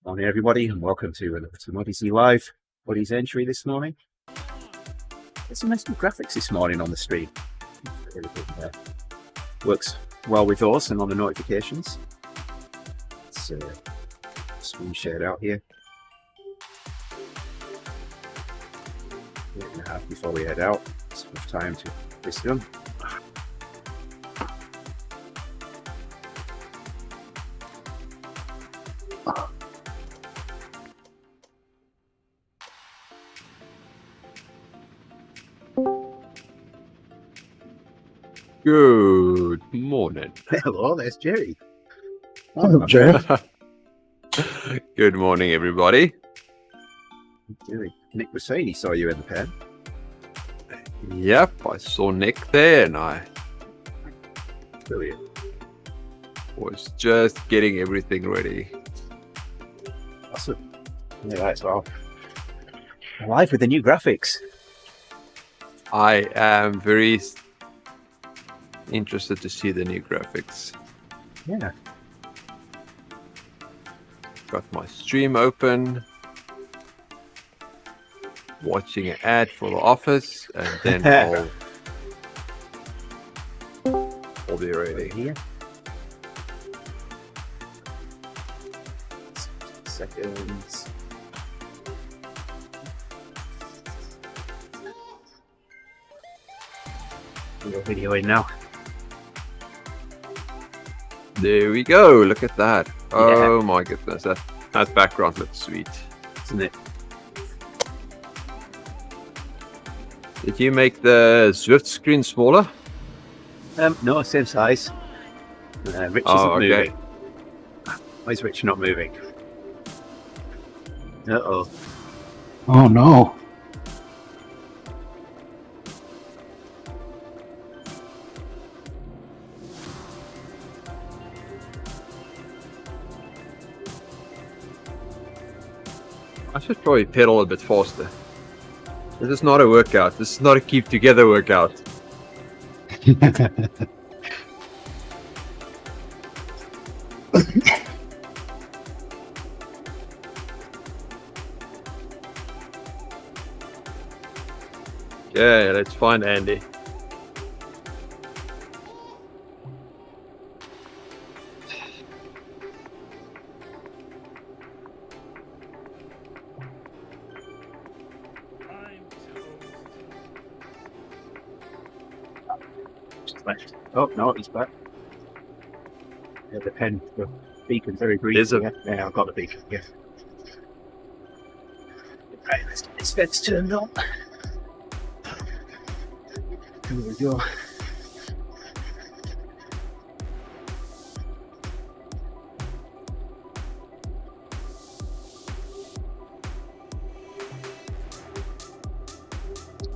Morning, everybody, and welcome to another TeamODZ Live ODZentury this morning. There's some nice new graphics this morning on the stream. Everything works well with us and on the notifications. Let's screen shared out here. 8.5 before we head out. It's enough time to get this done. Good morning. Hello, there's Jerry. Hello, Jerry. Good morning, everybody. Jerry. Nick was saying he saw you in the pen. Yep, I saw Nick there and I Brilliant. was just getting everything ready. Awesome. Yeah, that's well. Live with the new graphics. I am very interested to see the new graphics. Yeah. Got my stream open, watching an ad for the office, and then I'll be ready. Here. Seconds. Your video in now. There we go. Look at that. Oh my goodness, that background looks sweet. Isn't it? Did you make the Zwift screen smaller? No, same size. Rich isn't moving. Why is Rich not moving? Uh-oh. Oh no. I should probably pedal a bit faster. This is not a workout. This is not a keep together workout. Okay, let's find Andy. Just left. Oh, no, he's back. Yeah, the pen, the beacon's very brief. There's a- Yeah, I've got the beacon, yeah. Right, let's get this fence turned on. Here we go.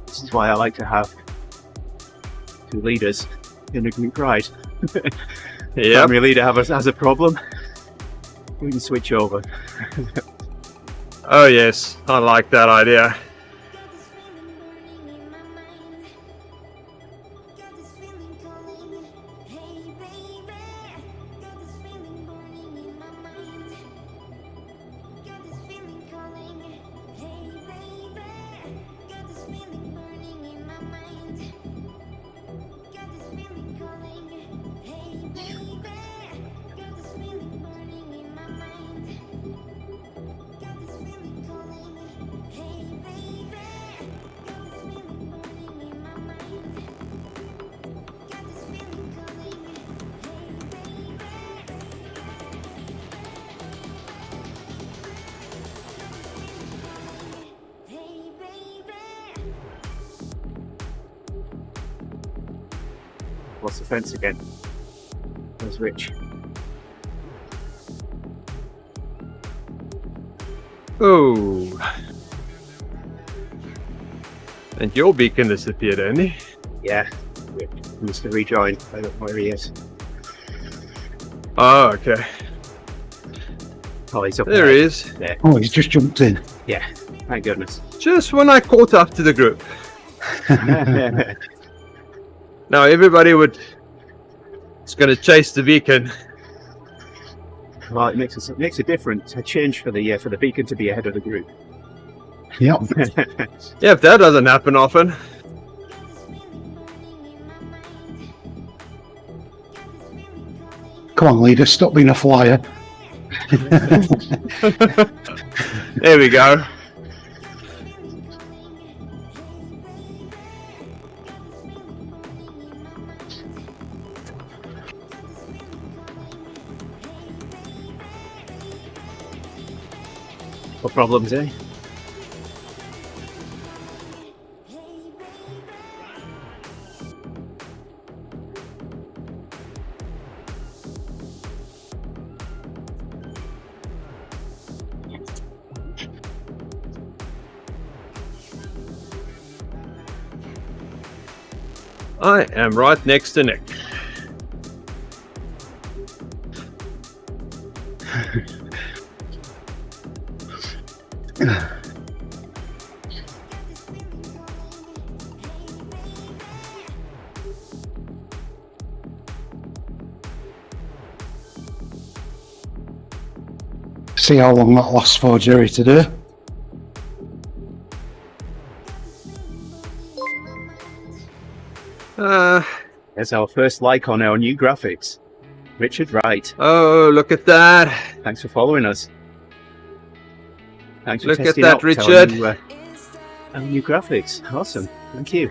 This is why I like to have two leaders in a group ride. Yeah. Primary leader has a problem, we can switch over. Oh yes, I like that idea. What's the fence again? Where's Rich? Oh. And your beacon disappeared, Andy. Yeah, Rich needs to rejoin. I don't know where he is. Oh, okay. Oh, he's up There he is. there. Oh, he's just jumped in. Yeah, thank goodness. Just when I caught up to the group. Now everybody is going to chase the beacon. Well, it makes a difference, a change for the beacon to be ahead of the group. Yep. Yeah, if that doesn't happen often. Come on, leader, stop being a flyer. There we go. What problems, eh? I am right next to Nick. See how long that lasts for, Jerry, today. There's our first like on our new graphics. Richard Wright, Oh, look at that. thanks for following us. Thanks for Look at testing that, out Richard. our new graphics. Awesome. Thank you.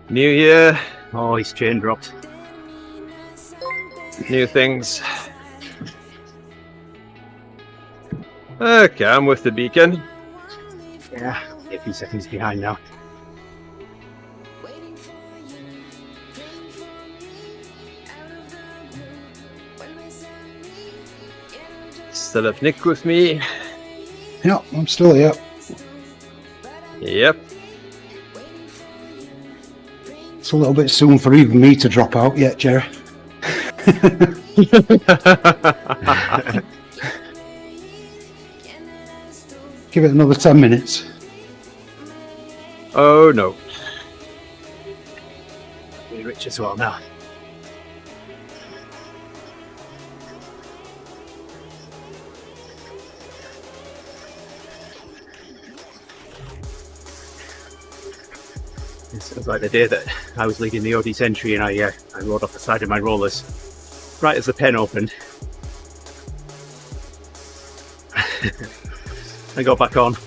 New year, Oh, he's chain dropped. new things. Okay, I'm with the beacon. Yeah, a few seconds behind now. Still have Nick with me. Yep, I'm still here. Yep. It's a little bit soon for even me to drop out yet, Jerry. Give it another 10 minutes. Oh no. We're rich as well now. It was like the day that I was leading the ODZentury and I rode off the side of my rollers right as the pen opened. I got back on.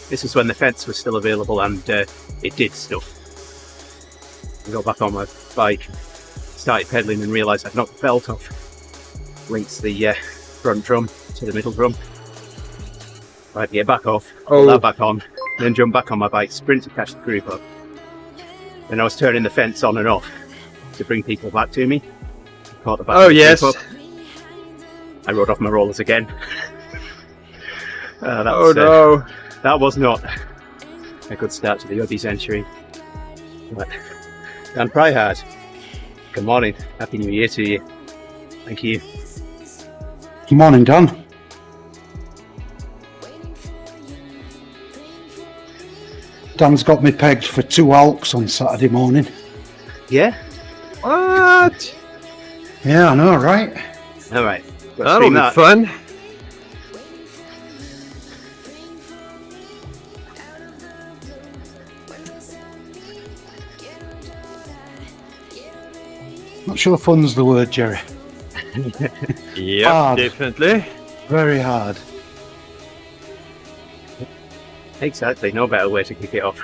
This was when the fence was still available and it did stuff. I got back on my bike, started pedaling and realised I'd knocked the belt off. Linked the front drum to the middle drum. I had to get back off, put that back on, then jump back on my bike, sprint to catch the group up. Then I was turning the fence on and off to bring people back to me. Caught the back of the yes. group up. I rode off my rollers again. No. That was not a good start to the ODZentury. But Dan Pryhard, good morning. Happy New Year to you. Thank you. Good morning, Dan. Dan's got me pegged for 2 Alps on Saturday morning. Yeah? What? Yeah, I know, right? All right. That'll be fun. Not sure fun's the word, Jerry. Yep, Hard. definitely. Very hard. Exactly. No better way to kick it off.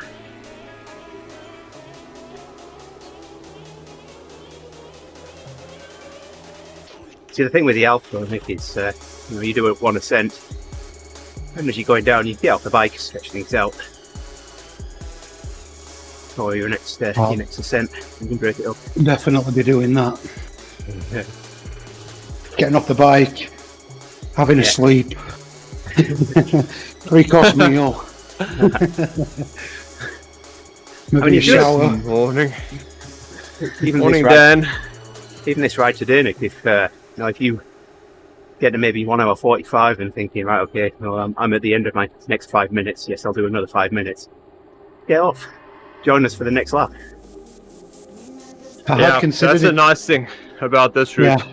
See, the thing with the Alpha, Nick, is you do it 1 ascent, and as you're going down, you get off the bike, stretch things out. Or your next ascent, you can break it up. Definitely be doing that. Getting off the bike, having a sleep, 3-course meal, maybe a shower. Morning. Even Morning, this ride, Dan. even this ride today, Nick, if you get to maybe 1 hour 45 and thinking, right, okay, well, I'm at the end of my next 5 minutes. Yes, I'll do another 5 minutes. Get off. join us for the next lap. I had Yeah, considered that's a it. nice thing about this route.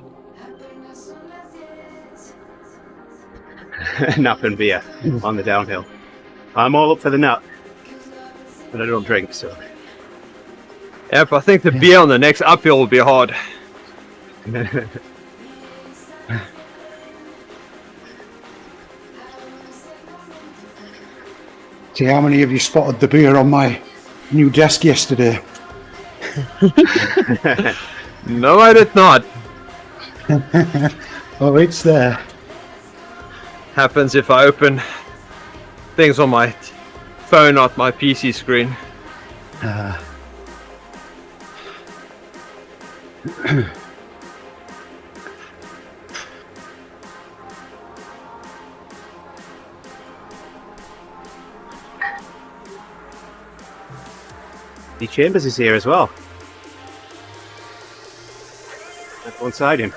Nap and beer on the downhill. I'm all up for the nap, but I don't drink, so. Yep, I think the beer on the next uphill will be hard. See how many of you spotted the beer on my new desk yesterday? No, I did not. Oh, it's there. Happens if I open things on my phone, not my PC screen. The Chambers is here as well. Alongside him.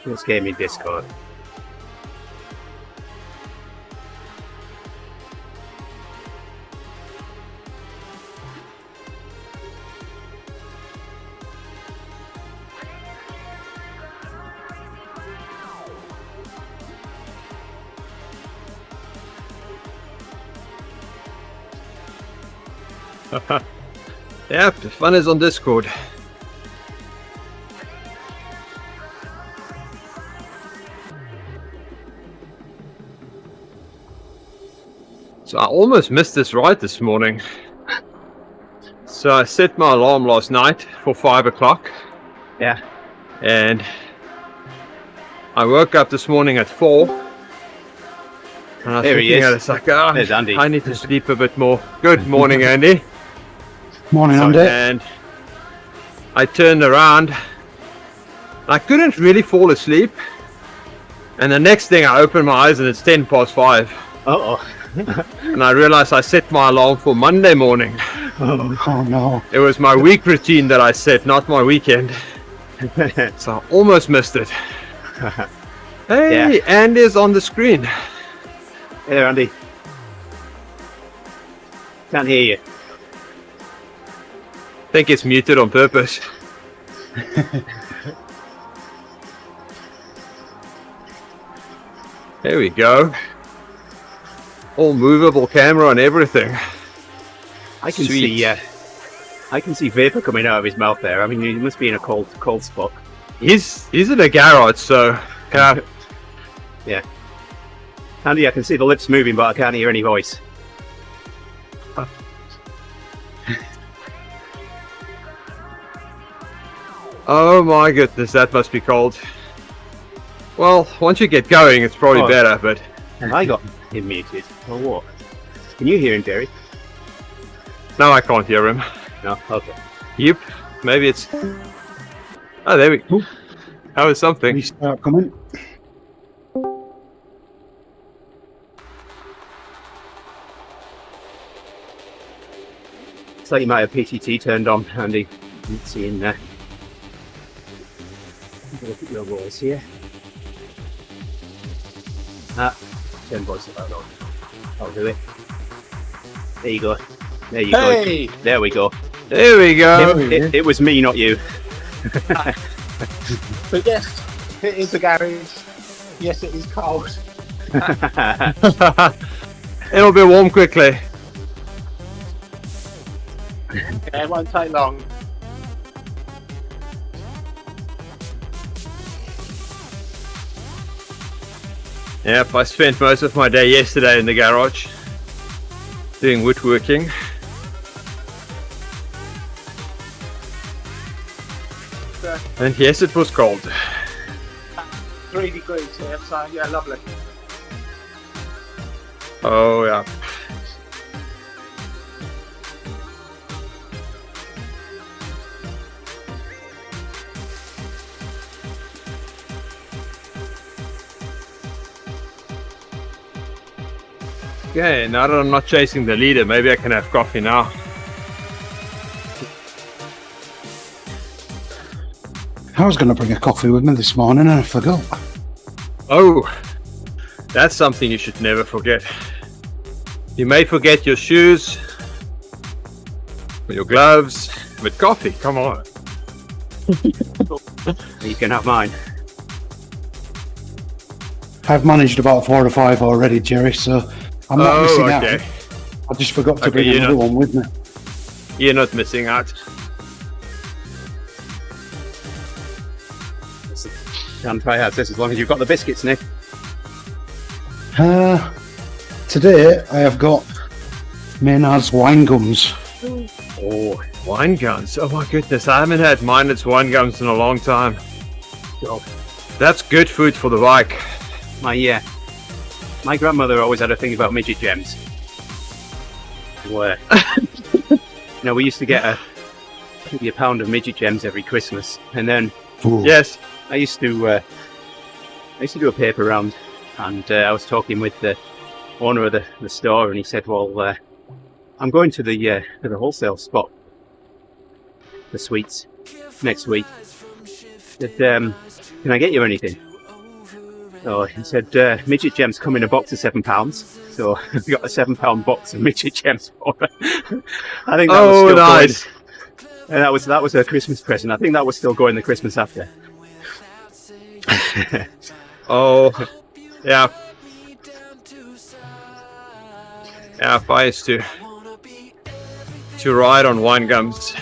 This game in Discord. Yep, the fun is on Discord. So I almost missed this ride this morning. So I set my alarm last night for 5 o'clock. Yeah. And I woke up this morning at 4. And I was There he thinking, is. it's like, oh, There's Andy. I need to sleep a bit more. Good morning, Andy. Morning, Andy. And I turned around. I couldn't really fall asleep. And the next thing I opened my eyes and it's 10 past 5. Uh-oh. And I realized I set my alarm for Monday morning. Oh, no. It was my week routine that I set, not my weekend. So I almost missed it. Hey, Yeah. Andy's on the screen. Hey there, Andy. Can't hear you. I think it's muted on purpose. There we go. All movable camera and everything. I can Sweet. see I can see vapor coming out of his mouth there. I mean, he must be in a cold spot. He's in a garage, so Yeah. Andy, I can see the lips moving, but I can't hear any voice. oh my goodness, that must be cold. Well, once you get going, it's probably Oh. better, but I got him muted. Or what? Can you hear him, Jerry? now I can't hear him. No? Okay. Yep, maybe it's... Oh, there we go. That was something. We start coming. Looks like you might have PTT turned on, Andy. I'm seeing there. Look at your voice here. Turn voice about on. I'll do it. There you go. There you Hey! go. There we go. There we go. It was me, not you. But yes, it is a garage. Yes, it is cold. It'll be warm quickly. Yeah, it won't take long. Yep, I spent most of my day yesterday in the garage doing woodworking. And yes, it was cold. 3 degrees here, so yeah, lovely. Oh yeah. Okay, now that I'm not chasing the leader, maybe I can have coffee now. I was going to bring a coffee with me this morning and I forgot. Oh, that's something you should never forget. You may forget your shoes, your gloves, with coffee. Come on. You can have mine. I've managed about 4 or 5 already, Jerry, so I'm not missing okay. out. I just forgot to Okay, bring you're another not- one with me. You're not missing out. Can try out this as long as you've got the biscuits, Nick. Today I have got Maynard's wine gums. Oh, wine gums. Oh my goodness, I haven't had Maynard's wine gums in a long time. Oh, That's good food for the bike. my grandmother always had a thing about midget gems. Where, we used to get maybe a pound of midget gems every Christmas, and then Ooh. Yes. I used to do a paper round, and I was talking with the owner of the store, and he said, "Well, I'm going to the wholesale spot for sweets next week. Said, can I get you anything?" So he said, "Midget gems come in a box of £7, so we got a £7 box of midget gems for her." I think that was Oh, still nice. going. And that was a Christmas present. I think that was still going the Christmas after. Oh, yeah. Yeah, if I used to ride on wine gums.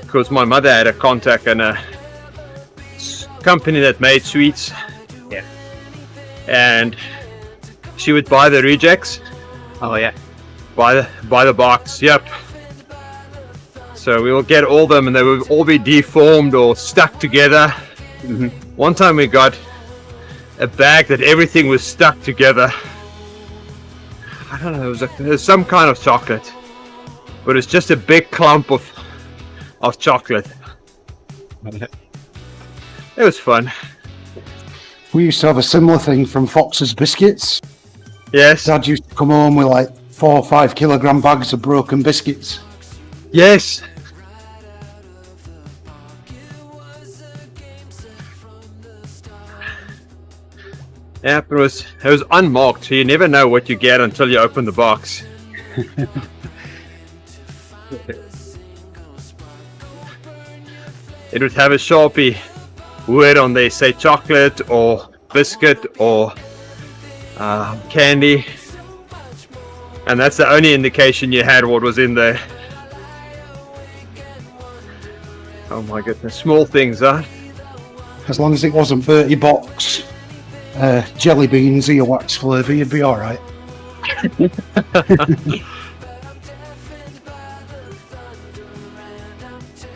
Because my mother had a contact in a company that made sweets. Yeah. And she would buy the rejects, Oh yeah. buy the box, yep. So we will get all them and they will all be deformed or stuck together. Mhm. One time we got a bag that everything was stuck together. I don't know, it was some kind of chocolate. But it's just a big clump of chocolate. It was fun. We used to have a similar thing from Fox's Biscuits. Yes. Dad used to come home with like 4 or 5 kilogram bags of broken biscuits. Yes. Yeah, but it was unmarked, so you never know what you get until you open the box. It would have a Sharpie word on there, say chocolate or biscuit or candy, and that's the only indication you had what was in there. Oh my goodness, small things, huh? As long as it wasn't Bertie Box, jelly beans, earwax flavour, you'd be alright.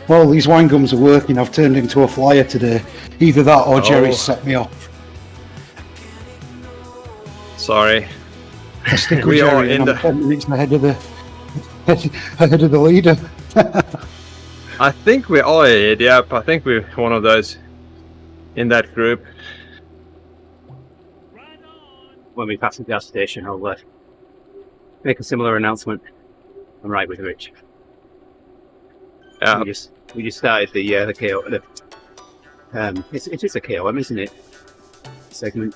Well, these wine gums are working. I've turned into a flyer today. Either that or Jerry's set me off. Sorry. I stick with We are Jerry in and I'm the- 10 minutes ahead of the leader. I think we are ahead, yep. I think we're one of those in that group. When we pass the gas station, I'll make a similar announcement. I'm right with Rich. Yeah. We just started the KO. It is a KOM, isn't it? Segment.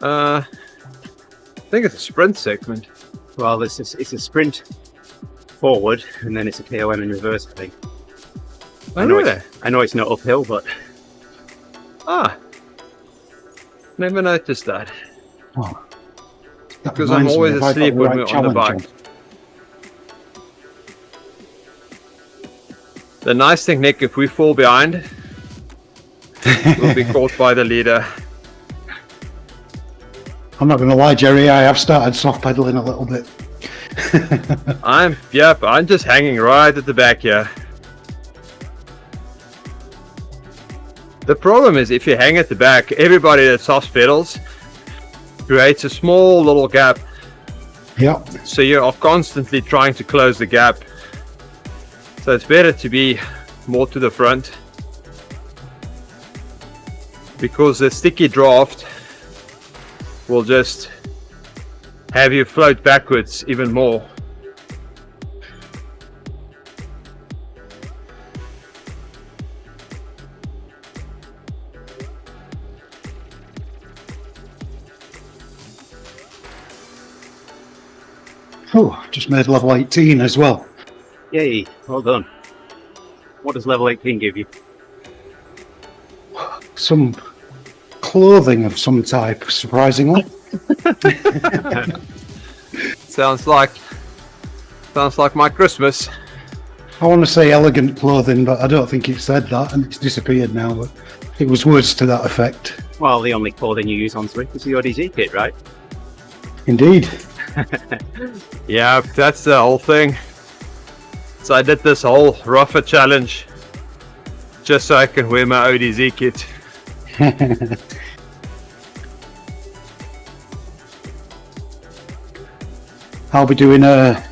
I think it's a sprint segment. Well, it's a sprint forward, and then it's a KOM in reverse, I think. I know that. I know it's not uphill, but Ah. Never noticed that. Oh, that Because I'm reminds me, always have I got asleep the when right we're on the challenge bike. The nice thing, Nick, if we fall behind, we'll be caught by the leader. I'm not going to lie, Jerry, I have started soft pedaling a little bit. I'm just hanging right at the back here. The problem is if you hang at the back, everybody that soft pedals creates a small little gap. Yep. So you are constantly trying to close the gap. So it's better to be more to the front, because the sticky draft will just have you float backwards even more. Oh, I've just made level 18 as well. Yay, well done. What does level 18 give you? Some clothing of some type, surprisingly. Sounds like my Christmas. I want to say elegant clothing, but I don't think it said that, and it's disappeared now, but it was words to that effect. Well, the only clothing you use on Swift is the ODZ kit, right? Indeed. Yeah, that's the whole thing. So I did this whole rougher challenge just so I can wear my ODZ kit. I'll be doing a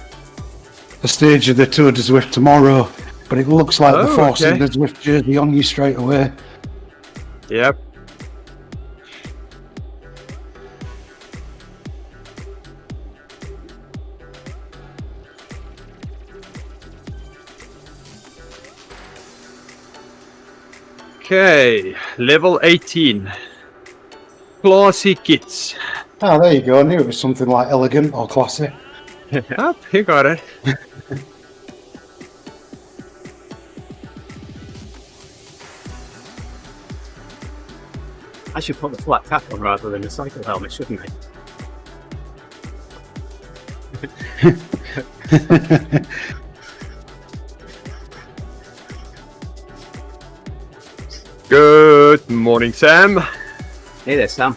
stage of the Tour de Zwift tomorrow, but it looks like they're forcing the Zwift jersey on you straight away. Yep. Okay, level 18. Classy kits. Oh, there you go. I knew it was something like elegant or classy. Oh, you got it. I should put the flat cap on rather than a cycle helmet, shouldn't I? Good morning, Sam. Hey there, Sam.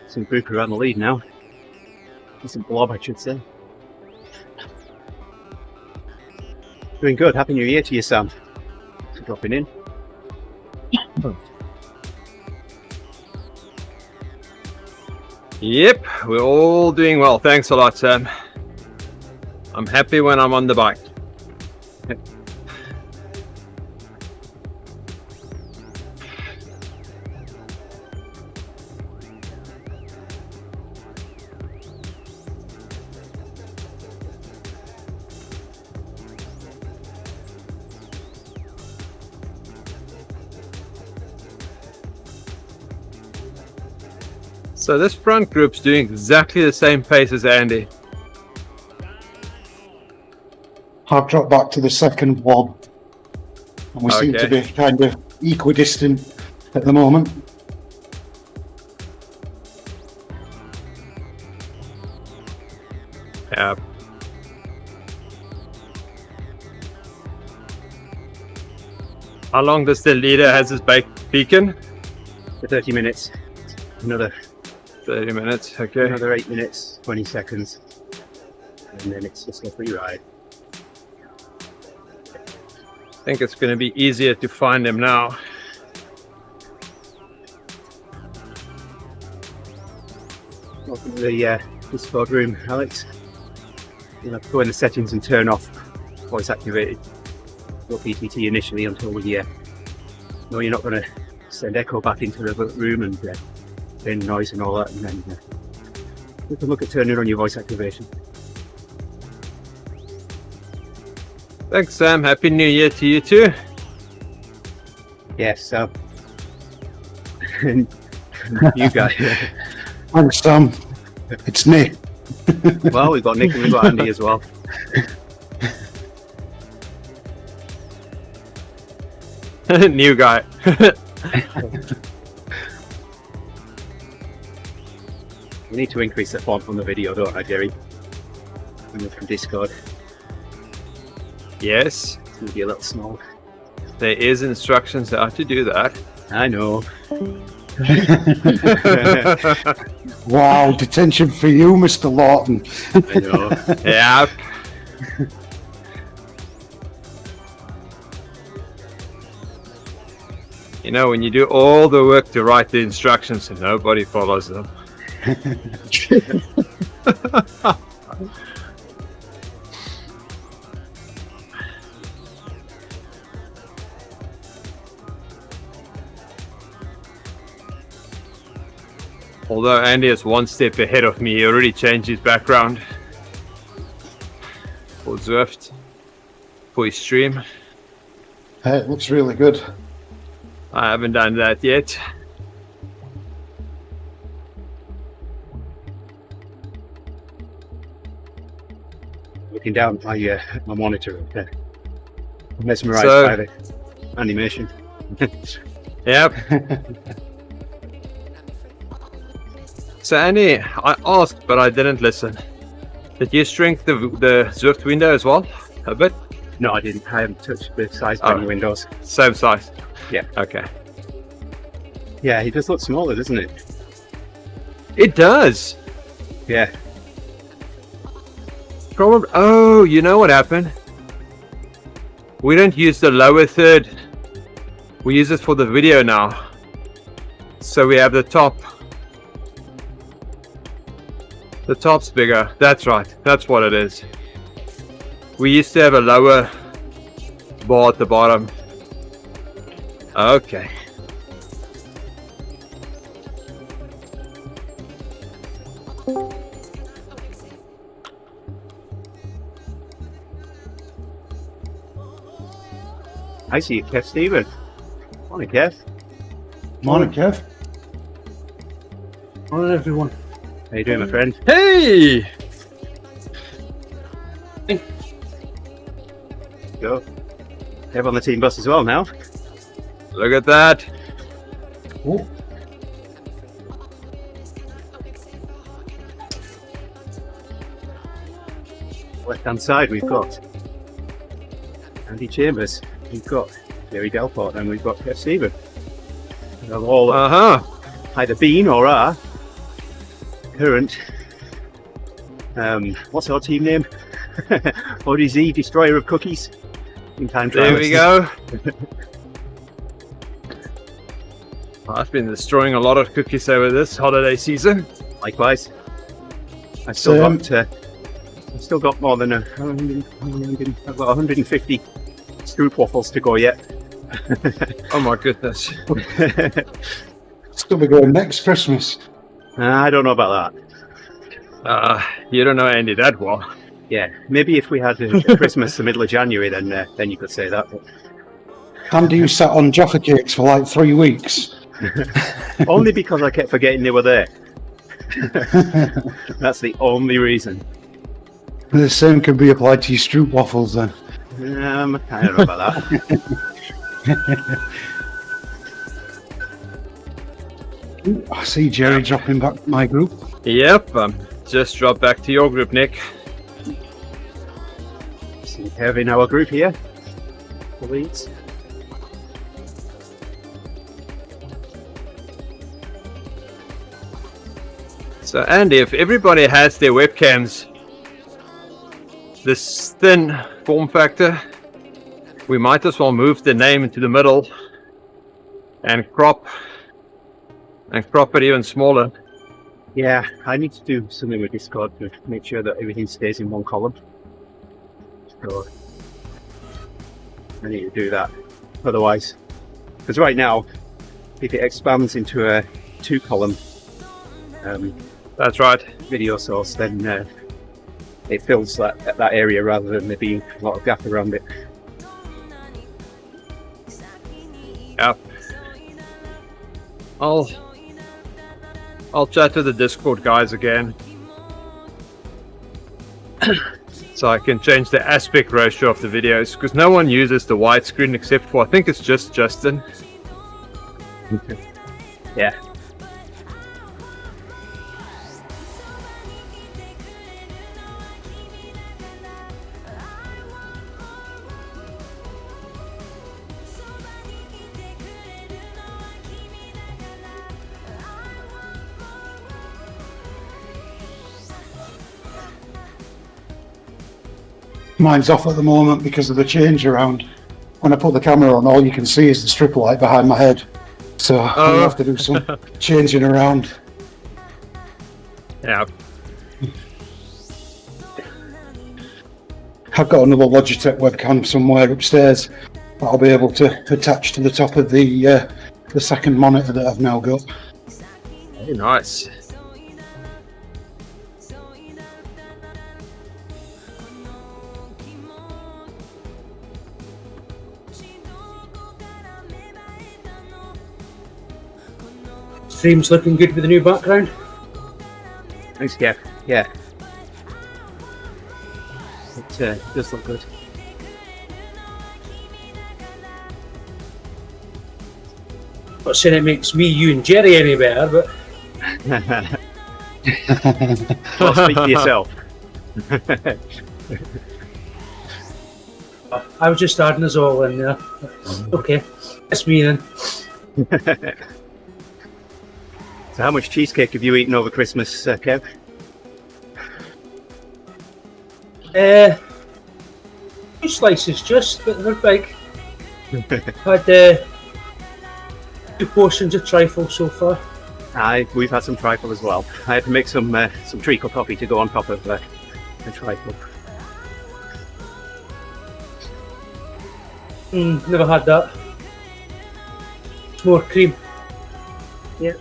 Some group around the lead now. Decent blob, I should say. Doing good. Happy New Year to you, Sam. Thanks for dropping in. Yep, we're all doing well. Thanks a lot, Sam. I'm happy when I'm on the bike. So this front group's doing exactly the same pace as Andy. I've dropped back to the second one, and we seem to be kind of equidistant at the moment. Yeah. How long does the leader has his bike beacon? For 30 minutes. Another 30 minutes, okay. Another 8 minutes, 20 seconds. And then it's just a free ride. I think it's going to be easier to find him now. Welcome to the eSport room, Alex. You'll have to go in the settings and turn off voice activated your PTT initially until we know you're not going to send echo back into the room and then noise and all that, and then you can look at turning on your voice activation. Thanks, Sam. Happy New Year to you too. Yes, so you guys. Thanks, Sam. It's Nick. Well, we've got Nick and we've got Andy as well. New guy. We need to increase the font on the video, don't I, Jerry? From Discord. Yes, It's going to be a little small. there is instructions how to do that. I know. Wow, detention for you, Mr. Lawton. I know. Yep. You know, when you do all the work to write the instructions and nobody follows them. Although Andy is one step ahead of me, he already changed his background for Zwift, for his stream. Hey, it looks really good. I haven't done that yet. Looking down at my monitor, I'm mesmerised So- by the animation. Yep. So Andy, I asked, but I didn't listen. Did you shrink the Zwift window as well? A bit? No, I didn't. I haven't touched the size Oh. of the windows. Same size? Yeah. Okay. Yeah, he does look smaller, doesn't it? It does. Yeah. Probably. Oh, you know what happened? We don't use the lower third. We use it for the video now. So we have the top. The top's bigger. That's right. That's what it is. We used to have a lower bar at the bottom. Okay. I see you, Kev Stephen. Morning, Kev. Morning, Kev. Morning, everyone. How you doing, my friend? Hey! Go. Kev on the team bus as well now. Look at that. Oh, Left hand side we've got Andy Chambers, we've got Jerry Delport, and we've got Kev Stephen. They've all Uh-huh. either been or are current. What's our team name? ODZ, Destroyer of Cookies. In time There we trialists. go. I've been destroying a lot of cookies over this holiday season. Likewise. I've still Same. got more than 150 scoop waffles to go yet. Oh my goodness. still be going next Christmas. I don't know about that. You don't know Andy that well. Yeah, maybe if we had a Christmas the middle of January, then you could say that. But Andy, you sat on Jaffa cakes for like 3 weeks. only because I kept forgetting they were there. That's the only reason. The same can be applied to your stroop waffles then. I don't know about that. I see Jerry dropping back to my group. Yep, just dropped back to your group, Nick. See Kev in our group here. The leads. So Andy, if everybody has their webcams this thin form factor, we might as well move the name into the middle and crop it even smaller. Yeah, I need to do something with Discord to make sure that everything stays in one column. So I need to do that. Otherwise, because right now, if it expands into a 2-column That's right. video source, then it fills that area rather than there being a lot of gap around it. Yep. I'll chat to the Discord guys again. So I can change the aspect ratio of the videos, because no one uses the widescreen except for, I think it's just Justin. Yeah. Mine's off at the moment because of the change around. When I put the camera on, all you can see is the strip light behind my head. So I'll have to do some changing around. Yeah. I've got another Logitech webcam somewhere upstairs that I'll be able to attach to the top of the second monitor that I've now got. Very nice. Stream's looking good with the new background. Thanks, Kev. Yeah. It does look good. Not saying it makes me, you, and Jerry any better, but Well, speak for yourself. I was just adding us all in there. Okay, that's me then. So how much cheesecake have you eaten over Christmas, Kev? Two slices just, but they're big. Had 2 portions of trifle so far. Aye, we've had some trifle as well. I had to make some treacle coffee to go on top of the trifle. Never had that. It's more cream. Yeah,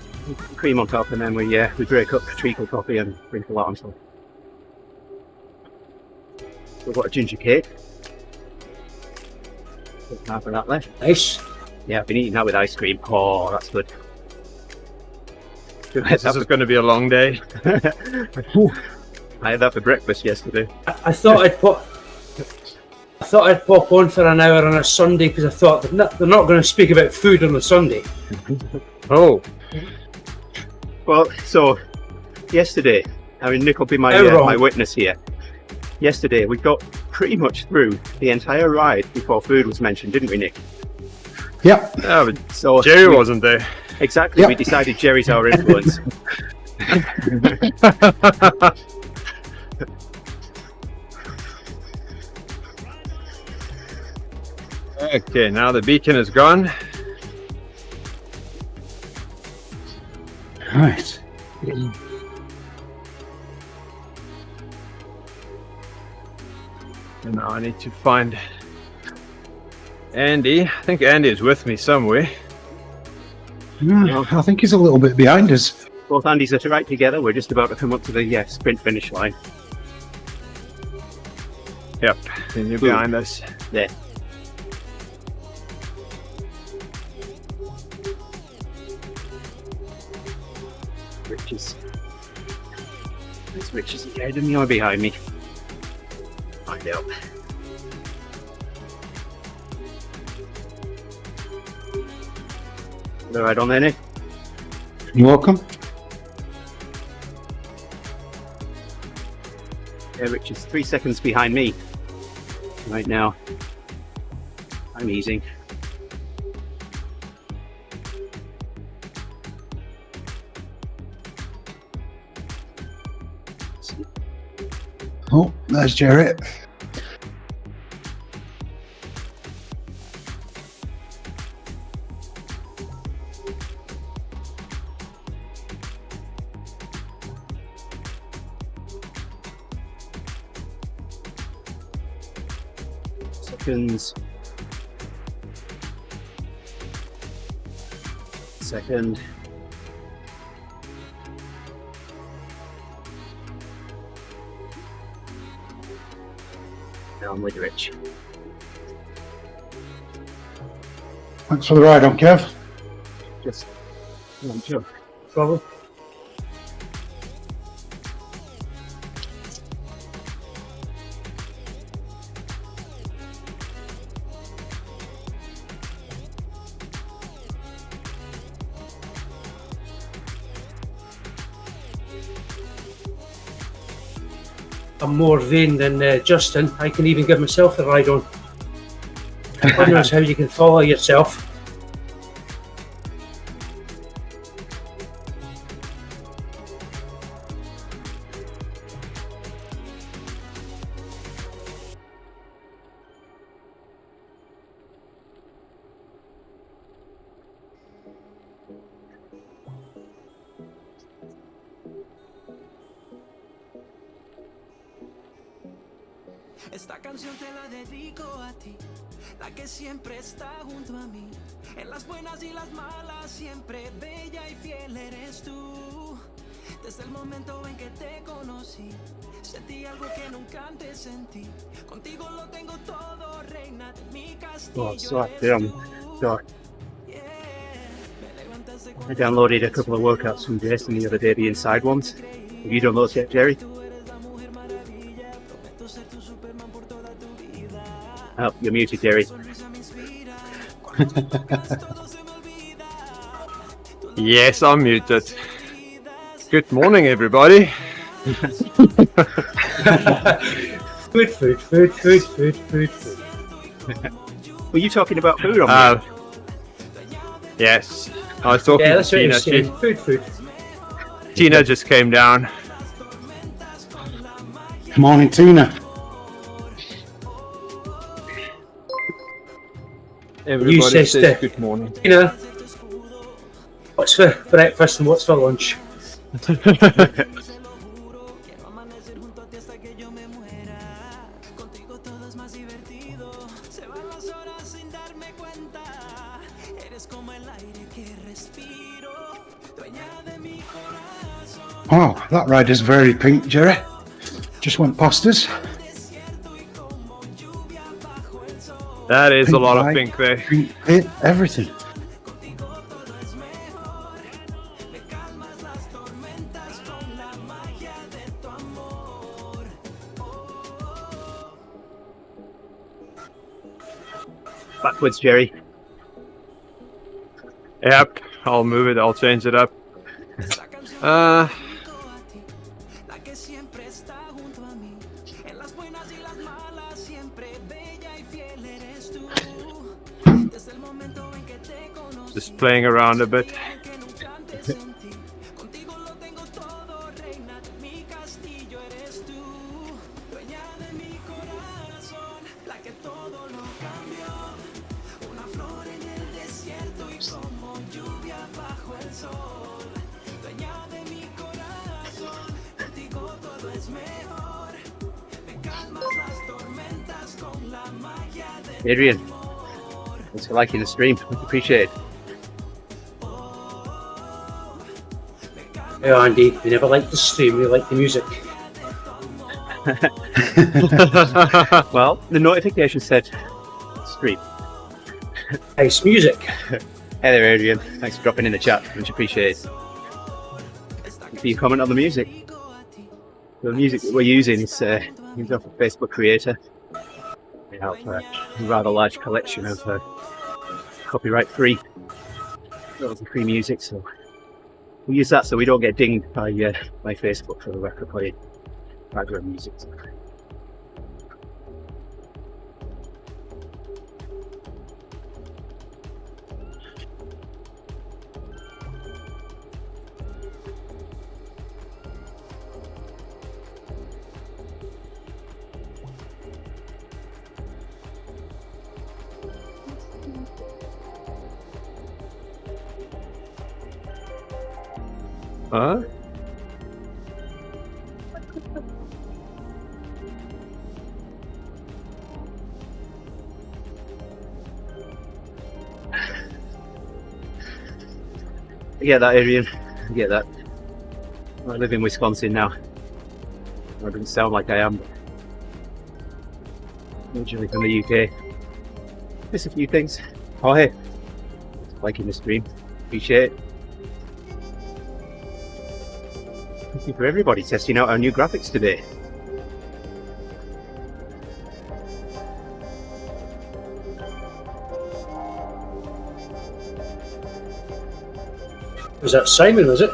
cream on top, and then we break up treacle coffee and sprinkle that on top. We've got a ginger cake. Put half of that left. Nice. Yeah, I've been eating that with ice cream. Oh, that's good. This is going to be a long day. I had that for breakfast yesterday. I thought I'd pop on for an hour on a Sunday because I thought they're not going to speak about food on a Sunday. Oh, Well, so yesterday, I mean, Nick will be my my witness here. Yesterday, we got pretty much through the entire ride before food was mentioned, didn't we, Nick? Yep. yeah, but So Jerry wasn't there. exactly. Yep. We decided Jerry's our influence. Okay, now the beacon is gone. Right. And now I need to find Andy. I think Andy is with me somewhere. I think he's a little bit behind us. Both Andys are right together. We're just about to come up to the sprint finish line. Yep, and you're behind us. There. Rich is ahead of me or behind me? Find out. All right on there, Nick? You're welcome. Yeah, Rich is 3 seconds behind me right now. I'm easing. Oh, there's Jerry. Seconds. Second. Now I'm with Rich. Thanks for the ride on, Kev. Just one jump. Probably. I'm more vain than Justin. I can even give myself a ride on. God knows how you can follow yourself. Esta canción te la dedico a ti, la que siempre está junto a mí. En las buenas y las malas, siempre bella y fiel eres tú. Desde el momento en que te conocí, sentí algo que nunca antes sentí. Contigo lo tengo todo, reina de mi castillo. Oh, so eres damn tú. dark. Yeah. Me levantas de I downloaded a couple of workouts from Jason the other day, the inside ones. Have you done those yet, Jerry? Oh, you're muted, Jerry. Yes, I'm muted. Good morning, everybody. Food. Were you talking about food on me? Yes, I was talking Yeah, to that's what Tina. you're saying. Food. Tina just came down. Morning, Tina. Everybody says says that. good morning. You know, what's for breakfast and what's for lunch? Oh, that rider's very pink, Jerry. Just went past us. That is a Pink lot of light, pink there. Pink pit, everything. Backwards, Jerry. Yep, I'll move it. I'll change it up. Just playing around a bit. Adrian, thanks for liking the stream. Appreciate it. Yeah, Andy, we never liked the stream, we liked the music. Well, the notification said stream. Nice music. Hey there, Adrian. Thanks for dropping in the chat. Much appreciated. Thanks for your comment on the music. The music that we're using is used off a Facebook creator. We have a rather large collection of copyright-free, royalty-free music, so we use that so we don't get dinged by Facebook for the record playing background music. Huh? I get that, Adrian. I get that. I live in Wisconsin now. I don't sound like I am, but originally from the UK. Miss a few things. Oh hey, liking the stream. Appreciate it. Thank you for everybody testing out our new graphics today. Was that Simon, was it?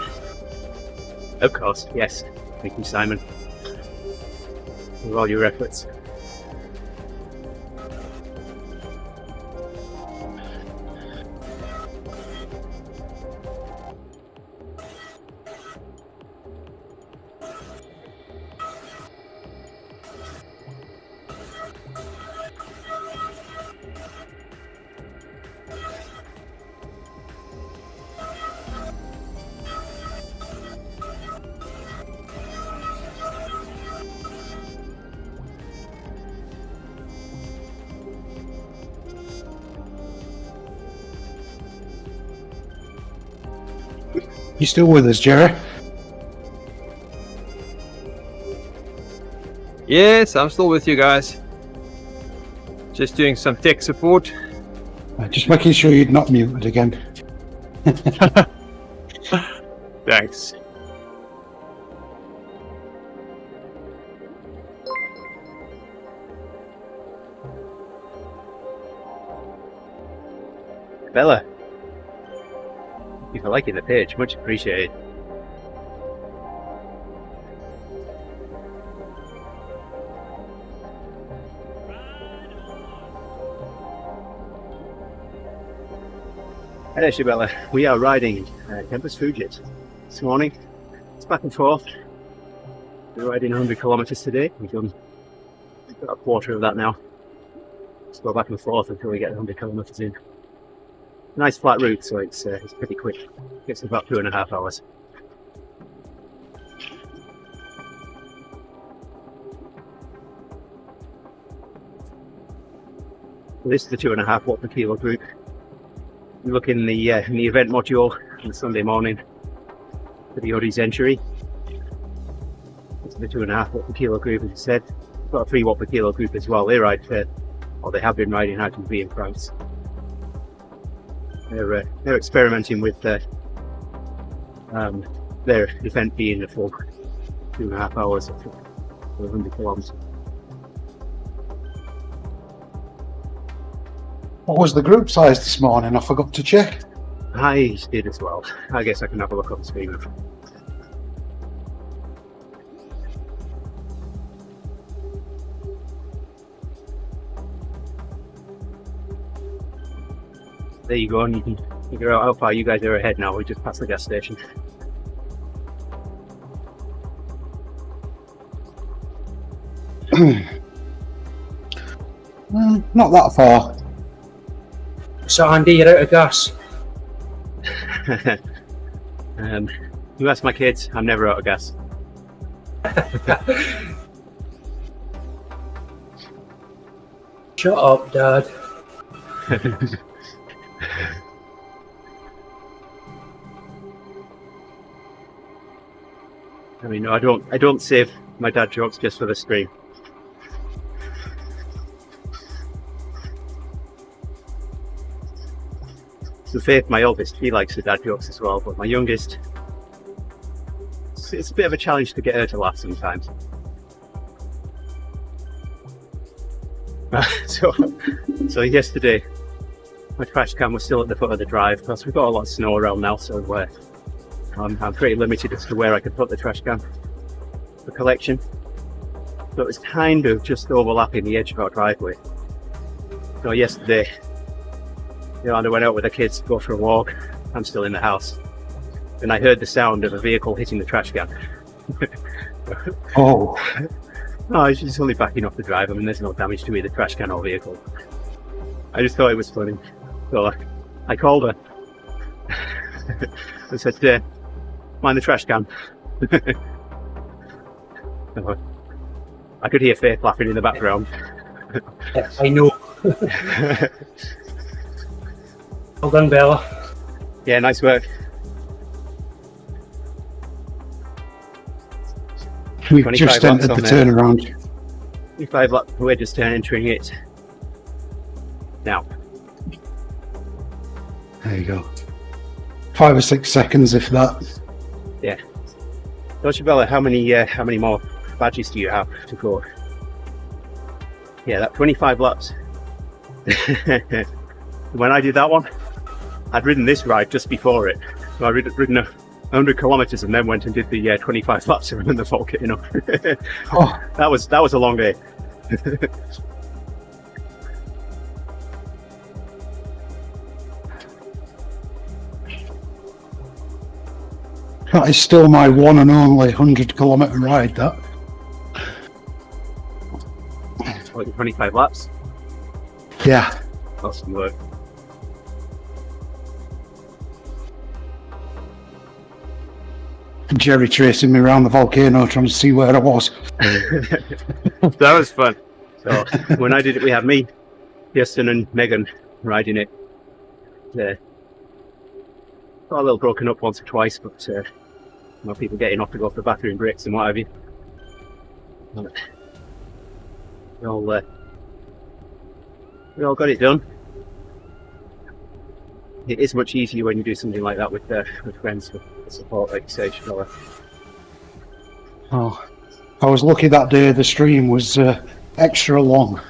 Of course, yes. Thank you, Simon, for all your efforts. You still with us, Jerry? Yes, I'm still with you guys. Just doing some tech support. Just making sure you'd not muted again. Thanks. Bella, thank you for liking the page, much appreciated. Hey there, Bella. We are riding Campus Fujit this morning. It's back and forth. We're riding 100 kilometers today. We've got a quarter of that now. Let's go back and forth until we get 100 kilometers in. Nice flat route, so it's pretty quick. It's about 2.5 hours. So this is the 2.5 watt per kilo group. You look in the event module on Sunday morning for the ODZentury. It's the 2.5 watt per kilo group, as I said. Got a 3 watt per kilo group as well. They ride, or they have been riding out in in France. They're experimenting with their event being the full 2.5 hours of 100 kilometers. What was the group size this morning? I forgot to check. I did as well. I guess I can have a look on the screen. There you go, and you can figure out how far you guys are ahead now. We just passed the gas station. Not that far. So Andy, you're out of gas. You ask my kids, I'm never out of gas. Shut up, Dad. I mean, no, I don't save my dad jokes just for the stream. So Faith, my oldest, he likes the dad jokes as well, but my youngest, it's a bit of a challenge to get her to laugh sometimes. So yesterday, my trash can was still at the foot of the drive because we've got a lot of snow around now, so I'm pretty limited as to where I can put the trash can for collection. So it was kind of just overlapping the edge of our driveway. So yesterday, I went out with the kids to go for a walk. I'm still in the house, and I heard the sound of a vehicle hitting the trash can. Oh. No, she's only backing off the drive. I mean, there's no damage to either trash can or vehicle. I just thought it was funny, so I called her. I said, mind the trash can. I could hear Faith laughing in the background. Yeah, I know. Well done, Bella. Yeah, nice work. We've 25 just laps entered on the there. turnaround. 25 laps, we're just entering it now. There you go. 5 or 6 seconds, if that. Yeah. So, Bella, how many more badges do you have to go? Yeah, that 25 laps. When I did that one, I'd ridden this ride just before it. So I'd ridden 100 kilometers and then went and did the 25 laps around the Volca, you know. Oh, That was a long day. that is still my one and only 100-kilometer ride, that. What, 25 laps? Yeah. Awesome work. Jerry tracing me around the volcano trying to see where I was. That was fun. So when I did it, we had me, Kirsten and Megan riding it. Got a little broken up once or twice, but more people getting off to go for bathroom breaks and what have you. We all got it done. it is much easier when you do something like that with friends with support, like you say, Shabella. Oh, I was lucky that day the stream was extra long.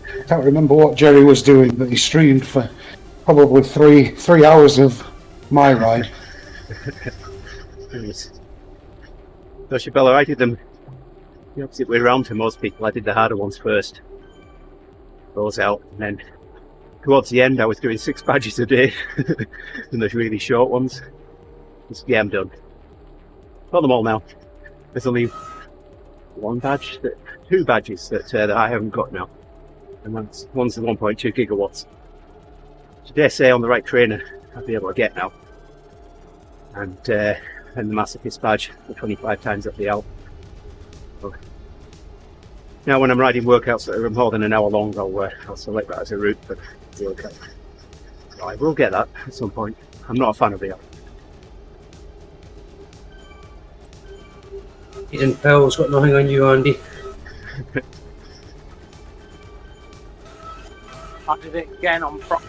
I can't remember what Jerry was doing, but he streamed for probably three hours of my ride. So Shabella, I did them the opposite way around to most people. I did the harder ones first, those out, and then towards the end I was doing 6 badges a day and those really short ones. Just, yeah, I'm done. Got them all now. There's only 2 badges that I haven't got now, and one's the 1.2 gigawatts. I dare say on the right trainer I'll be able to get now, and the masochist badge for 25 times up the Alp. So now when I'm riding workouts that are more than an hour long, I'll select that as a route for the workout. So I will get that at some point. I'm not a fan of the Alp. Eden Powell's got nothing on you, Andy. I did it again on Friday.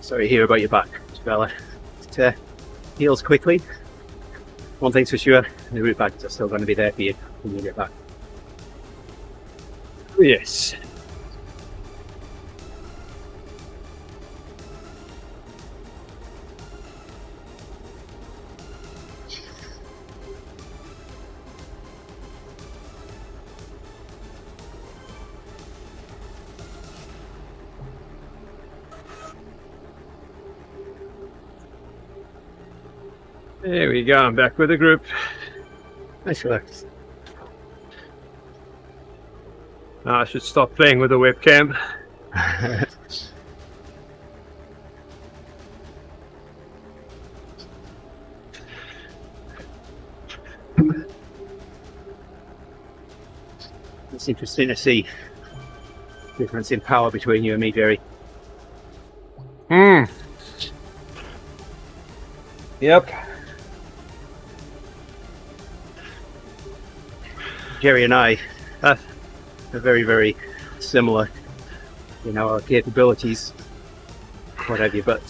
Sorry to hear about your back, Bella. It heals quickly. One thing's for sure, the root bags are still going to be there for you when you get back. Yes. There we go, I'm back with the group. Nice work. I should stop playing with the webcam. It's interesting to see the difference in power between you and me, Jerry. Yep. Jerry and I are very, very similar in our capabilities, what have you, but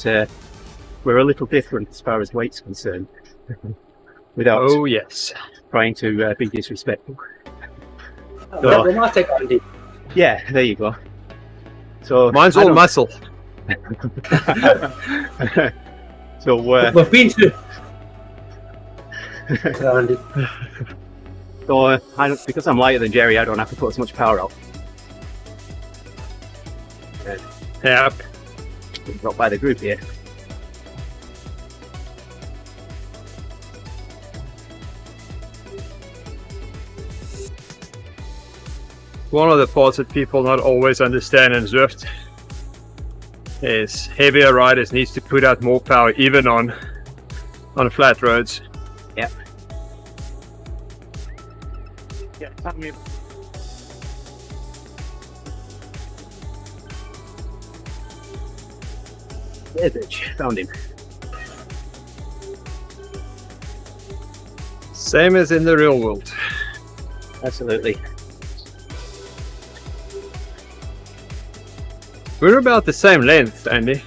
we're a little different as far as weight's concerned. Without Oh yes. trying to be disrespectful. Problematic, Andy. Yeah, there you go. So Mine's I all don't- muscle. So We've been through. Andy. so because I'm lighter than Jerry, I don't have to put as much power out. Yep. Got by the group here. One of the parts that people not always understand in Zwift is heavier riders needs to put out more power even on flat roads. Yep. Yeah, tell me. There's Edge. Found him. Same as in the real world. Absolutely. We're about the same length, Andy.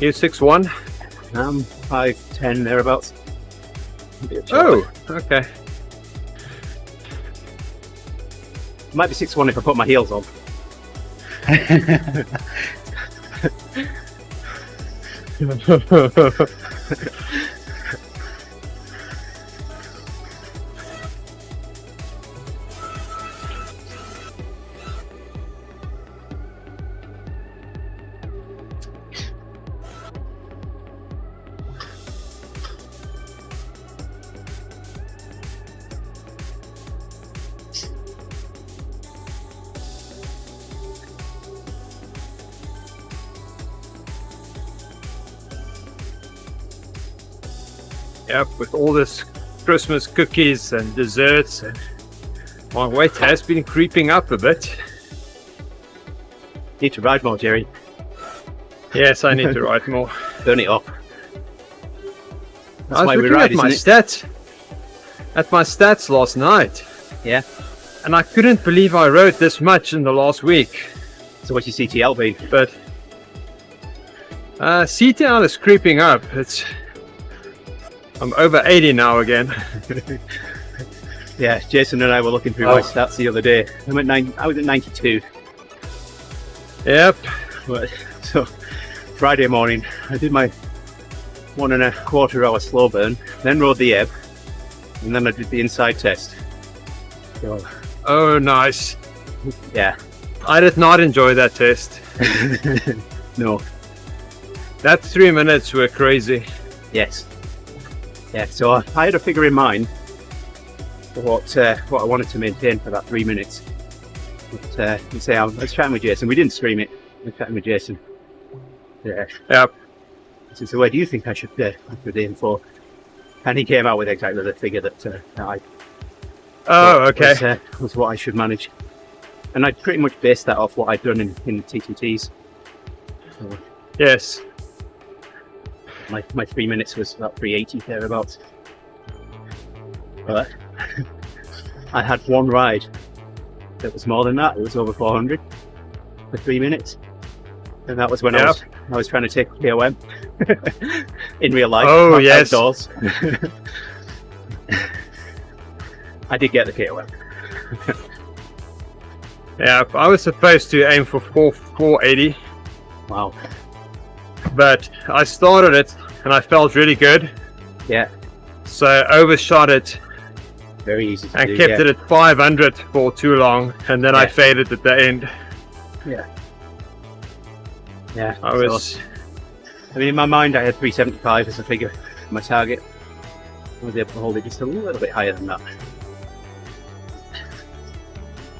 You're 6'1". 5'10" thereabouts. A bit Oh, shorter. okay. Might be 6'1" if I put my heels on. Yep, with all this Christmas cookies and desserts, and my weight has been creeping up a bit. Need to ride more, Jerry. Yes, I need to ride more. Burn it off. That's I was why we looking ride, at my isn't it? stats last night, Yeah. and I couldn't believe I rode this much in the last week. So what's your CTL been? But CTL is creeping up. I'm over 80 now again. Yeah, Jason and I were looking through my stats the other day. I was at 92. Yep. But, so Friday morning, I did my 1.25 hour slow burn, then rode the ebb, and then I did the inside test. So, Oh, nice. yeah. I did not enjoy that test. No. That 3 minutes were crazy. Yes. Yeah. So I had a figure in mind for what I wanted to maintain for that 3 minutes. But you say I was chatting with Jason. We didn't stream it. I was chatting with Jason. Yeah. Yep. So where do you think I should aim for? And he came out with exactly the figure that I Oh, okay. was what I should manage. And I pretty much based that off what I'd done in TTTs. So Yes. my 3 minutes was about 380 thereabouts. But I had one ride that was more than that. It was over 400 for 3 minutes. And that was when I was trying to take KOM in real life. Oh, not yes. Outdoors. I did get the KOM. Yeah, I was supposed to aim for 480, Wow. but I started it and I felt really good. Yeah. So I overshot it Very easy to and do. kept it at 500 for too long, and then I Yeah. faded at the end. Yeah. I mean, in my mind, I had 375 as a figure, my target. I was able to hold it just a little bit higher than that.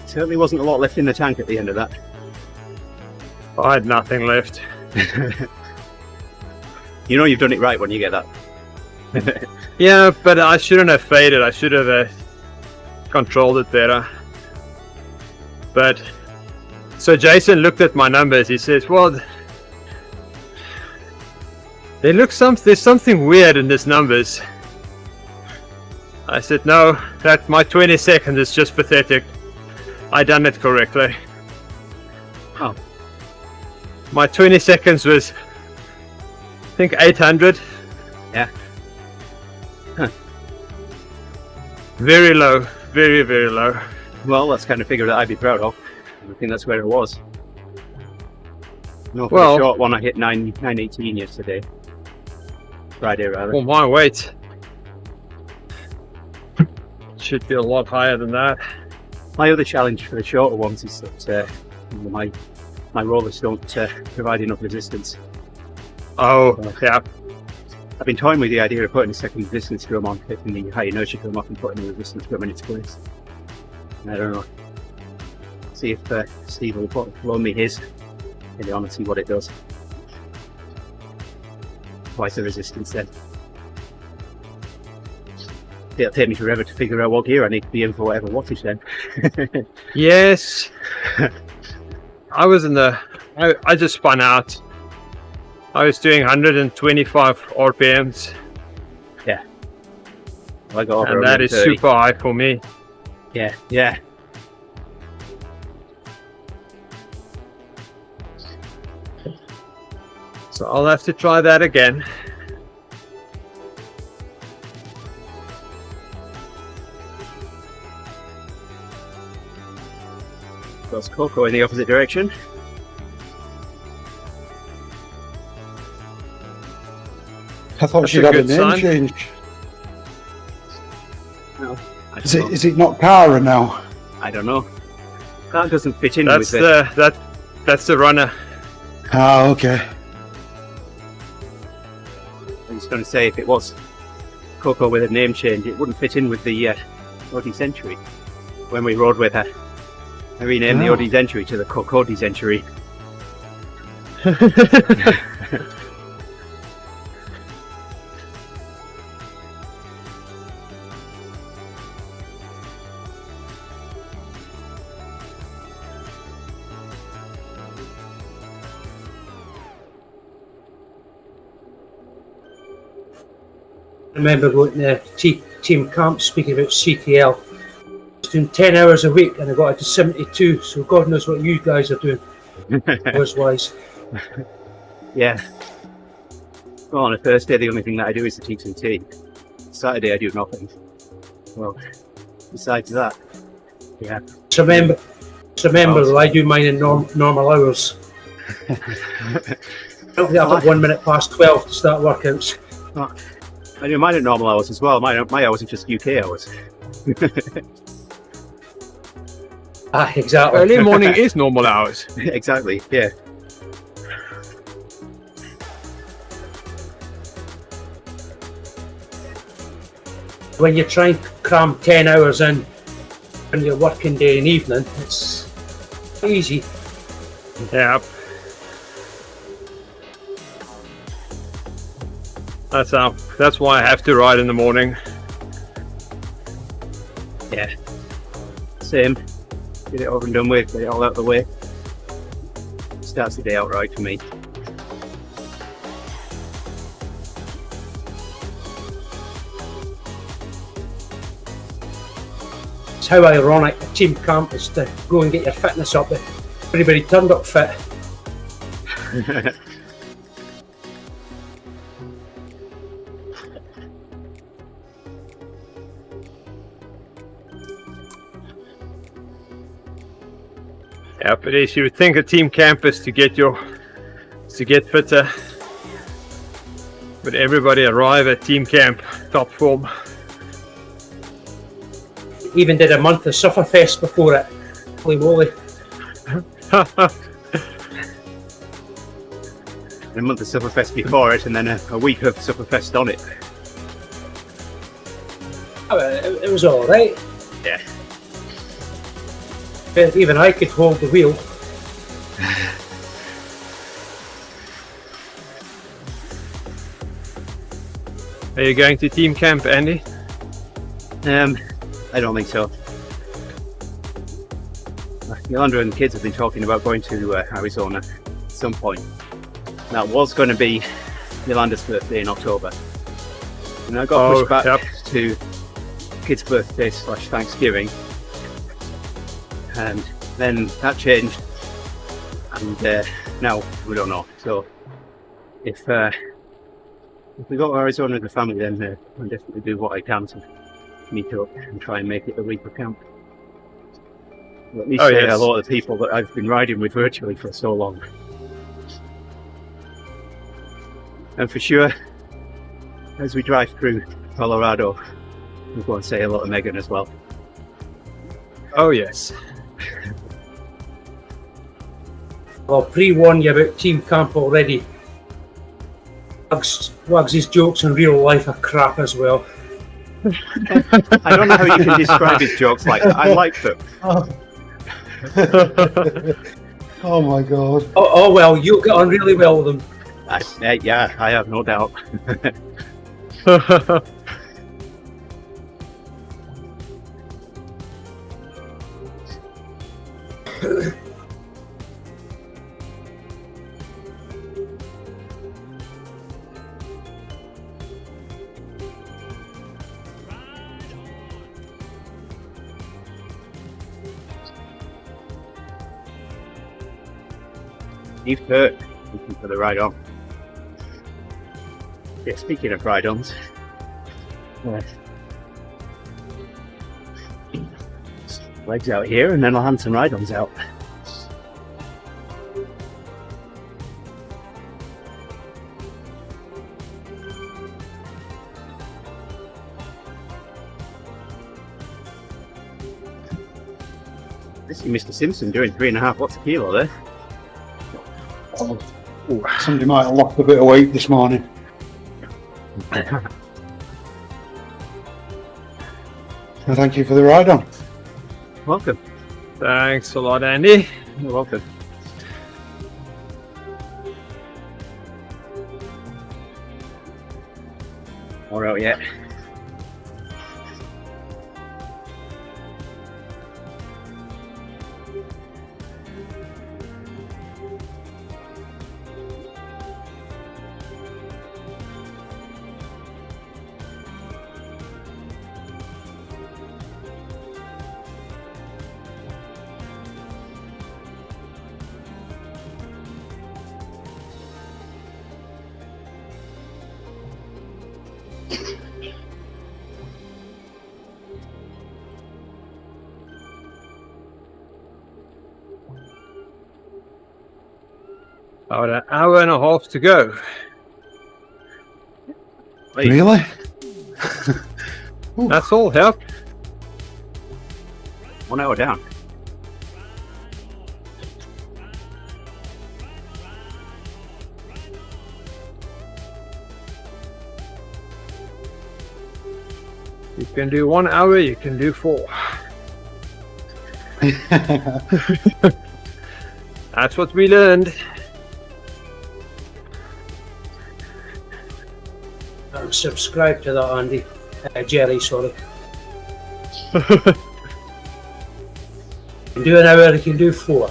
Certainly wasn't a lot left in the tank at the end of that. I had nothing left. You know you've done it right when you get that. Yeah, but I shouldn't have faded. I should have controlled it better. But so Jason looked at my numbers. He says, "Well, there's something weird in these numbers." I said, "No, that my 20 seconds is just pathetic. I done it correctly." Oh. My 20 seconds was, I think, 800. Yeah. Huh. Very low, very, very low. Well, that's kind of figure that I'd be proud of. I think that's where it was. No, for Well- the short one, I hit 918 yesterday. Friday, rather. For my weight, should be a lot higher than that. My other challenge for the shorter ones is that my rollers don't provide enough resistance. Oh, yeah. I've been toying with the idea of putting a second resistance drum on, taking the high inertia drum off and putting the resistance drum in its place. I don't know. See if Steve will loan me his in on and see what it does. Twice the resistance then. It'll take me forever to figure out what gear I need to be in for whatever wattage then. Yes. I was I just spun out. I was doing 125 RPMs, I got over and that is 130. super high for me. Yeah. So I'll have to try that again. Goes Coco in the opposite direction. I thought That's she a got a good name sign. change. No, I Is don't it, know. is it not Cara now? I don't know. That doesn't fit in That's with it. that's the runner. Ah, okay. I was going to say, if it was Coco with a name change, it wouldn't fit in with the ODZentury. When we rode with her, I renamed the Oh. ODZentury to the ODZentury. remember going to team camp, speaking about CTL. I was doing 10 hours a week and I got it to 72, so God knows what you guys are doing, hours-wise. Yeah. Well, on a Thursday, the only thing that I do is the TTT. Saturday, I do nothing. Well, besides that, yeah. So remember that I do mine in normal hours. I don't get up at 1 minute past 12 to start workouts. I do mine at normal hours as well. My hours are just UK hours. Exactly. Early morning is normal hours. Exactly, yeah. When you try and cram 10 hours in on your working day and evening, it's easy. Yeah. That's why I have to ride in the morning. Yeah. Same. Get it over and done with, get it all out of the way. Starts the day out right for me. It's how ironic a team camp is to go and get your fitness up. Everybody turned up fit. Yeah, but as you would think a team camp is to get fitter. But everybody arrive at team camp top form. Even did a month of Sufferfest before it. Holy moly. A month of Sufferfest before it, and then a week of Sufferfest on it. It was alright. Yeah. Even I could hold the wheel. Are you going to team camp, Andy? I don't think so. Yolanda and the kids have been talking about going to Arizona at some point. That was going to be Yolanda's birthday in October. And I got pushed back to kids' birthday / Thanksgiving. And then that changed. And now we don't know. So if we go to Arizona as a family, then I'll definitely do what I can to meet up and try and make it a week of camp. Or at least say hello to the people that I've been riding with virtually for so long. And for sure, as we drive through Colorado, we'll go and say hello to Megan as well. Oh yes. I'll pre-warn you about team camp already. Wags' jokes in real life are crap as well. I don't know how you can describe his jokes like that. I like them. Oh my god. Oh well, you'll get on really well with them. Yeah, I have no doubt. Steve Kirk, looking for the ride-on. Yeah, speaking of ride-ons, legs out here, and then I'll hand some ride-ons out. This is Mr. Simpson doing 3.5 watts a kilo there. Oh, somebody might have lost a bit of weight this morning. Well, thank you for the ride on. Welcome. Thanks a lot, Andy. You're welcome. All right, yeah. About an hour and a half to go. Wait, Really? That's all, yeah. 1 hour down. You can do 1 hour, you can do 4. That's what we learned. I'm subscribed to that, Andy. Jerry, sorry. You can do an hour, you can do 4.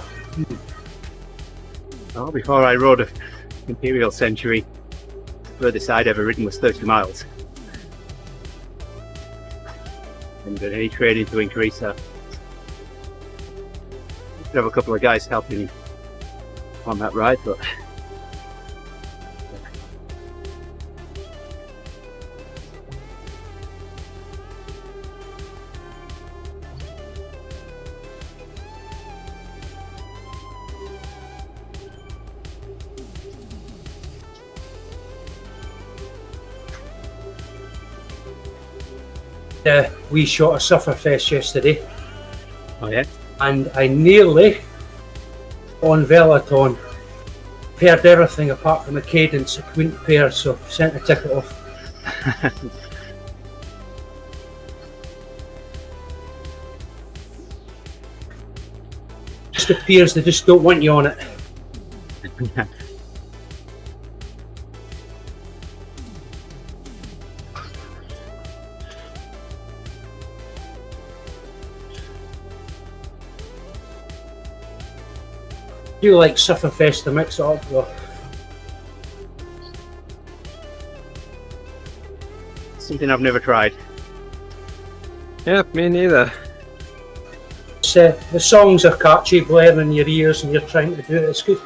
Oh, before I rode a Imperial Century, the furthest I'd ever ridden was 30 miles. And done any training to increase that. Have a couple of guys helping me on that ride, but We shot a Sufferfest yesterday, oh yeah, and I nearly, on Veloton, paired everything apart from the cadence. I couldn't pair, so sent a ticket off. Just appears they just don't want you on it. You like Sufferfest to mix it up though. something I've never tried. Yep, me neither. The songs are catchy, blaring in your ears, and you're trying to do it. It's good.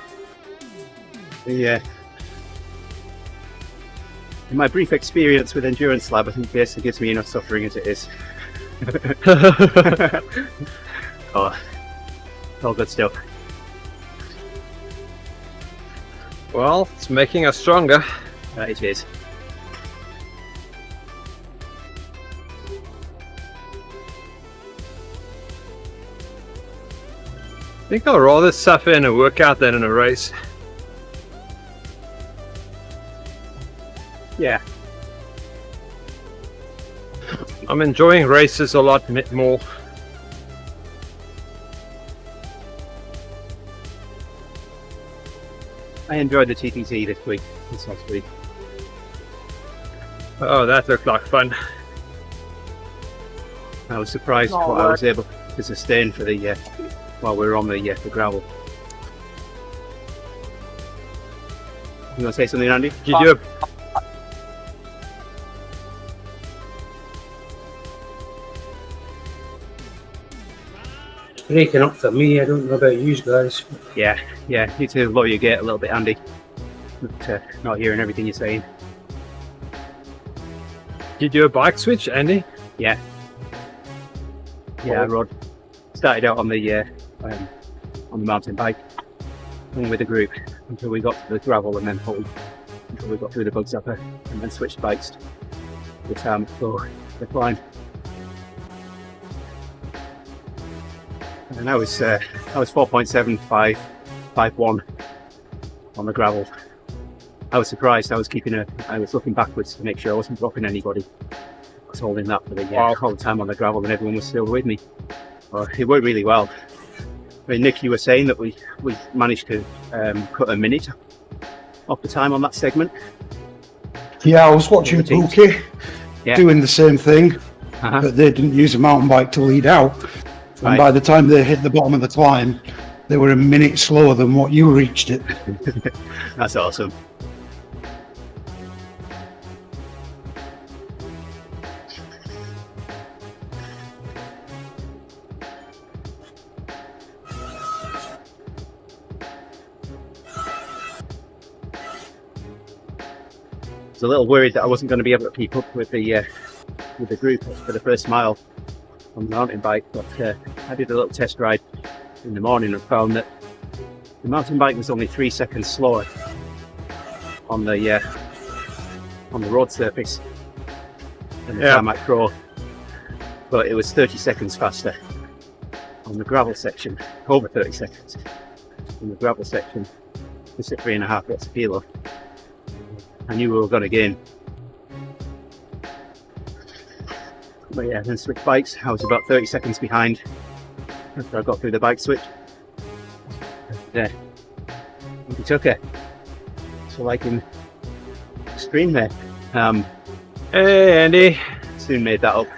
Yeah. In my brief experience with Endurance Lab, I think basically gives me enough suffering as it is. Oh, all good stuff. Well, it's making us stronger. It is. I think I'll rather suffer in a workout than in a race. Yeah. I'm enjoying races a lot more. I enjoyed the TTT this week, this last week. Oh, that looked like fun. I was surprised what I was able to sustain for the while we were on the gravel. You want to say something, Andy? Did you do a Breaking up for me. I don't know about you guys. Yeah, need to lower your gate a little bit, Andy. But, not hearing everything you're saying. Did you do a bike switch, Andy? Yeah, I rode. Started out on the mountain bike, and with a group until we got to the gravel, and then pulled until we got through the bug zapper, and then switched bikes for the climb. And I was 4.7551 on the gravel. I was surprised. I was looking backwards to make sure I wasn't dropping anybody. I was holding that for the whole time on the gravel, and everyone was still with me. Well, it worked really well. I mean, Nick, you were saying that we managed to cut a minute off the time on that segment. Yeah, I was watching Pookie doing the same thing, but they didn't use a mountain bike to lead out. And by the time they hit the bottom of the climb, they were a minute slower than what you reached it. That's awesome. was a little worried that I wasn't going to be able to keep up with the group for the first mile on the mountain bike, but I did a little test ride in the morning and found that the mountain bike was only 3 seconds slower on the road surface than the tarmac pro, but it was 30 seconds faster on the gravel section, over 30 seconds in the gravel section. It's at 3.5 watts a kilo. I knew we were going to gain. But yeah, then switch bikes. I was about 30 seconds behind after I got through the bike switch. And, he took it. So like in stream there. Hey Andy, Soon made that up.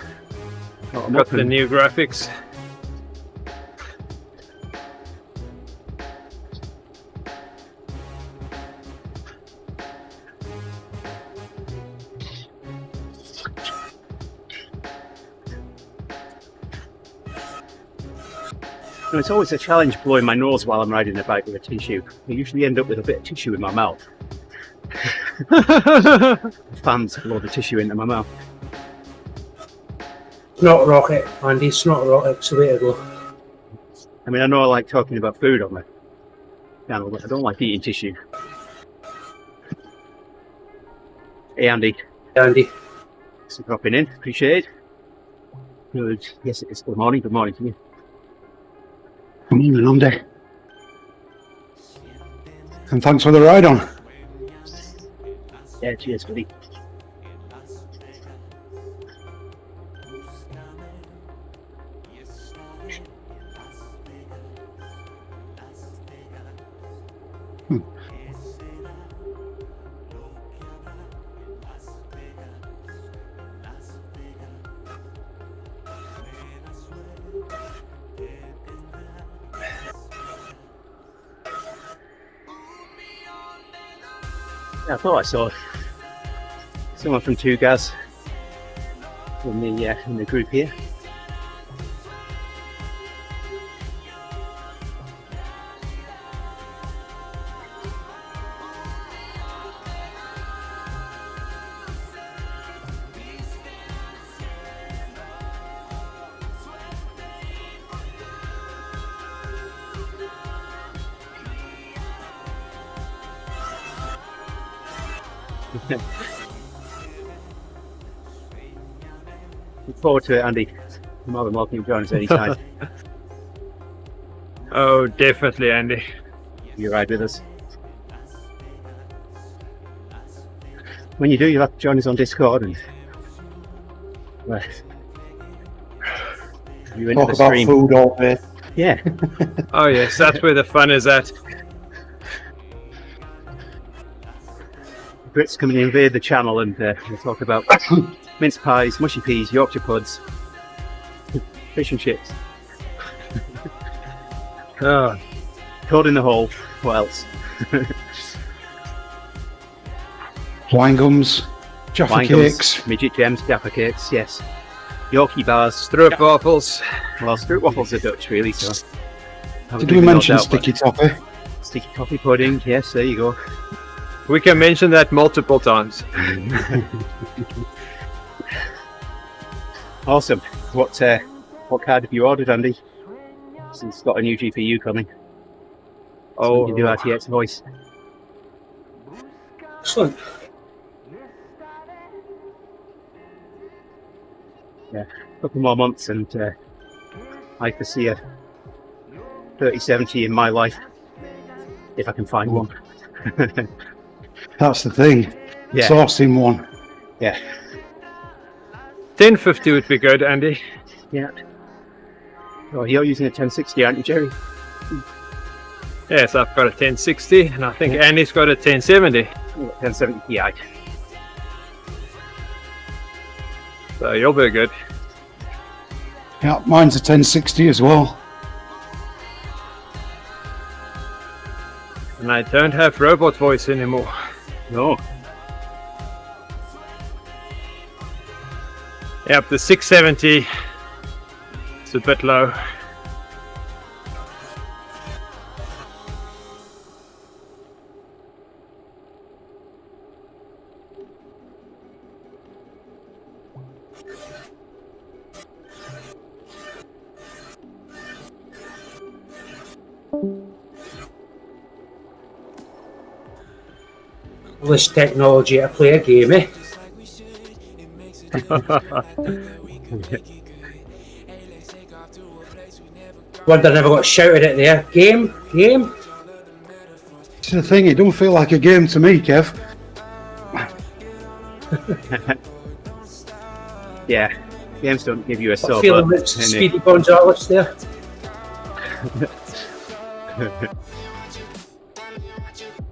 got the new graphics. No, it's always a challenge blowing my nose while I'm riding a bike with a tissue. I usually end up with a bit of tissue in my mouth. Fans blow the tissue into my mouth. Not rocket, Andy. It's not rocket. It's the way to go. I mean, I know I like talking about food on the channel, but I don't like eating tissue. Hey Andy, Andy. thanks for dropping in. Appreciate it. Good. Yes, it is. Good morning. Good morning to you. Come on, Andy. And thanks for the ride on. Yeah, cheers, buddy. Yeah, I thought I saw someone from TeamODZ in the group here. Look forward to it, Andy. You're more than welcome to join us anytime. Oh, definitely, Andy. You ride with us. When you do, you'll have to join us on Discord and you into Talk the about stream. food all day. Yeah. Oh yes, that's where the fun is at. Brits come and invade the channel and we'll talk about mince pies, mushy peas, Yorkshire puds, fish and chips. Oh, Code in the hole. What else? Wine gums, Jaffa Wine gums, cakes. midget gems, Jaffa cakes, yes. Yorkie bars. stroop waffles. Well, stroop waffles are Dutch, really, so. Did we mention sticky toffee? Sticky toffee pudding, yes, there you go. We can mention that multiple times. Awesome. What card have you ordered, Andy? Since it's got a new GPU coming. So you can do RTX voice. Excellent. Yeah, a couple more months and I foresee a 3070 in my life, if I can find one. That's the thing. Yeah. Sourcing one. Yeah. 1050 would be good, Andy. Yeah. Oh, you're using a 1060, aren't you, Jerry? Yes, I've got a 1060, and I think Andy's got a 1070. 1070 Ti. So you'll be good. Yeah, mine's a 1060 as well. And I don't have robot voice anymore. No. Yep, the 670 is a bit low. All this technology to play a game, eh? Wonder I never got shouted at there. Game? It's the thing, it don't feel like a game to me, Kev. Yeah, games don't give you a I'm feeling silver. with Speedy Gonzalez there.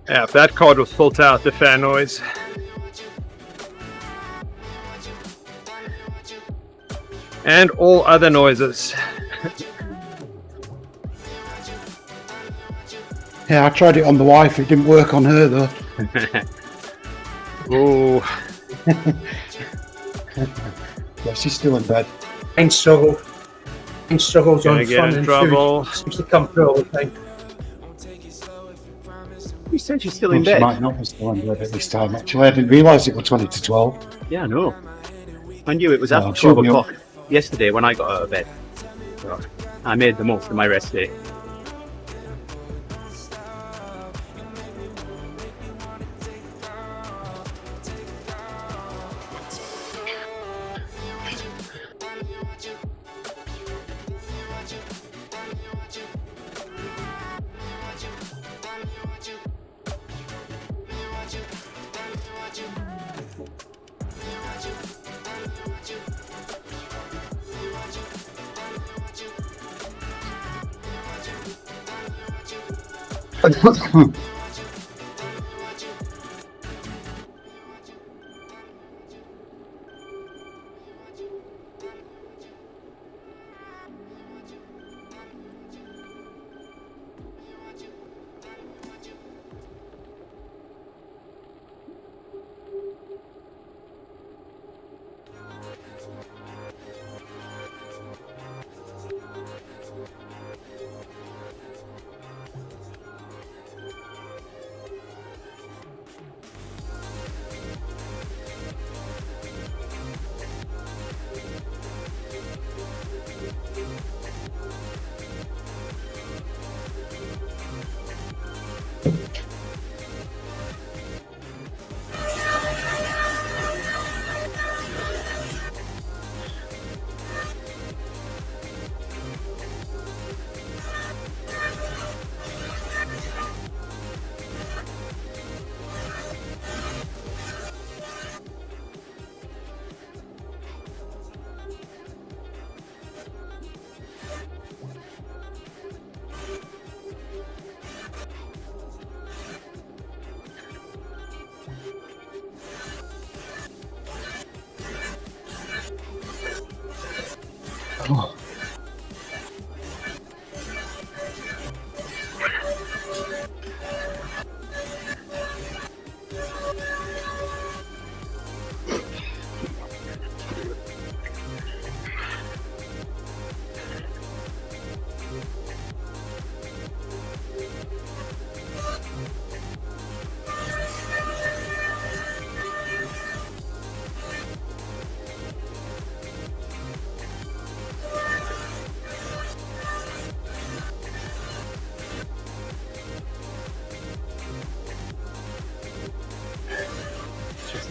Yeah, if that card was filter out the fan noise. And all other noises. Yeah, I tried it on the wife, it didn't work on her though. Ooh. Yeah, she's still in bed. Mind struggles Gonna on get fun in and trouble. food. Seems to come through all the time. You said she's still Well, in she bed. might not be still in bed at this time, actually. I didn't realise it was 20 to 12. Yeah, I know. I knew it was after Oh, 12 she'll be up. o'clock yesterday when I got out of bed. So I made the most of my rest day.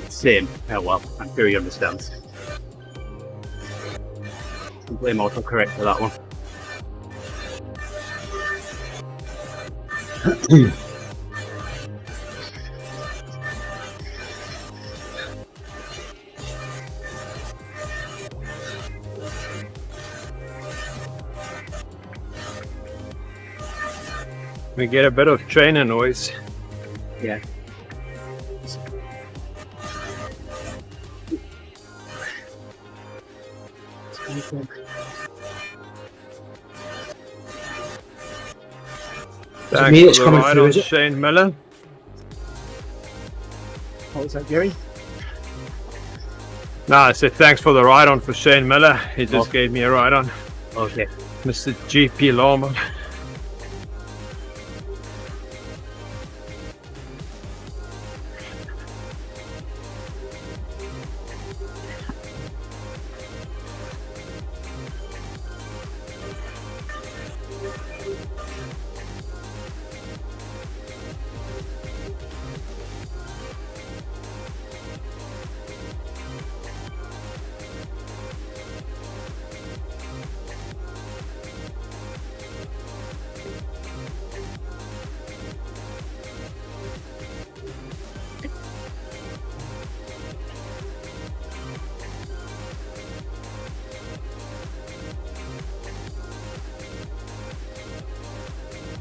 Same. Oh well, I'm sure he understands. I'll blame autocorrect for that one. We get a bit of trainer noise. Yeah. Back me for that's the coming ride through, on is it? Shane Miller. What was that, Gary? No, I said thanks for the ride on for Shane Miller. He just gave me a ride on. Okay. Mr. GP Lawman.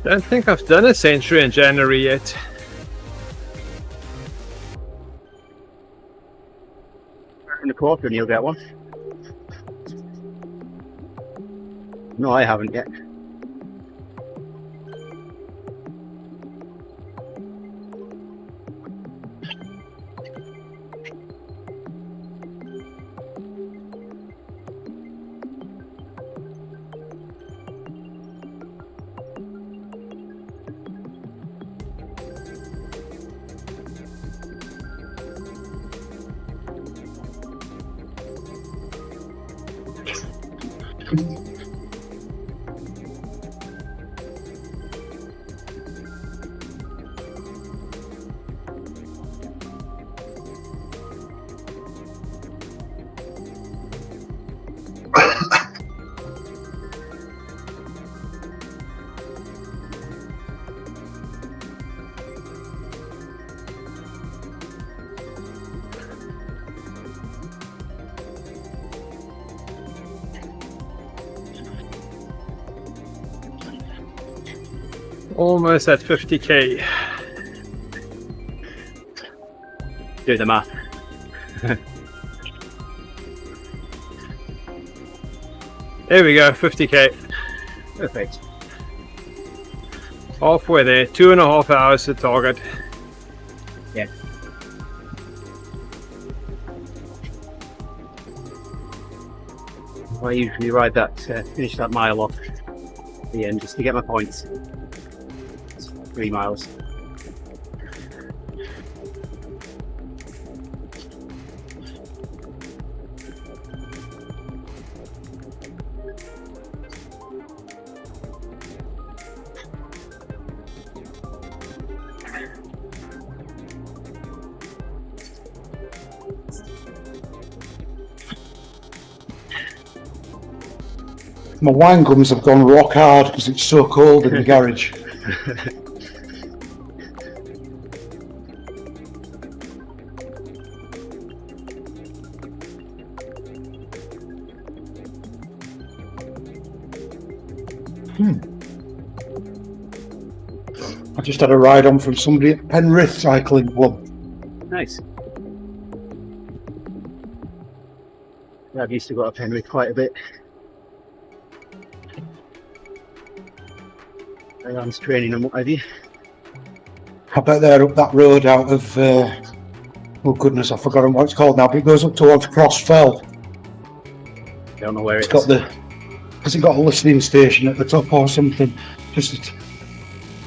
Don't think I've done a century in January yet. In the quarter and you'll get one. No, I haven't yet. Almost at 50k. Do the math. There we go, 50k. Perfect. Halfway there, 2.5 hours to target. Yeah. I usually ride that, finish that mile off at the end just to get my points. It's 3 miles. My wine gums have gone rock hard because it's so cold in the garage. I just had a ride on from somebody at Penrith Cycling Club. Nice. I've used to go up Penrith quite a bit. I'm training and what have you. I bet they're up that road out of, oh goodness, I've forgotten what it's called now, but it goes up towards Crossfell. Don't know where It's got the, has it got a listening station at the top or something? Just,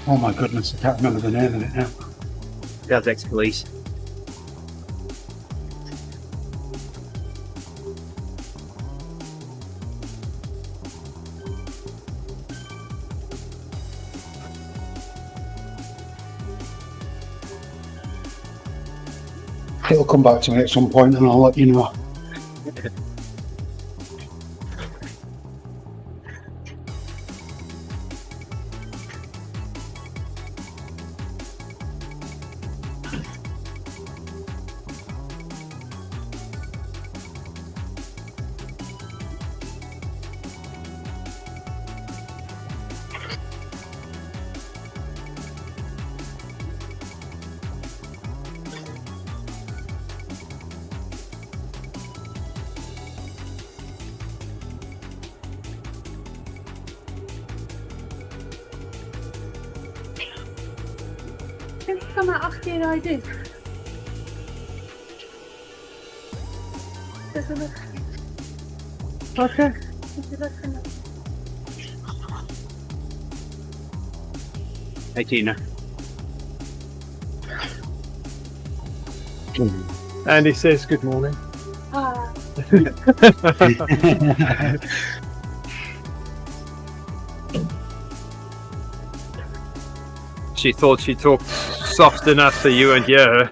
oh my goodness, I can't remember the name of it now. Dad's ex-police. It'll come back to me at some point and I'll let you know. Can you come out after your ID? Okay. Hey Tina. Andy says good morning. Ah, She thought she talked soft enough for you and hear her.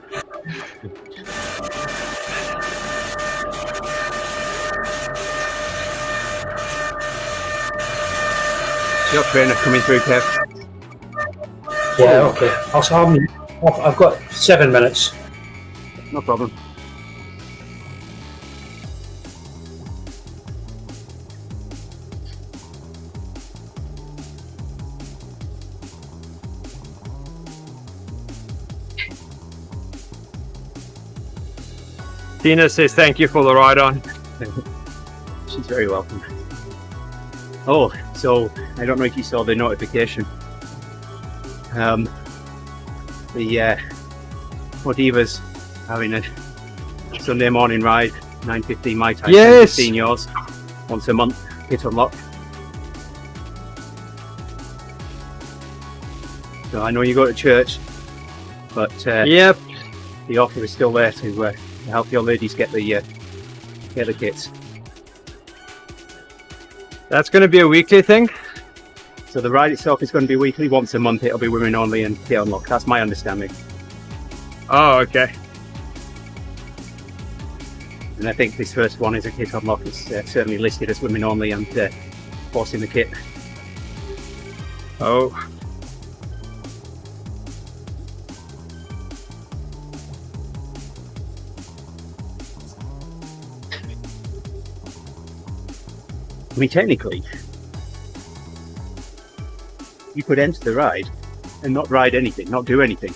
Your trainer coming through, Kev. Yeah, okay. I've got 7 minutes. No problem. Tina says thank you for the ride on. She's very welcome. Oh, so I don't know if you saw the notification. The ODZentury's having a Sunday morning ride, 9:15 my time, Yes. 10:15 yours, once a month, kit unlock. So I know you go to church, but Yep. the offer is still there to help your ladies get the kits. That's going to be a weekly thing. So the ride itself is going to be weekly, once a month. It'll be women only and kit unlock. That's my understanding. Oh, okay. And I think this first one is a kit unlock. It's certainly listed as women only and forcing the kit. Oh. I mean, technically, you could enter the ride and not ride anything, not do anything.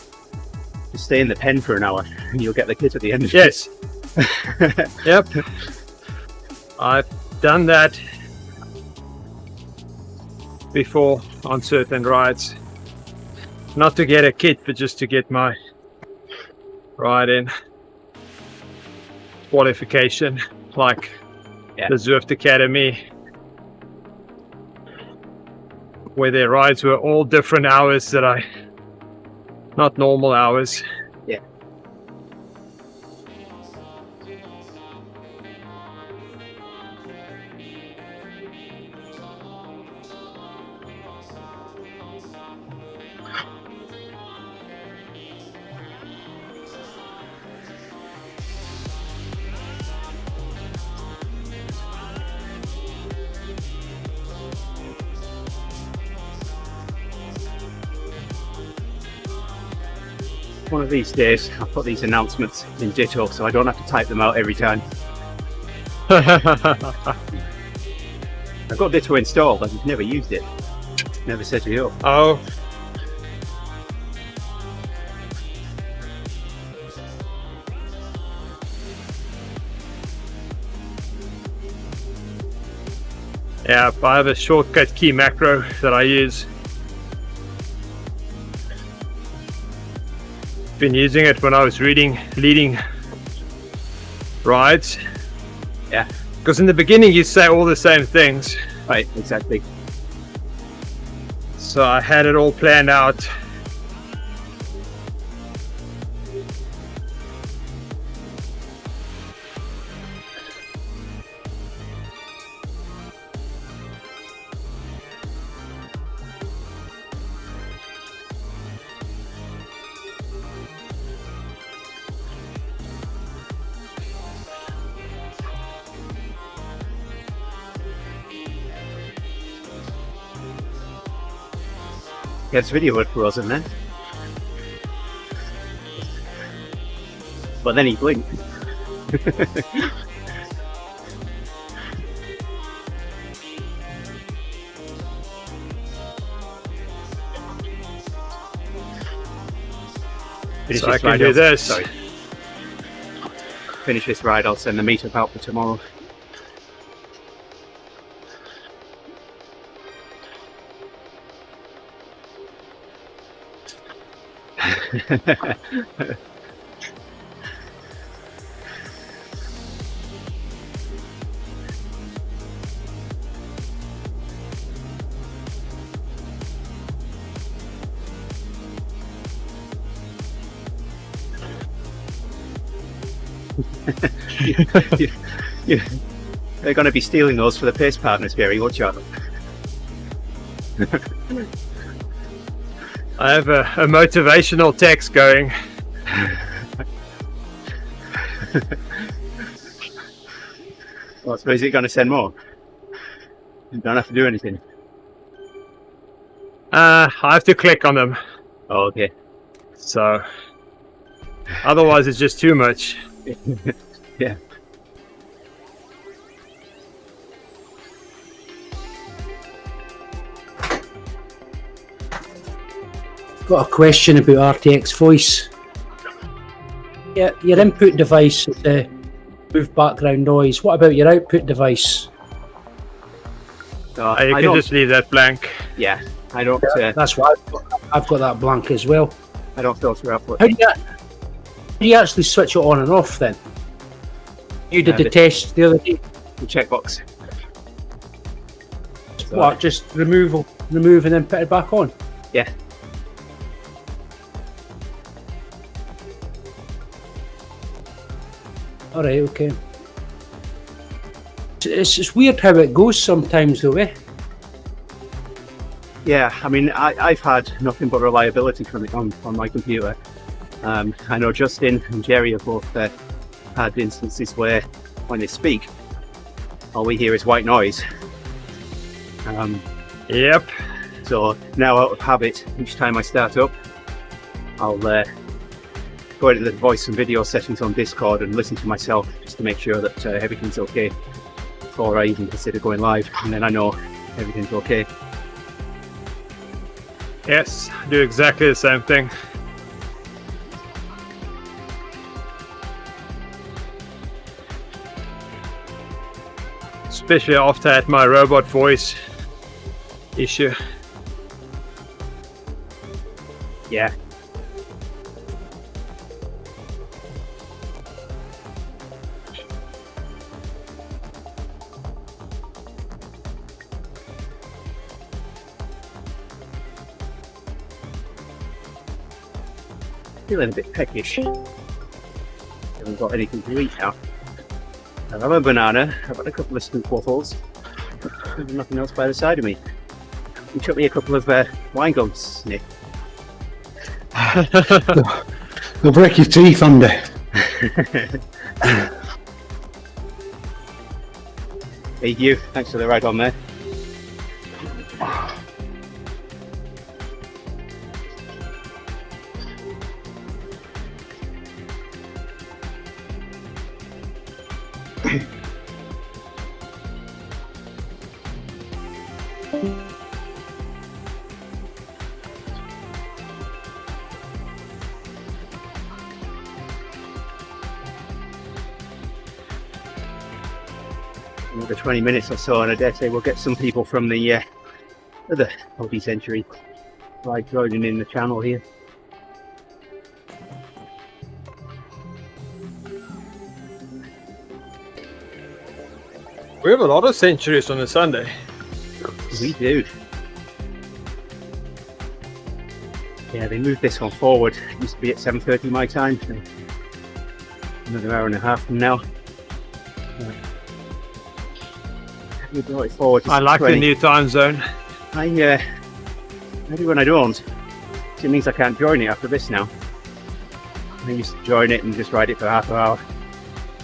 Just stay in the pen for an hour and you'll get the kit at the end of Yes. Yep. I've done that before on certain rides. Not to get a kit, but just to get my ride in qualification, like the Zwift Academy, where their rides were all different hours that not normal hours. Yeah. One of these days I'll put these announcements in Ditto so I don't have to type them out every time. I've got Ditto installed, I've just never used it. Never set it up. Oh. Yeah, I have a shortcut key macro that I use. Been using it when I was leading rides. Yeah. Because in the beginning you say all the same things. Right, exactly. So I had it all planned out. Gets video for us, isn't it? But then he blinked. So I can do this. Sorry. Finish this ride, I'll send the meetup out for tomorrow. They're going to be stealing those for the pace partners, Gary. Watch out. I have a motivational text going. Well, so is it going to send more? You don't have to do anything. I have to click on them. Oh, okay. So otherwise it's just too much. Yeah. Got a question about RTX voice. Yeah, your input device is remove background noise. What about your output device? So You I can don't, just leave that blank. yeah, I don't That's what I've got that blank as well. I don't filter output. How do you actually switch it on and off then? You did the test the other day. The checkbox. So, What? Just remove and then put it back on? yeah. All right, okay. It's weird how it goes sometimes, though, eh? Yeah, I mean, I've had nothing but reliability from it on my computer. I know Justin and Jerry have both had instances where when they speak, all we hear is white noise. Yep. So now out of habit, each time I start up, I'll go into the voice and video settings on Discord and listen to myself just to make sure that everything's okay before I even consider going live, and then I know everything's okay. Yes, do exactly the same thing. Especially after I had my robot voice issue. Yeah. Feeling a bit peckish. Haven't got anything to eat now. I have a banana, I've got a couple of scoop waffles. There's nothing else by the side of me. You took me a couple of wine gums, Nick. They'll break your teeth under. Hey, you. Thanks for the ride on there. Another 20 minutes or so, and I dare say we'll get some people from the other ODZentury like joining in the channel here. We have a lot of centuries on a Sunday. We do. Yeah, they moved this one forward. It used to be at 7:30 my time, so another hour and a half from now. We brought it forward. I like 20. the new time zone. I do when I don't. It means I can't join it after this now. I used to join it and just ride it for half an hour.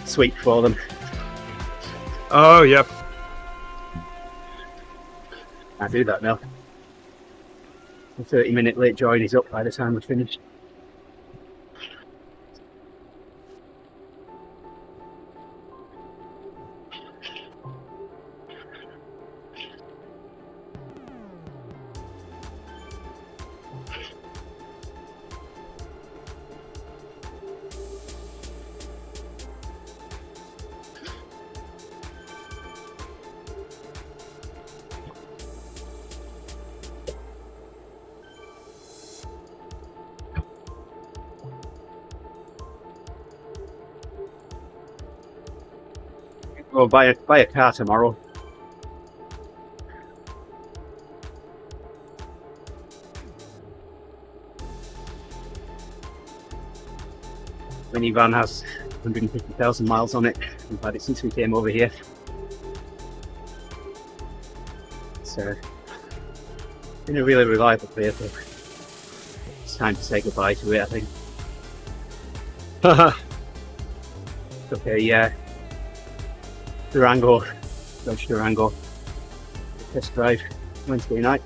Sweet for them. Oh, yep. I do that now. The 30-minute late join is up by the time we're finished. We'll buy a car tomorrow. Minivan has 150,000 miles on it. We've had it since we came over here. So, been a really reliable vehicle. It's time to say goodbye to it, I think. Okay, yeah. Durango, Dodge Durango, test drive Wednesday night.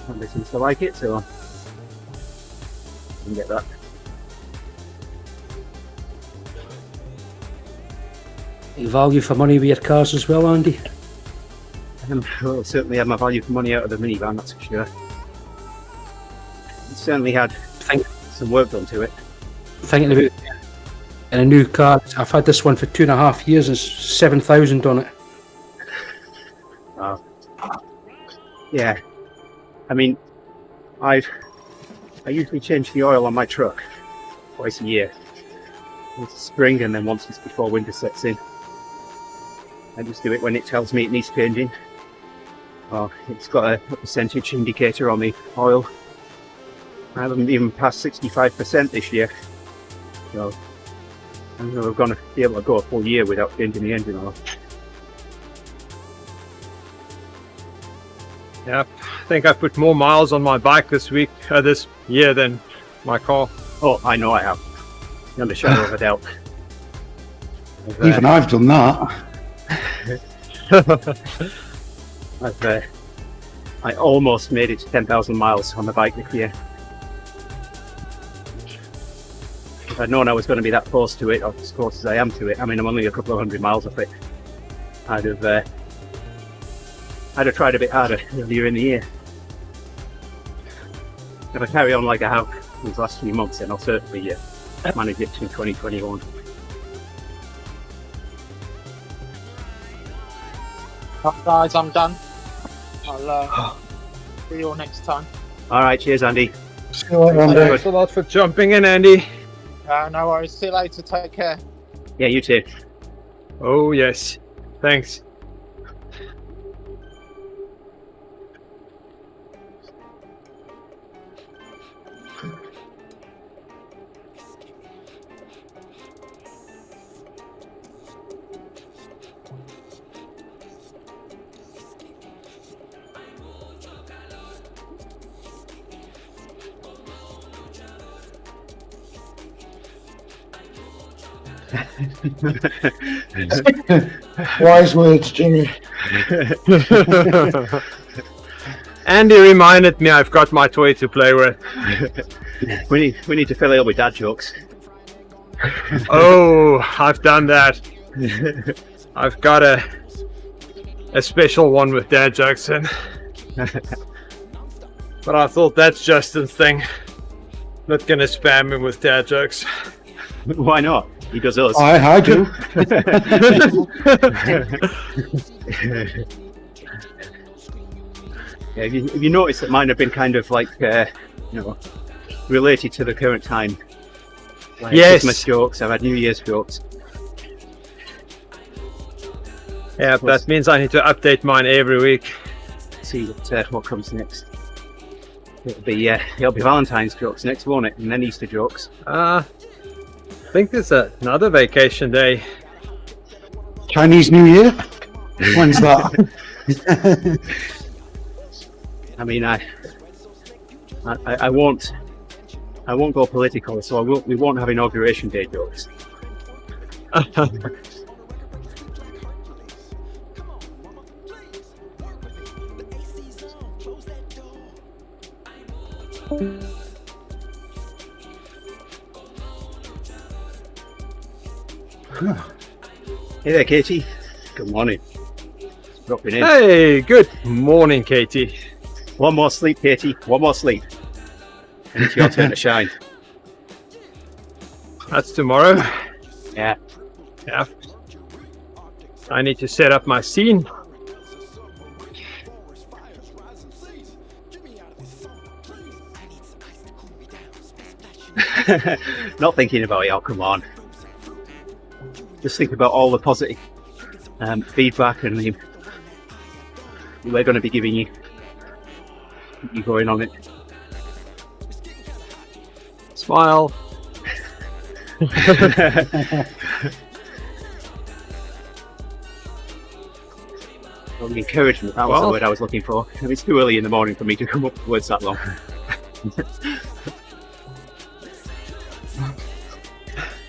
Somebody seems to like it, so I can get that. You value for money with your cars as well, Andy? Well, certainly had my value for money out of the minivan, that's for sure. It certainly had some work done to it. Thinking about And a new car. I've had this one for 2.5 years and 7,000 on it. Yeah. I mean, I usually change the oil on my truck twice a year. Once it's spring and then once it's before winter sets in. I just do it when it tells me it needs changing. Oh, it's got a percentage indicator on the oil. I haven't even passed 65% this year. So I don't know if I'm going to be able to go a full year without changing the engine oil. Yeah, I think I put more miles on my bike this year than my car. Oh, I know I have. Beyond a shadow of a doubt. Even I've done that. I almost made it to 10,000 miles on the bike this year. If I'd known I was going to be that close to it, or as close as I am to it, I mean, I'm only a couple of hundred miles off it, I'd have tried a bit harder earlier in the year. If I carry on like I have these last few months, then I'll certainly manage it in 2021. Right, guys, I'm done. I'll see you all next time. All right, cheers, Andy. See you later, Andy. Thanks a lot for jumping in, Andy. No worries. See you later. Take care. Yeah, you too. Oh, yes. Thanks. Wise words, Jimmy. Andy reminded me I've got my toy to play with. We need to fill it up with dad jokes. Oh, I've done that. I've got a special one with dad jokes in. But I thought that's Justin's thing. Not gonna spam him with dad jokes. Why not? He does us. I do. Yeah, have you noticed that mine have been kind of like, related to the current time? Like Yes. Christmas jokes, I've had New Year's jokes. Yeah, that means I need to update mine every week. See what comes next. It'll be Valentine's jokes next, won't it? And then Easter jokes. I think there's another vacation day. Chinese New Year? When's that? I mean, I won't go political, so we won't have inauguration day jokes. Hey there, Katie. Good morning. Dropping in. Hey, good morning, Katie. One more sleep, Katie. One more sleep. And it's your turn to shine. That's tomorrow. Yeah. Yeah. I need to set up my scene. Not thinking about it. Oh, come on. Just think about all the positive feedback and we're going to be giving you going on it. Smile. Well, the encouragement, that was the word I was looking for. It's too early in the morning for me to come up with words that long.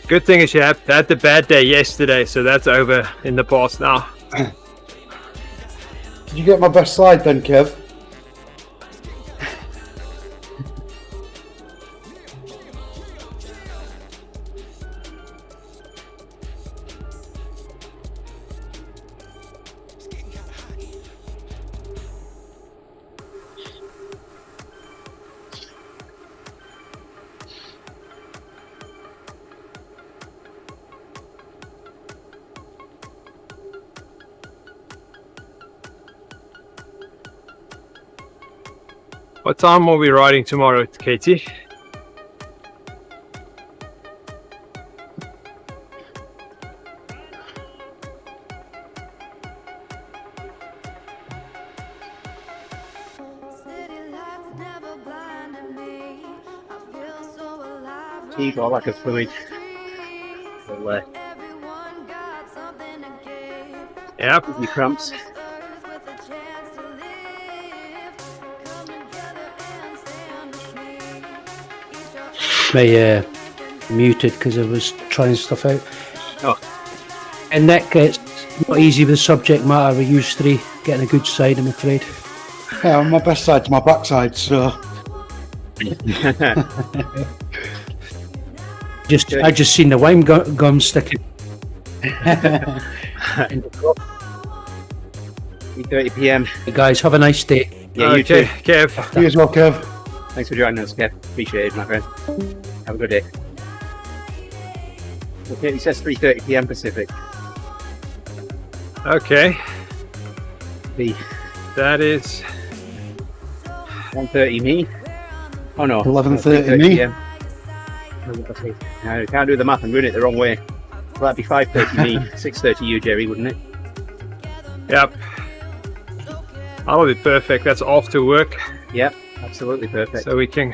Good thing is you had the bad day yesterday, so that's over in the past now. Did you get my best slide then, Kev? What time are we riding tomorrow, Katie? Keep all like a fluid. Well, Yep. your cramps. My muted because I was trying stuff out. Oh. And Nick, it's not easy with subject matter. We used three getting a good side, I'm afraid. Yeah, my best side's my backside, so I just seen the wine gum sticking. Yeah. 3:30 p.m. Hey guys, have a nice day. Yeah, you Okay, too. Kev. you as well, Kev. Thanks for joining us, Kev. Appreciate it, my friend. Have a good day. Okay, he says 3:30 p.m. Pacific. Okay, The that is 1:30 me. Oh no. 11:30 me. PM. I can't do the math. I'm doing it the wrong way. Well, that'd be 5:30 me, 6:30 you, Jerry, wouldn't it? yep. That'll be perfect. That's after work, Yep, absolutely perfect. so we can.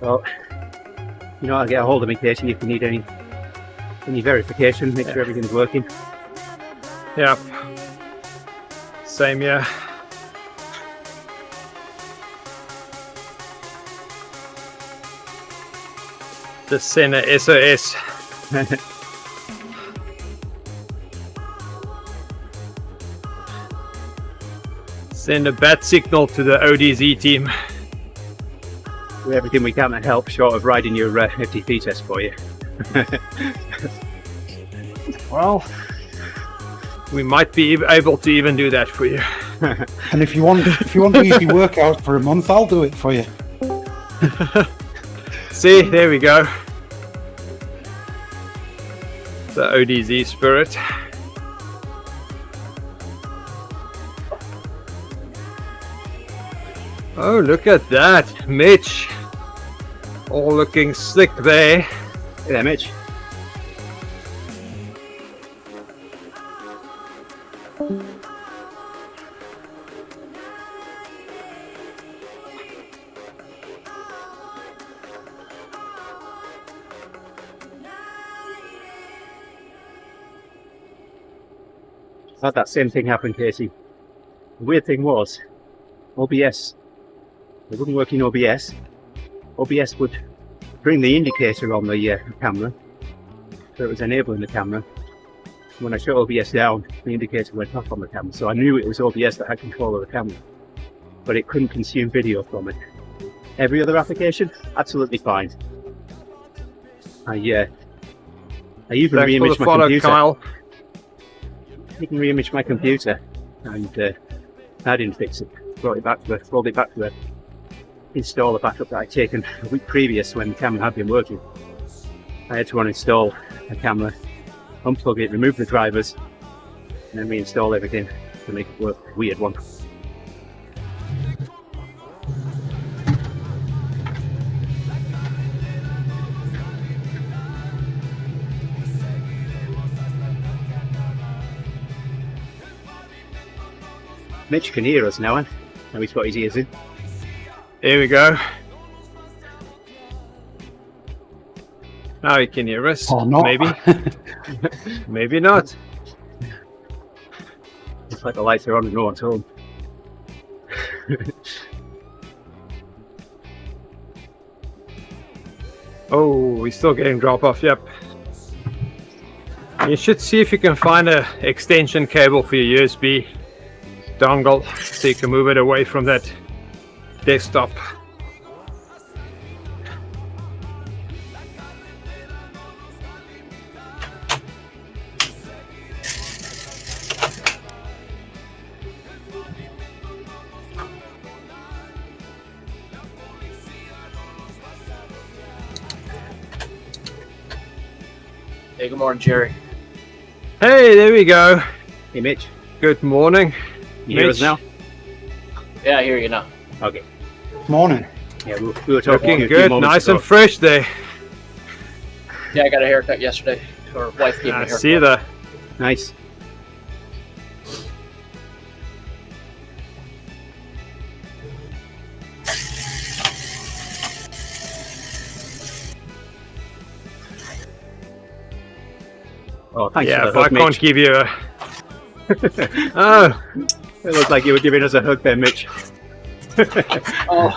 Well, you know how to get a hold of me, Katie, if you need any verification, make sure everything's working. Yep. Same here. Just send a SOS. Send a bat signal to the ODZ team. Do everything we can to help, short of riding your FTP test for you. Well, we might be able to even do that for you. And if you want easy workout for a month, I'll do it for you. See, there we go. The ODZ spirit. Oh, look at that, Mitch. All looking slick there. Hey there, Mitch. Had that same thing happen, Casey. The weird thing was, OBS, it wouldn't work in OBS. OBS would bring the indicator on the camera, so it was enabling the camera. When I shut OBS down, the indicator went off on the camera, so I knew it was OBS that had control of the camera, but it couldn't consume video from it. Every other application, absolutely fine. I even Thanks for the re-imaged my follow, computer. Kyle. You can re-image my computer, and I didn't fix it. Rolled it back to the installer backup that I'd taken a week previous when the camera had been working. I had to uninstall the camera, unplug it, remove the drivers, and then reinstall everything to make it work. Weird one. Mitch can hear us now, eh? Now he's got his ears in. Here we go. Now you can hear us. Or not. Maybe. Maybe not. It's like the lights are on and no one's home. Oh, we're still getting drop off, yep. You should see if you can find a extension cable for your USB dongle so you can move it away from that desktop. Hey, good morning, Jerry. Hey, there we go. Hey, Mitch. Good morning. You hear us Mitch. now? Yeah, I hear you now. Okay. Morning. Yeah, we were talking Looking a few good, moments nice ago. and fresh there. Yeah, I got a haircut yesterday. Or wife gave me a I haircut. see that. Nice. Oh, thanks Yeah, for if the I hug, can't Mitch. give you a... Oh, It looked like you were giving us a hug there, Mitch. Oh,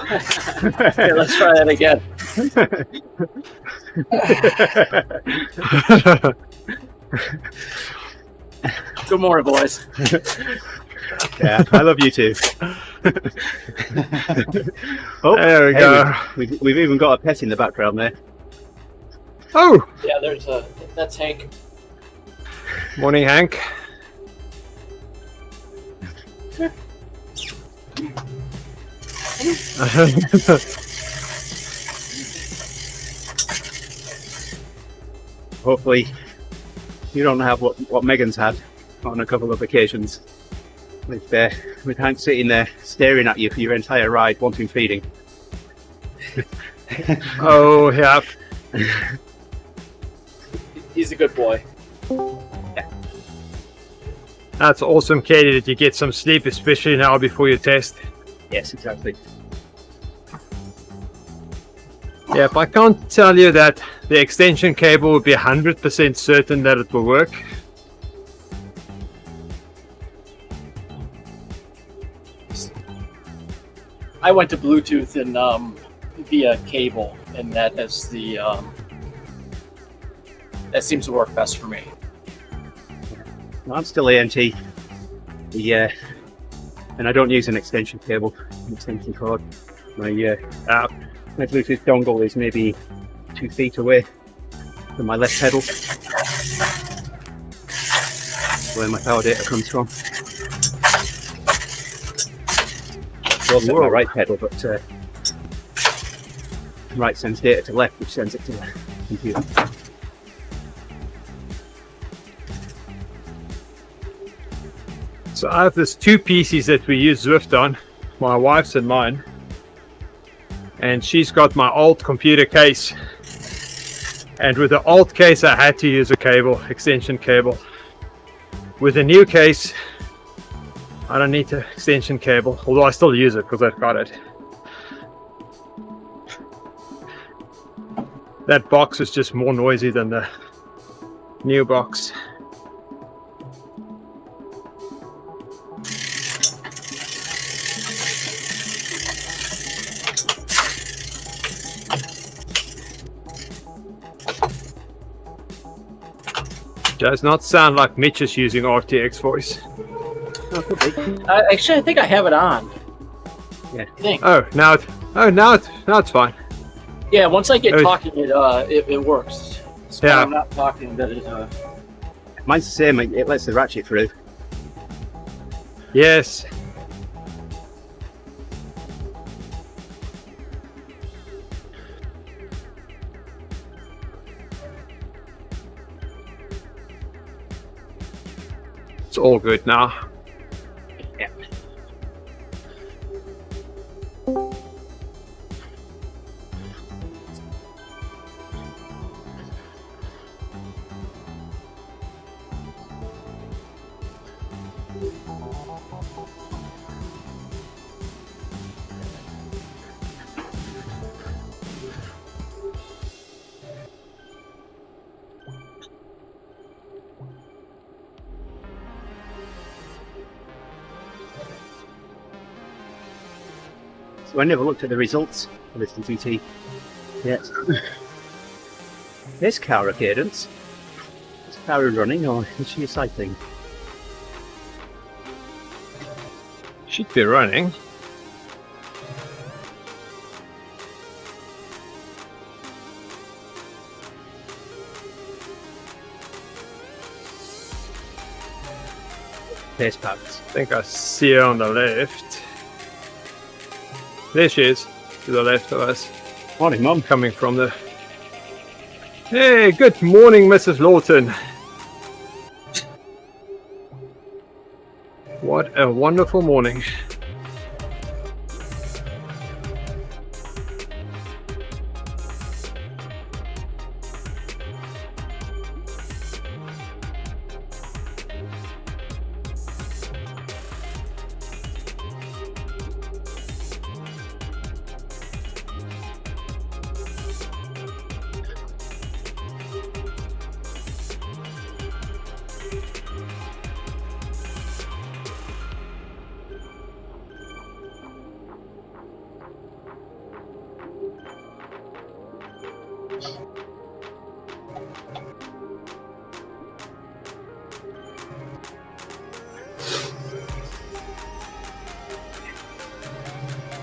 here, let's try that again. Good morning, boys. Yeah, I love you too. Oh, there we hey, go. we've even got a pet in the background there. Oh, Yeah, that's Hank. morning, Hank. Hopefully, you don't have what Megan's had on a couple of occasions. With Hank sitting there staring at you for your entire ride, wanting feeding. Oh, yeah. He's a good boy. That's awesome, Katie, that you get some sleep, especially now before your test. Yes, exactly. Yeah, if I can't tell you that the extension cable would be 100% certain that it will work. I went to Bluetooth and via cable, and that is the that seems to work best for me. I'm still ANT. Yeah, and I don't use an extension cable, an extension cord. My Bluetooth dongle is maybe 2 feet away from my left pedal, where my power data comes from. Well, my right pedal, but right sends data to left, which sends it to the computer. So I have this 2 PCs that we use Zwift on, my wife's and mine. And she's got my old computer case. And with the old case, I had to use a cable, extension cable. With the new case, I don't need the extension cable, although I still use it because I've got it. That box is just more noisy than the new box. Does not sound like Mitch is using RTX voice. Actually, I think I have it on. Yeah. I think. Now it's fine. Yeah, once I get Oh. talking, it works. So Yeah. I'm not talking that it. Mine's the same, it lets the ratchet through. Yes. It's all good now. Yeah. So I never looked at the results for this DT yet. There's Cara Cadence. Is Cara running or is she cycling? Should be running. Pace packs. I think I see her on the left. There she is, to the left of us, Morning, Mum. coming from the... Hey, good morning, Mrs. Lawton. What a wonderful morning.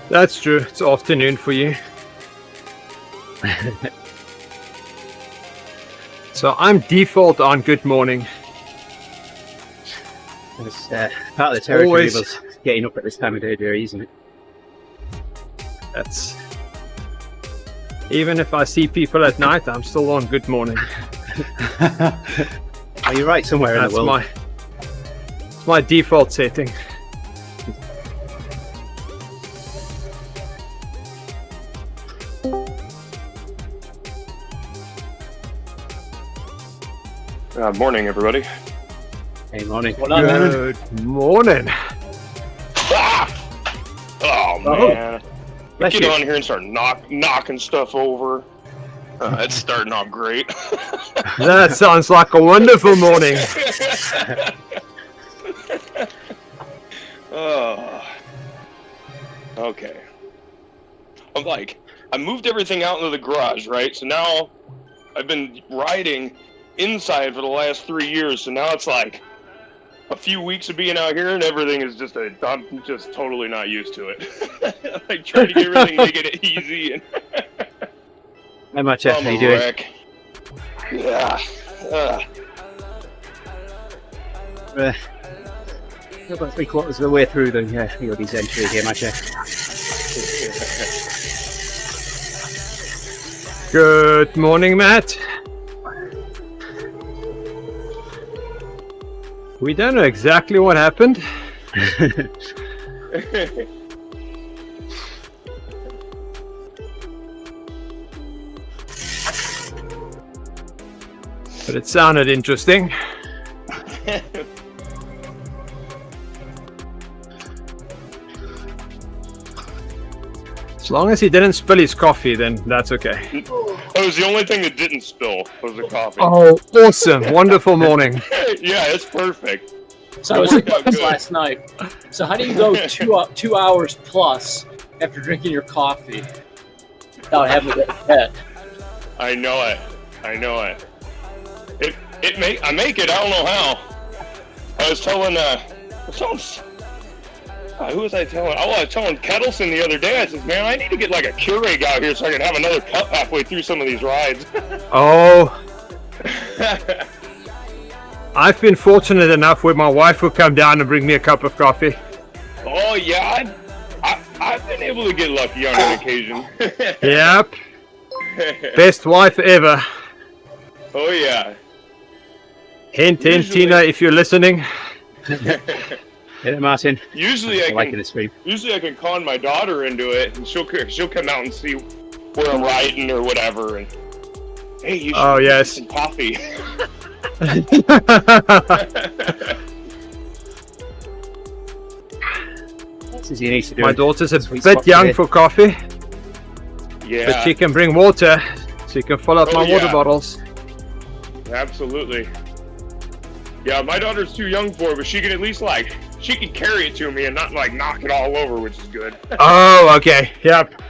That's true. It's afternoon for you. So I'm default on good morning. It's part of the territory Always. of us getting up at this time of day, Jerry, isn't it? That's even if I see people at night, I'm still on good morning. Are you right somewhere in That's the world? it's my default setting. Morning, everybody. Hey, morning. Well done, man. Good morning. Oh man! Bless Get you. on here and start knocking stuff over. It's starting off great. That sounds like a wonderful morning. Oh. Okay. I moved everything out into the garage, right? So now I've been riding inside for the last 3 years. So now it's like a few weeks of being out here and everything is just I'm just totally not used to it. Like trying to get everything, making it easy and How much I'm are you a doing? wreck. Yeah. About 3/4 of the way through the ODZentury here, Masha. Good morning, Matt. We don't know exactly what happened. But it sounded interesting. As long as he didn't spill his coffee, then that's okay. That was the only thing that didn't spill was the coffee. Oh, awesome. Wonderful morning. Yeah, it's perfect. So I was thinking about this last night. So how do you go 2 hours plus after drinking your coffee without having to go to bed? I know it. I make it. I don't know how. I was telling who was I telling? Oh, I was telling Kettleson the other day. I said, man, I need to get like a Keurig out here so I can have another cup halfway through some of these rides. Oh, I've been fortunate enough where my wife will come down and bring me a cup of coffee. Oh yeah, I've been able to get lucky on an occasion. Yep. Best wife ever. Oh yeah. Hint, Usually- Tina, if you're listening. Hit it, Martin. Usually I Liking can the stream. con my daughter into it, and she'll come out and see where I'm riding or whatever. And hey, you should Oh, yes. get some coffee. This is you need to do. My it. daughter's a Sweet bit spot young today. for coffee, Yeah, but she can bring water. She can fill up Oh, my water yeah. bottles. absolutely. Yeah, my daughter's too young for it, but she can at least she can carry it to me and not knock it all over, which is good. Oh, okay. Yep.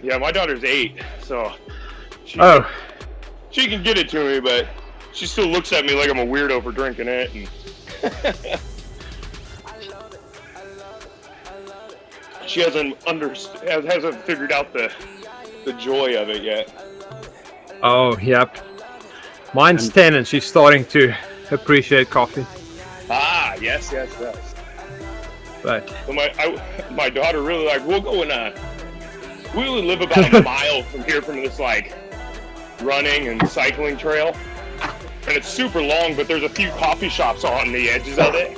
Yeah, my daughter's 8, so she can get it to me, but she still looks at me like I'm a weirdo for drinking it. And she hasn't figured out the joy of it yet. Oh, yep. Mine's 10 and she's starting to appreciate coffee. Ah, yes. But So my daughter really we'll go and we only live about a mile from here from this running and cycling trail. and it's super long, but there's a few coffee shops on the edges of it.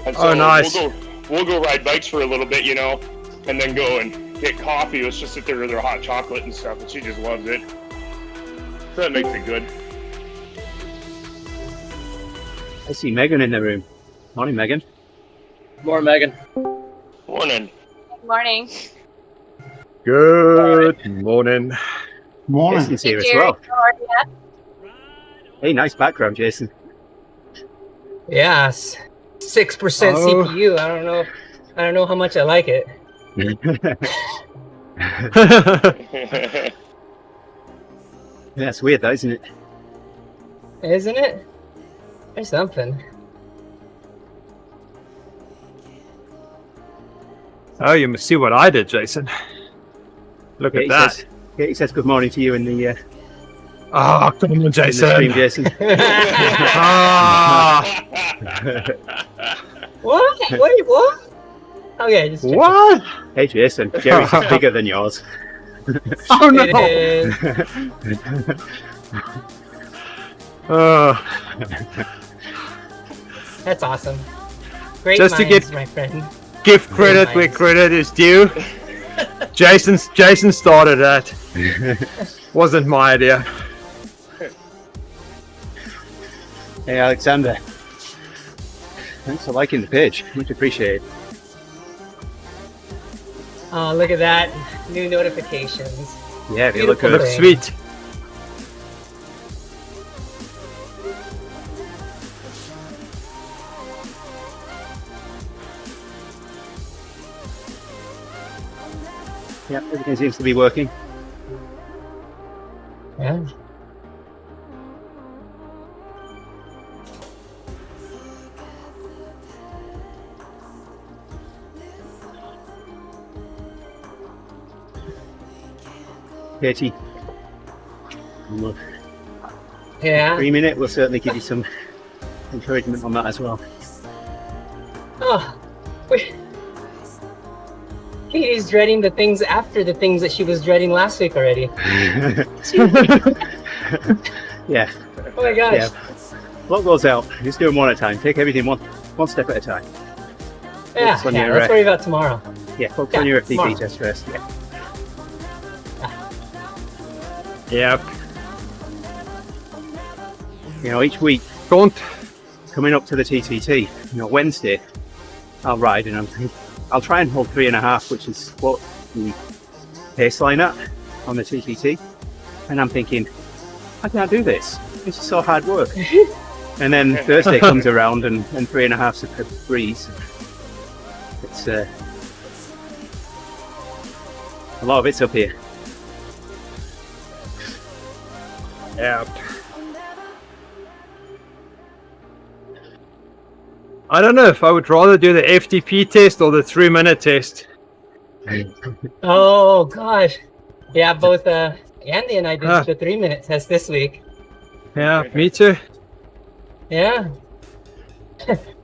And Oh, nice. We'll go ride bikes for a little bit, you know, and then go and get coffee. Let's just sit there with their hot chocolate and stuff, and she just loves it. So that makes it good. I see Megan in the room. Morning, Megan. More Megan. Morning. Good morning. Good morning. Morning. Jason's here as Jerry, well. how are you? Hey, nice background, Jason. Yes, 6% Oh. CPU. I don't know how much I like it. Yeah, it's weird, though, isn't it? Isn't it? There's something. Oh, you must see what I did, Jason. Look at that. Katie says good morning to you in the, Oh, come on, in the Jason. stream, Jason. Ah, What? What? Okay, just checking. what? Hey, Jason. Jerry's bigger than yours. Oh, no. It is. That's awesome. Great Just to minds, get- my friend. Give credit where credit is due. Jason started that. Wasn't my idea. Hey, Alexander. Thanks for liking the page. Much appreciated. Oh, look at that. New notifications. Yeah, they look Beautiful. good. Looks sweet. Yeah, everything seems to be working. Yeah. Katie. We'll Yeah. 3 minute, we'll certainly give you some encouragement on that as well. Oh, Katie's dreading the things after the things that she was dreading last week already. Yeah, Oh my gosh. yeah. What goes out? Just do them one at a time. Take everything one step at a time. Yeah, Focus on yeah, your, let's worry about tomorrow. Yeah, focus Yeah, on your FTP tomorrow. test first. Yeah. Yep. You know, each week Don't. coming up to the TTT, you know, Wednesday, I'll ride and I'll try and hold 3.5, which is what the baseline at on the TTT. And I'm thinking, I can't do this. This is so hard work. And then Thursday comes around and 3.5's a breeze. It's a lot of it's up here. Yep. I don't know if I would rather do the FTP test or the 3-minute test. Oh gosh. Yeah, both Andy and I did the 3-minute test this week. Yeah, me too. Yeah.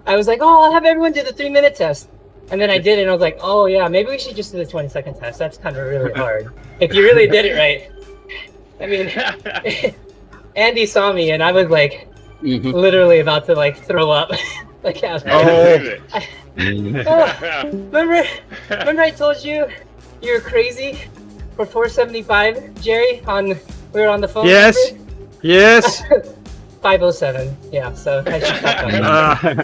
I was like, oh, I'll have everyone do the 3-minute test. And then I did it and I was like, oh yeah, maybe we should just do the 20-second test. That's kind of really hard. If you really did it right. I mean, Andy saw me and I was like literally about to like throw up. Like, I was remember I told you you were crazy for 475, Jerry? We were on the phone. Yes. remember? Yes. 507. Yeah, so I should stop coming.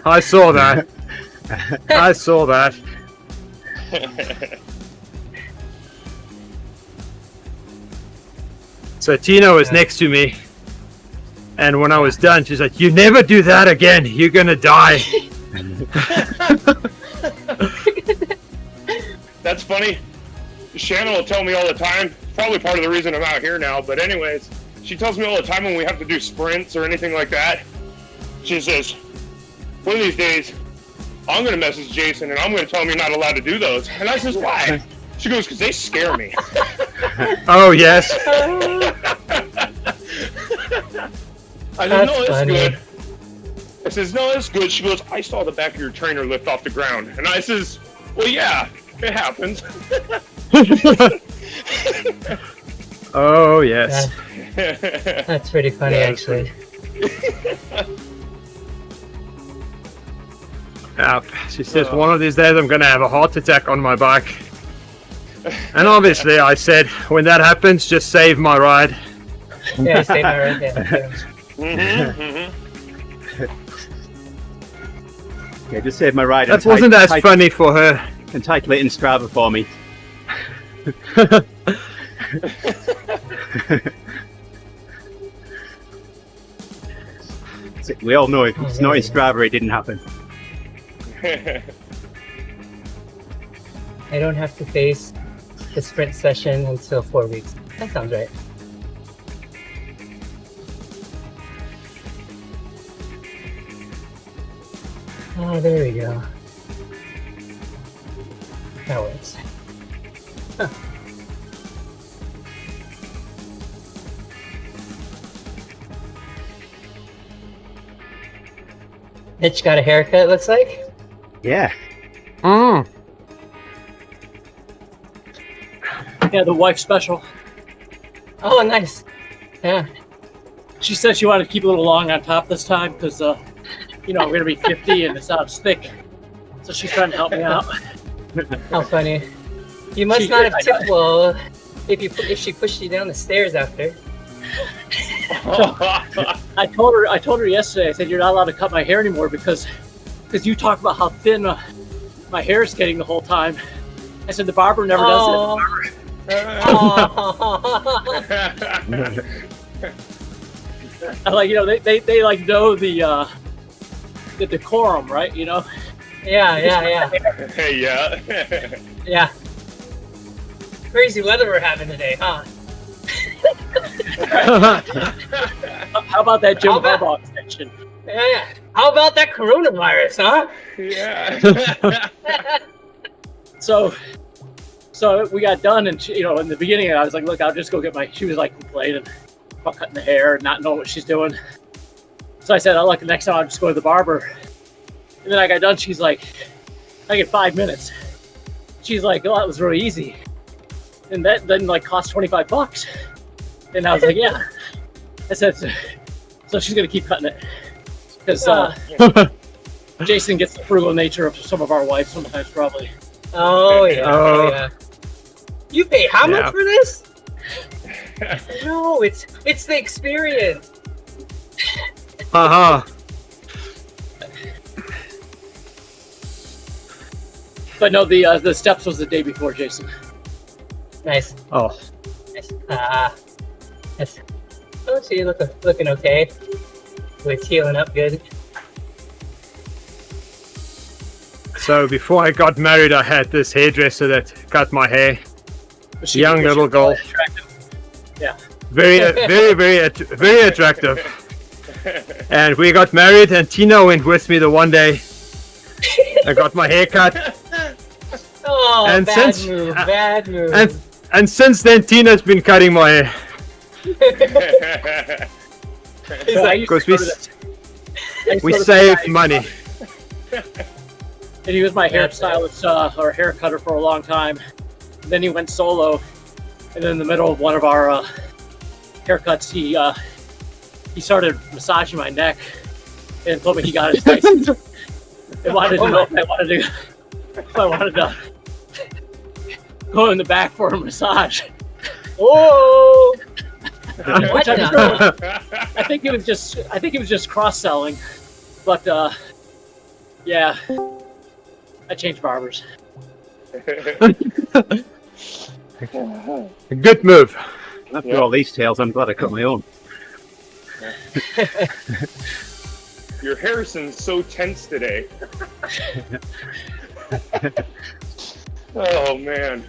I saw that. I saw that. So Tina was next to me, and when I was done, she's like, "You never do that again. You're gonna die." That's funny. Shannon will tell me all the time. Probably part of the reason I'm out here now. But anyways, she tells me all the time when we have to do sprints or anything like that. She says, one of these days, I'm going to message Jason and I'm going to tell him you're not allowed to do those. And I says, why? She goes, because they scare me. Oh yes. I said, That's no, it's funny. good. I says, no, it's good. She goes, I saw the back of your trainer lift off the ground. And I says, well, yeah, it happens. Oh yes. That's pretty funny, Yeah, actually. Yeah, she says one of these days I'm gonna have a heart attack on my bike. And obviously I said, when that happens, just save my ride. Yeah, save my ride. Yeah, just save my ride. That wasn't as funny for her. And title it in Strava for me. We all know if it's not in Strava, it didn't happen. I don't have to face the sprint session until 4 weeks. That sounds right. Oh, there we go. That works. Huh. Mitch got a haircut, looks like. Yeah. Yeah, the wife special. Oh, nice. Yeah. She said she wanted to keep it a little long on top this time because, you know, we're gonna be 50 and it's not as thick. So she's trying to help me out. How funny. You must not have tipped well if she pushed you down the stairs after. I told her yesterday. I said you're not allowed to cut my hair anymore because you talk about how thin my hair is getting the whole time. I said the barber never does it. I like, you know, they like know the decorum, right? You know. Yeah. Hey, yeah. Yeah. Crazy weather we're having today, huh? How about that Jim Harbaugh extension? Yeah. How about that coronavirus, huh? Yeah. So we got done, and she, you know, in the beginning, I was like, "Look, I'll just go get my." She was like complaining about cutting the hair and not knowing what she's doing. So I said, "Oh, look, the next time I'll just go to the barber." And then I got done. She's like, "I get 5 minutes." She's like, "Oh, that was really easy," and that then like cost $25. And I was like, "Yeah." I said, "So she's gonna keep cutting it because Jason gets the frugal nature of some of our wives sometimes, probably." Oh yeah. You pay how much for this? No, it's the experience. But no, the steps was the day before, Jason. Nice. Oh. Nice. Yes. Oh, so you're looking okay. It's healing up good. So before I got married, I had this hairdresser that cut my hair. Young little girl. Yeah. Very attractive. And we got married, and Tina went with me the one day. I got my hair cut. Oh, and bad move. And since then, Tina's been cutting my hair. Because we save money. And he was my hairstylist or hair cutter for a long time. And then he went solo. And then in the middle of one of our haircuts, he started massaging my neck and told me he got his license. They wanted to know if I wanted to go in the back for a massage. Oh! I think it was just cross-selling, but yeah, I changed barbers. Good move. After all these tales, I'm glad I cut my own. Your Harrison's so tense today. Oh man.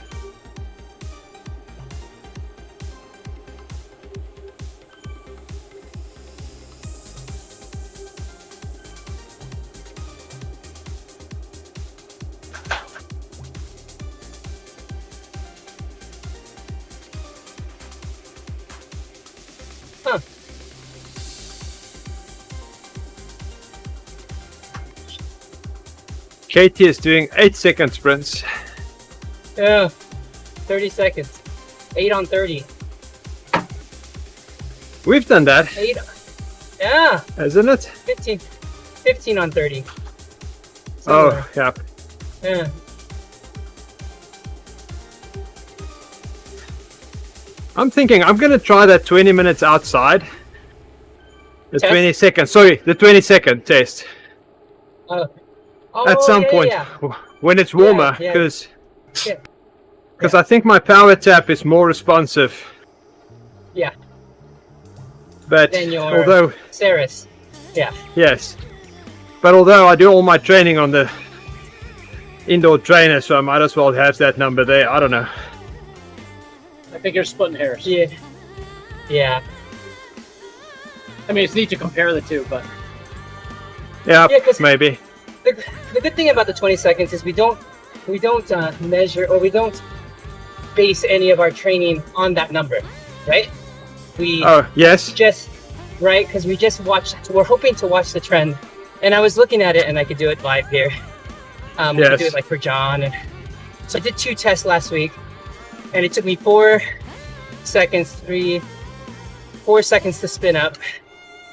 Huh. Katie is doing 8-second sprints. Yeah, 30 seconds. 8 on 30. We've done that. Yeah, isn't it? 15 on 30. Oh, yeah. Yeah. I'm thinking I'm gonna try that 20 minutes outside. The Test? 20 second, sorry, the 20-second test. Oh, At some yeah, point, yeah. when it's warmer, yeah. because Yeah. I think my power tap is more responsive. Yeah. But Then your although, Ceres. Yeah. yes, but although I do all my training on the indoor trainer, so I might as well have that number there. I don't know. I think you're splitting hairs. Yeah. Yeah. I mean, it's neat to compare the two, but Yeah, Yeah, 'cause- maybe. The good thing about the 20 seconds is we don't measure, or we don't base any of our training on that number, right? We Oh, yes. just right because we just watch. We're hoping to watch the trend, and I was looking at it, and I could do it live here. We could do Yes. it like for John, and so I did 2 tests last week, and it took me 4 seconds to spin up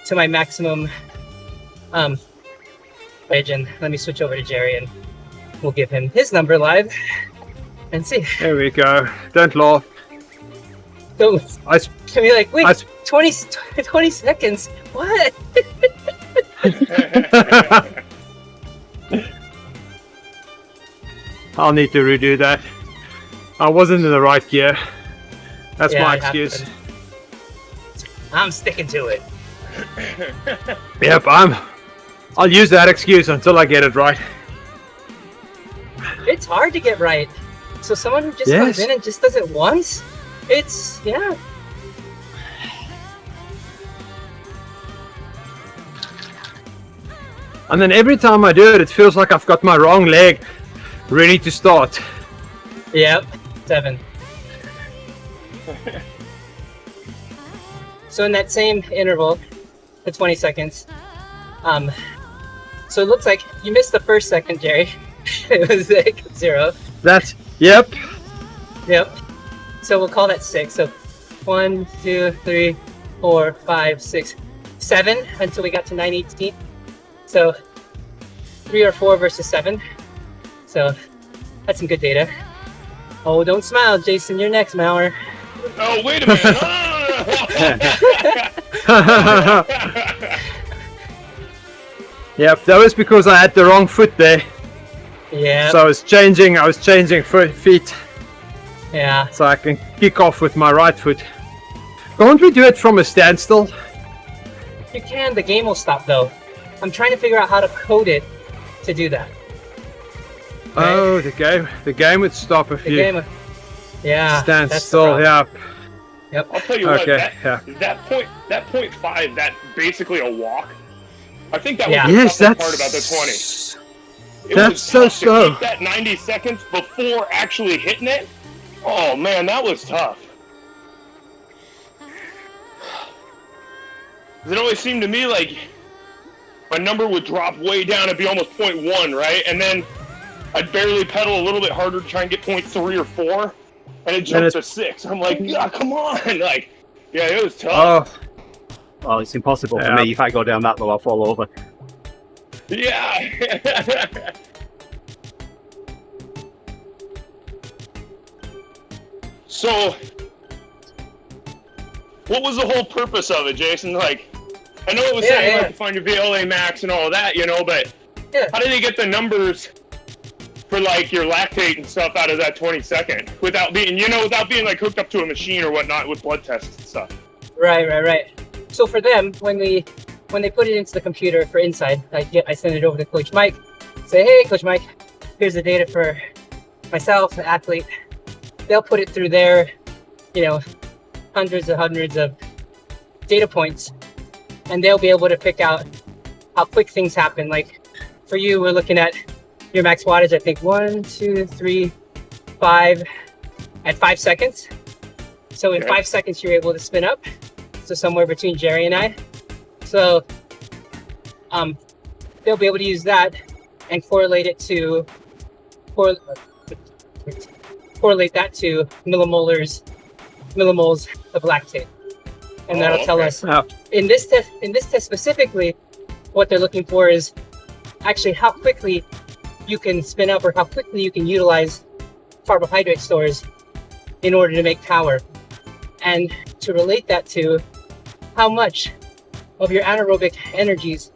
to my maximum edge. And let me switch over to Jerry, and we'll give him his number live and see. There we go. Don't laugh. So I can be like, wait, I 20 seconds? What? I'll need to redo that. I wasn't in the right gear. That's Yeah, my it excuse. happened. I'm sticking to it. Yep, I'll use that excuse until I get it right. It's hard to get right. So someone who just comes Yes. in and just does it once, it's yeah. And then every time I do it, it feels like I've got my wrong leg ready to start. Yep. 7. So in that same interval, the 20 seconds, so it looks like you missed the first second, Jerry. It was like 0. Yep. Yep. So we'll call that 6. So 1, 2, 3, 4, 5, 6, 7 until we got to 9:18. So 3 or 4 versus 7. So that's some good data. Oh, don't smile, Jason. You're next, Mauer. Oh, wait a minute. Yep, that was because I had the wrong foot there. Yeah. So I was changing feet Yeah. so I can kick off with my right foot. Can't we do it from a standstill? You can. The game will stop though. I'm trying to figure out how to code it to do that. Oh, the game would stop if The you game. Yeah. stand that's the still. problem. Yeah. Yep. I'll tell you Okay, what, that point 5, that basically a walk. I think that was Yeah. the Yes, toughest that's part about the 20. It that's was so tough to slow. keep that 90 seconds before actually hitting it. Oh man, that was tough. 'Cause it always seemed to me like my number would drop way down and be almost 0.1, right? And then I'd barely pedal a little bit harder to try and get 0.3 or 4, and it jumped to 6. I'm like, yeah, come on, like, yeah, it was tough. Oh, Well, it's impossible for Yeah. me. If I go down that low, I'll fall over. Yeah. So, what was the whole purpose of it, Jason? Like, I know it was saying like to find your VLA max and all that, you know, but how did they get the numbers for like your lactate and stuff out of that 20 second without being like hooked up to a machine or whatnot with blood tests and stuff? Right. So for them, when they put it into the computer for Inside, I send it over to Coach Mike. Say, hey, Coach Mike, here's the data for myself, the athlete. They'll put it through their, hundreds of data points, and they'll be able to pick out how quick things happen. Like for you, we're looking at your max wattage. I think 1, 2, 3, 5 at 5 seconds. So in 5 seconds, you're able to spin up. So somewhere between Jerry and I. So they'll be able to use that and correlate that to millimoles of lactate. and that'll tell okay. us. In this test specifically, what they're looking for is actually how quickly you can spin up or how quickly you can utilize carbohydrate stores in order to make power, and to relate that to how much of your anaerobic energies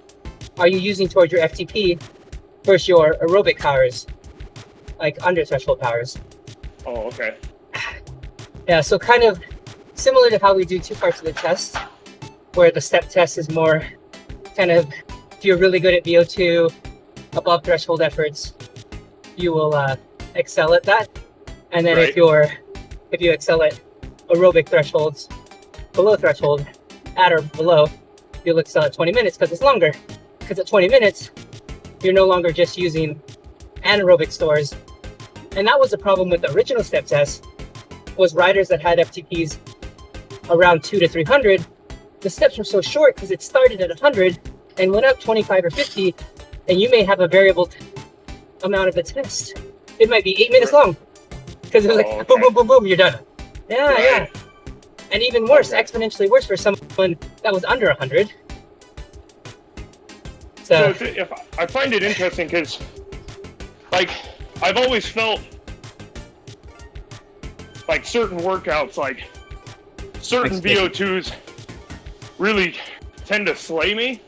are you using towards your FTP versus your aerobic powers, like under threshold powers. Oh, okay. Yeah, so kind of similar to how we do two parts of the test, where the step test is more kind of, if you're really good at VO2, above threshold efforts, you will excel at that. And then if you excel at aerobic thresholds, below threshold, at or below, you'll excel at 20 minutes because it's longer. Because at 20 minutes, you're no longer just using anaerobic stores. And that was the problem with the original step test, was riders that had FTPs around 200 to 300, the steps were so short because it started at 100 and went up 25 or 50, and you may have a variable amount of the test. It might be 8 minutes long because it was like boom, boom, boom, boom, you're done. Yeah, yeah. And even worse, exponentially worse for someone that was under 100. So if I find it interesting because, like, I've always felt like certain workouts, like certain VO2s really tend to slay me.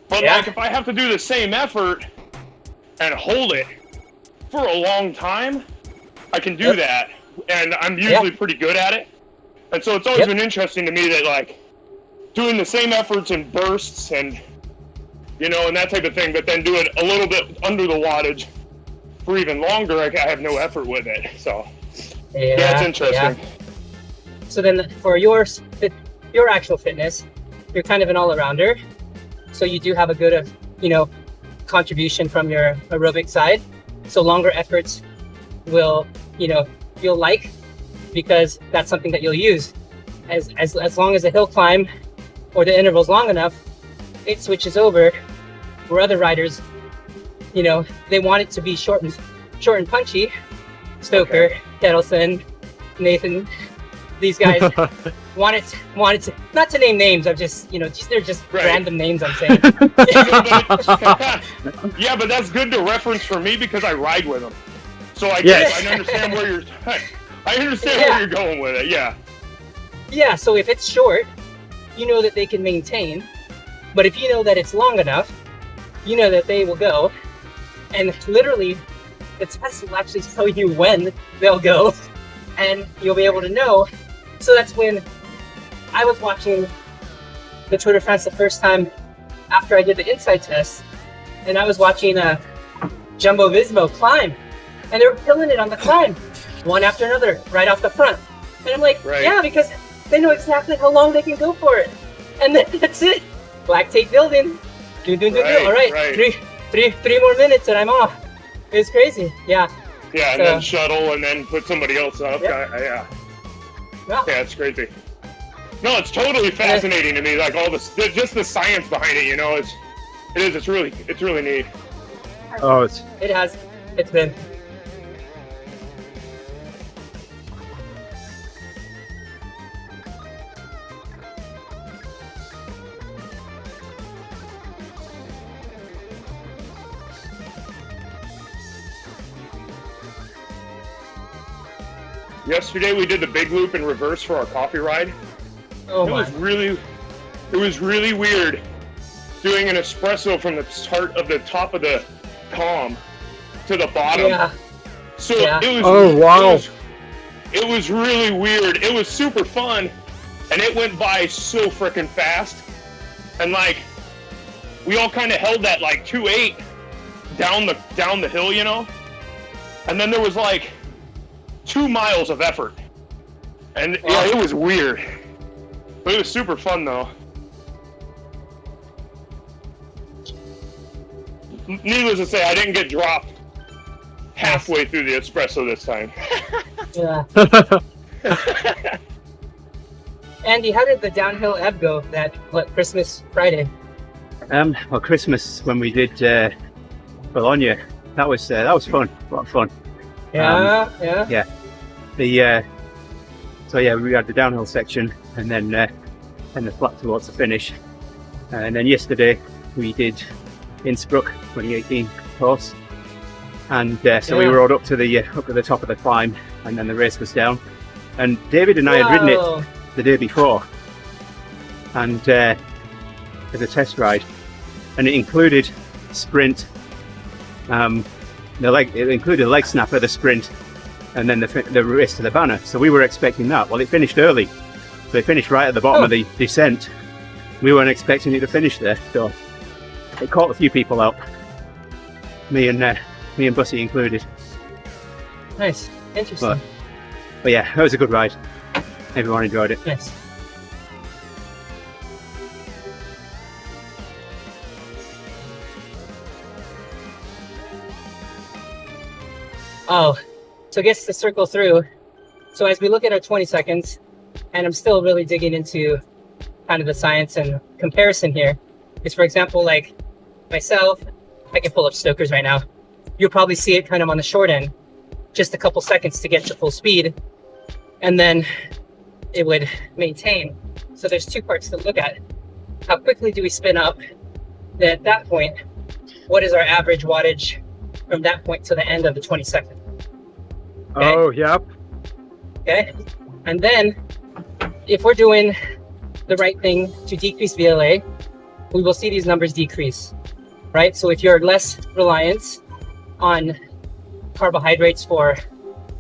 But like if I have to do the same effort and hold it for a long time, I can do that. And I'm usually pretty good at it. And so it's always been interesting to me that, like, doing the same efforts in bursts and, you know, and that type of thing, but then do it a little bit under the wattage for even longer, I have no effort with it. So it's interesting. So then for your actual fitness, you're kind of an all-arounder. So you do have a good, contribution from your aerobic side. So longer efforts will, you'll like, because that's something that you'll use. As long as the hill climb or the interval's long enough, it switches over. Where other riders, they want it to be short and punchy. Stoker, Kettleson, Nathan, these guys wanted to, not to name names, I'm just, they're just random names I'm saying. Yeah, but that's good to reference for me because I ride with them. So I understand where you're where you're going with it, Yeah, so if it's short, you know that they can maintain. But if you know that it's long enough, you know that they will go. And literally, the test will actually tell you when they'll go. And you'll be able to know. So that's when I was watching the Tour de France the first time after I did the inside test. And I was watching Jumbo Visma climb. And they were killing it on the climb, one after another, right off the front. And I'm like, yeah, because they know exactly how long they can go for it. And then that's it. Lactate building. Do. All right. Three more minutes and I'm off. It's crazy. Yeah. Yeah, and then shuttle and then put somebody else up. Yeah, it's crazy. No, it's totally fascinating to me. Like all this, just the science behind it. It's really neat. Oh, it's been. Yesterday we did the big loop in reverse for our coffee ride. Oh it was really weird doing an espresso from the start of the top of the column to the bottom. Yeah. So it was really weird. It was super fun, and it went by so freaking fast. And like, we all kind of held that like 2.8 down the hill, And then there was like 2 miles of effort, and it was weird, but it was super fun though. Needless to say, I didn't get dropped halfway through the espresso this time. Yeah. Andy, how did the downhill ebb go that Christmas Friday? Well, Christmas when we did Bologna, that was fun. A lot of fun. Yeah. We had the downhill section, and then and the flat towards the finish. And then yesterday we did Innsbruck 2018 course, and so we rode up to the top of the climb, and then the race was down. And David and I had ridden it the day before, and as a test ride, and it included sprint. It included leg snapper, the sprint, and then the race to the banner. So we were expecting that. Well, it finished early, so it finished right at the bottom of the descent. We weren't expecting it to finish there, so it caught a few people out. Me and Bussy included. Nice, interesting. But yeah, it was a good ride. Everyone enjoyed it. Nice. Oh, so I guess to circle through. So as we look at our 20 seconds, and I'm still really digging into kind of the science and comparison here, is for example, like myself, I can pull up Stoker's right now. You'll probably see it kind of on the short end, just a couple seconds to get to full speed, and then it would maintain. So there's two parts to look at. How quickly do we spin up? Then at that point, what is our average wattage from that point to the end of the 20 seconds? Okay. Oh, yep. Okay. And then if we're doing the right thing to decrease VLA, we will see these numbers decrease, right? So if you're less reliant on carbohydrates for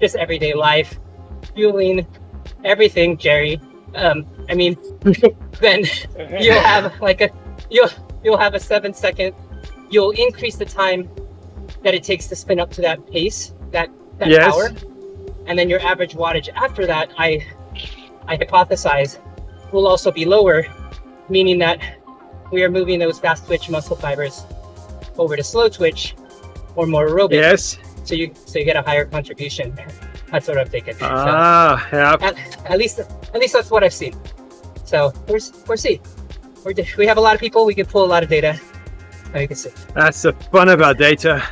just everyday life, fueling, everything, Jerry, then you'll have you'll have a 7 second, you'll increase the time that it takes to spin up to that pace, that power, and then your average wattage after that, I hypothesize, will also be lower, meaning that we are moving those fast twitch muscle fibers over to slow twitch or more aerobic. Yes. So you get a higher contribution. That's what I'm thinking. At least that's what I've seen. So we'll see. We have a lot of people. We can pull a lot of data. You can see. That's the fun about data.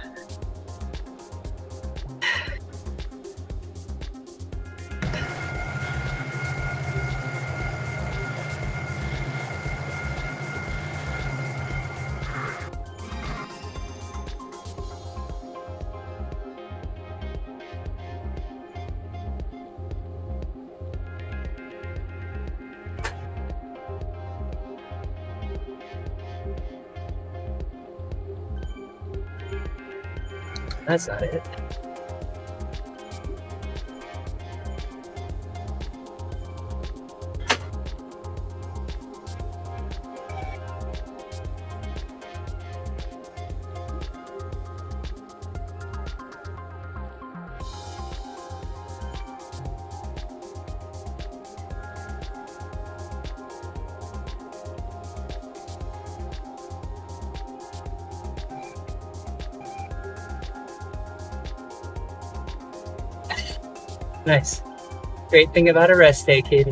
That's not it. Nice. Great thing about a rest day, Katie.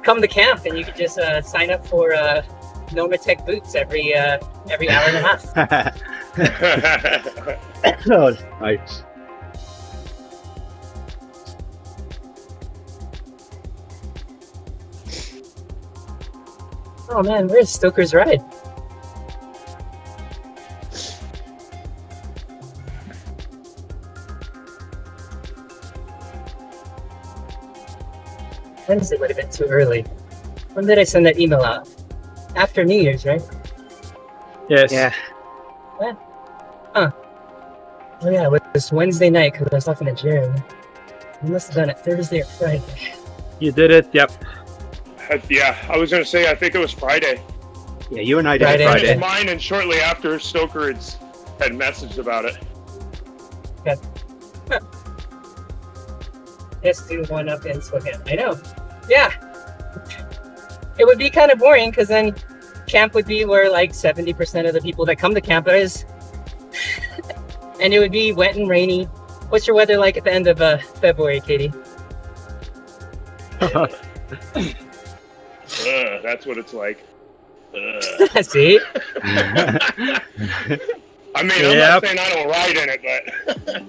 Come to camp and you can just sign up for Nomatech boots every hour and a half. Oh, nice. Oh man, where's Stoker's ride? Wednesday would have been too early. When did I send that email out? After New Year's, right? Yes. Yeah. What? Huh. Oh yeah, it was Wednesday night because I was talking to Jerry. We must have done it Thursday or Friday. You did it, yep. Yeah, I was going to say, I think it was Friday. Yeah, you and I did Friday. it Friday. Mine, and shortly after, Stoker had messaged about it. Okay. Huh. Let's do one up in Spokane. I know. Yeah. It would be kind of boring because then camp would be where like 70% of the people that come to camp is. And it would be wet and rainy. What's your weather like at the end of February, Katie? That's what it's like. See? I mean, I'm not saying I don't ride in it, but...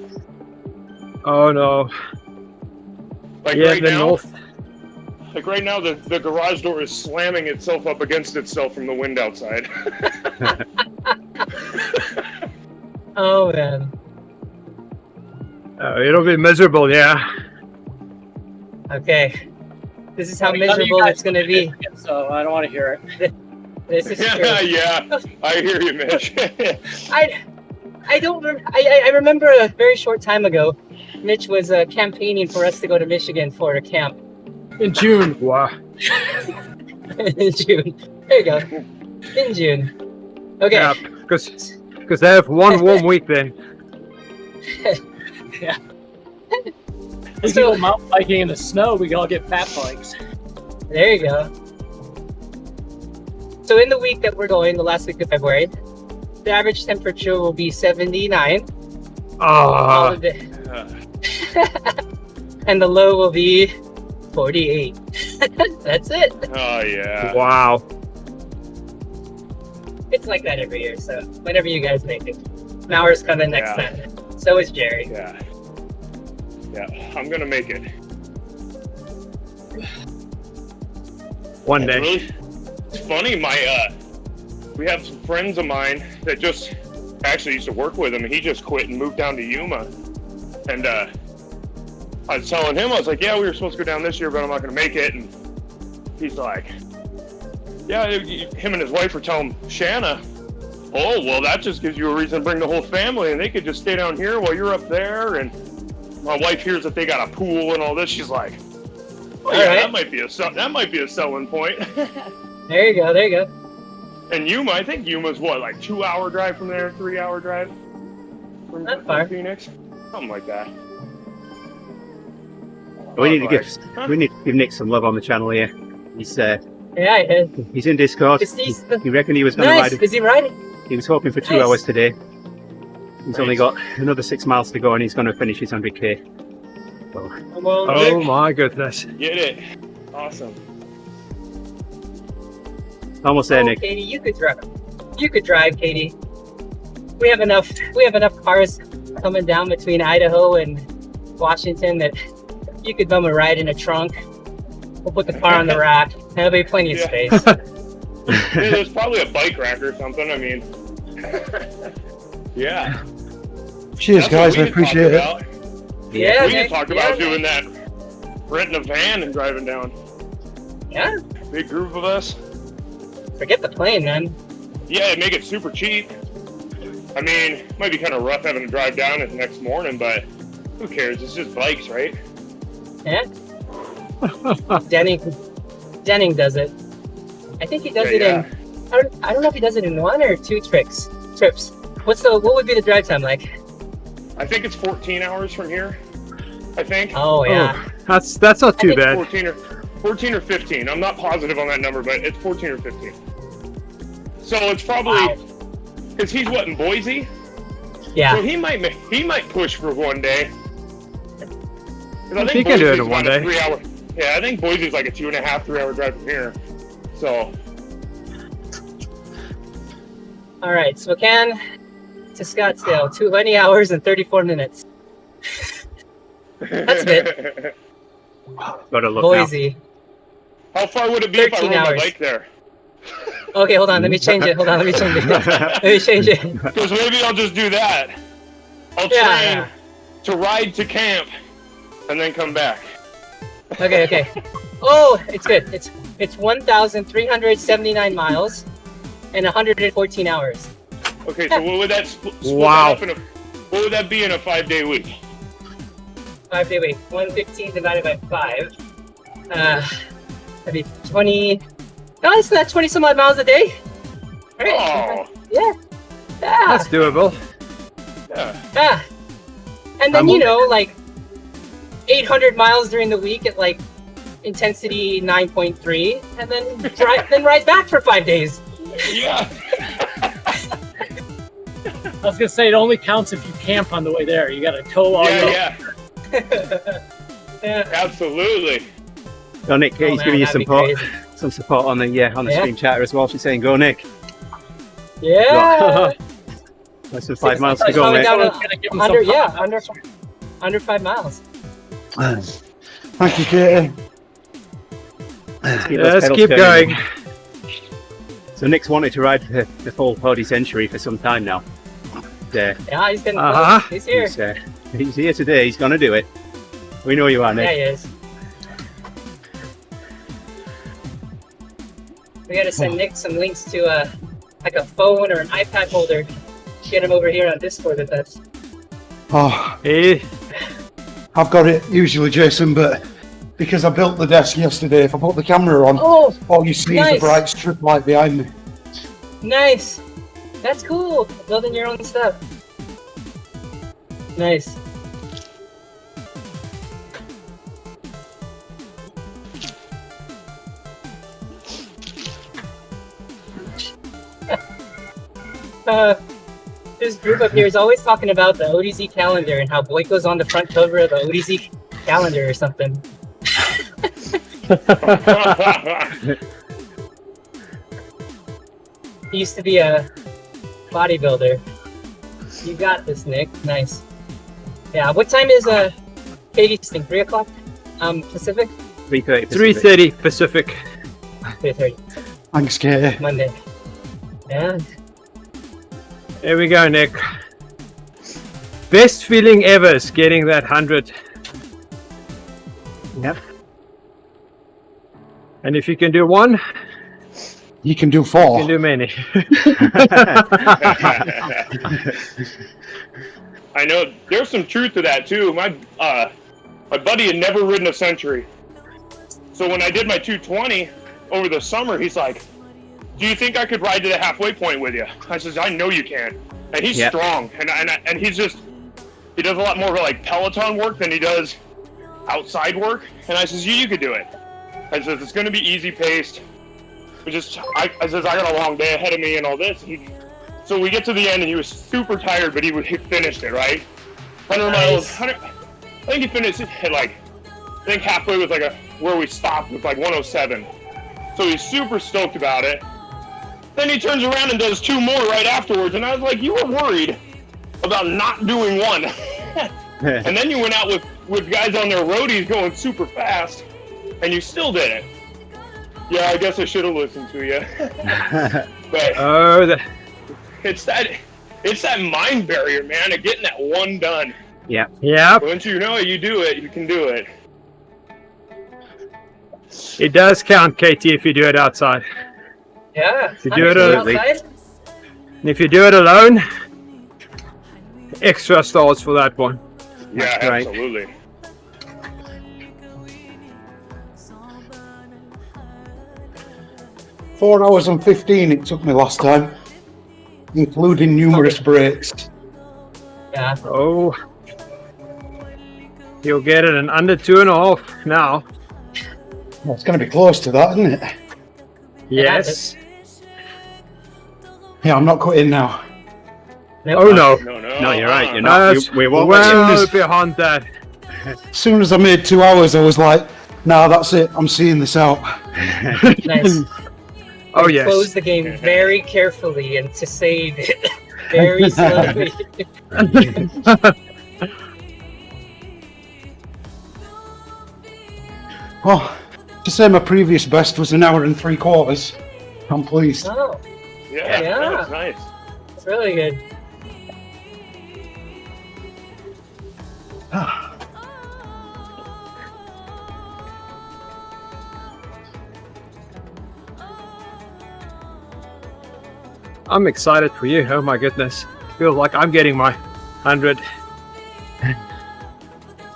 Oh no. Like Yeah, right the now, north. like right now, the garage door is slamming itself up against itself from the wind outside. Oh man. It'll be miserable, yeah. Okay. This is how None of you miserable guys it's gonna be. So I don't want to hear it. This is true. Yeah, I hear you, Mitch. I don't. I remember a very short time ago, Mitch was campaigning for us to go to Michigan for a camp in June. Wow. in June. There you go. In June. Okay. Yeah, because they have one warm week then. Yeah. We go mountain biking in the snow. We all get fat bikes. There you go. So in the week that we're going, the last week of February, the average temperature will be 79. Oh. And the low will be 48. That's it. Oh yeah. Wow. It's like that every year, so whenever you guys make it. Mauer's coming next time. So is Jerry. Yeah. Yeah, I'm gonna make it. One day. It's funny, we have some friends of mine that just actually used to work with him, and he just quit and moved down to Yuma. And I was telling him, I was like, yeah, we were supposed to go down this year, but I'm not gonna make it. And he's like, yeah, him and his wife were telling Shanna, oh, well, that just gives you a reason to bring the whole family, and they could just stay down here while you're up there. And my wife hears that they got a pool and all this. She's like, oh, yeah, that might be a selling point. There you go. There you go. And Yuma, I think Yuma's what, like 2-hour drive from there, 3-hour drive from Phoenix, something like that. We need to give Nick some love on the channel here. He's he's in Discord. He reckoned he was going to ride. Is he riding? He was hoping for 2 hours today. He's only got another 6 miles to go, and he's going to finish his 100k. Well, oh my goodness! Get it? Awesome. Almost there, Nick. Katie, you could drive. You could drive, Katie. We have enough cars coming down between Idaho and Washington that you could bum a ride in a trunk. We'll put the car on the rack. There'll be plenty of space. Yeah, there's probably a bike rack or something. I mean, yeah. Cheers, guys. I appreciate it. Yeah, we can talk about doing that, renting a van and driving down. Yeah. Big group of us. Forget the plane, man. Yeah, make it super cheap. I mean, it might be kind of rough having to drive down it the next morning, but who cares? It's just bikes, right? Yeah. Denning does it. I think he does it in. I don't know if he does it in 1 or 2 trips. What would be the drive time like? I think it's 14 hours from here. I think. Oh yeah. Oh, that's not too bad. 14 or 15. I'm not positive on that number, but it's 14 or 15. So it's probably because he's what, in Boise. Yeah. So he might push for one day. I think he can do it in Boise's one about a day. 3 hour. Yeah, I think Boise's like a 2.5, 3 hour drive from here. So. All right, Spokane to Scottsdale, 20 hours and 34 minutes. That's good. Gotta look Boise. How far would it be if I 13 rode my hours. bike there? Okay, hold on. Let me change it. Let me change it. Because maybe I'll just do that. I'll train to ride to camp and then come back. Okay. Oh, it's good. It's 1,379 miles and 114 hours. Okay, so what would that split Wow. up in what would that be in a 5-day week? 5-day week. 115 divided by 5. That'd be 20. No, it's not 20 some odd miles a day. Right? Oh. Yeah. That's doable. Yeah. And then, like 800 miles during the week at like intensity 9.3, and then ride back for 5 days. Yeah. I was gonna say it only counts if you camp on the way there. You got to tow all your. Yeah. Absolutely. Oh, Nick, Katie's giving you some support on the stream chatter as well. She's saying, "Go, Nick." Yeah. Less than 5 miles to go, mate. Under 5 miles. Thanks, Thank you, Katie. Let's keep going. So Nick's wanted to ride the full ODZentury for some time now. Yeah, he's getting Uh-huh. close. He's here. He's here today. He's going to do it. We know you are, Nick. Yeah, he is. We gotta send Nick some links to like a phone or an iPad holder. Get him over here on Discord with us. Oh, Hey, I've got it usually, Jason, but because I built the desk yesterday, if I put the camera on, Oh, all you see is nice. the bright strip light behind me. nice. That's cool. Building your own stuff. Nice. This group up here is always talking about the ODZ calendar and how Boyko's on the front cover of the ODZ calendar or something. He used to be a bodybuilder. You got this, Nick. Nice. Yeah, what time is Katie's thing? 3 o'clock? Pacific? 3:30. 3:30 Pacific. 3:30. Thanks, Katie. Monday. Yeah. There we go, Nick. Best feeling ever is getting that 100. Yep. And if you can do one, You can do you 4. can do many. I know there's some truth to that too. My buddy had never ridden a Century, so when I did my 220 over the summer, he's like, "Do you think I could ride to the halfway point with you?" I says, "I know you can." And he's strong, and he does a lot more like Peloton work than he does outside work. And I says, "You could do it." I says, "It's going to be easy paced. I says, I got a long day ahead of me and all this." So we get to the end, and he was super tired, but he finished it, right? 100 miles. I think he finished it at I think halfway was where we stopped was 107. So he's super stoked about it. Then he turns around and does 2 more right afterwards, and I was like, "You were worried about not doing one." And then you went out with guys on their roadies going super fast, and you still did it. Yeah, I guess I should have listened to you. But it's that mind barrier, man, of getting that one done. Yeah. Yeah. Once you know it, you do it. You can do it. It does count, Katie, if you do it outside. Yeah. If you do it outside. And if you do it alone, extra stars for that one. Yeah, right. absolutely. Four hours and 15 it took me last time, including numerous breaks. Yeah. Oh. You'll get it in under 2.5 now. Well, it's going to be close to that, isn't it? Yes. Yeah, I'm not quitting now. Oh no. No, you're right. You're not. We won't. Well behind that. As soon as I made 2 hours, I was like, "Nah, that's it. I'm seeing this out." Nice. Oh yes. Close the game very carefully and to save it very slowly. Oh, to say my previous best was 1 hour and 3/4. I'm pleased. Oh, Yeah, Yeah. that's nice. it's really good. I'm excited for you. Oh my goodness. Feels like I'm getting my 100.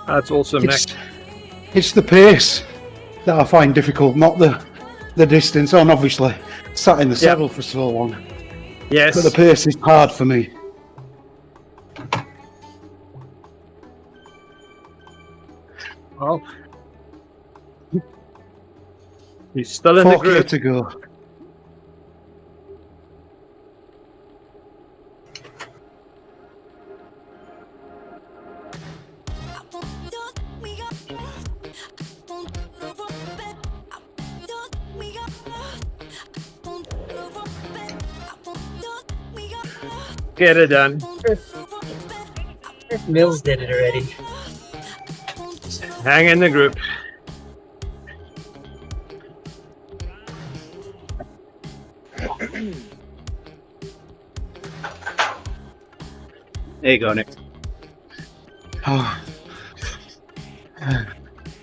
That's awesome, Nick. It's the pace that I find difficult, not the distance. And obviously, sat in the saddle for so long. Yes. But the pace is hard for me. Well, he's still in the 4K group. to go. Get it done. Mills did it already. Hang in the group. There you go, Nick. Oh.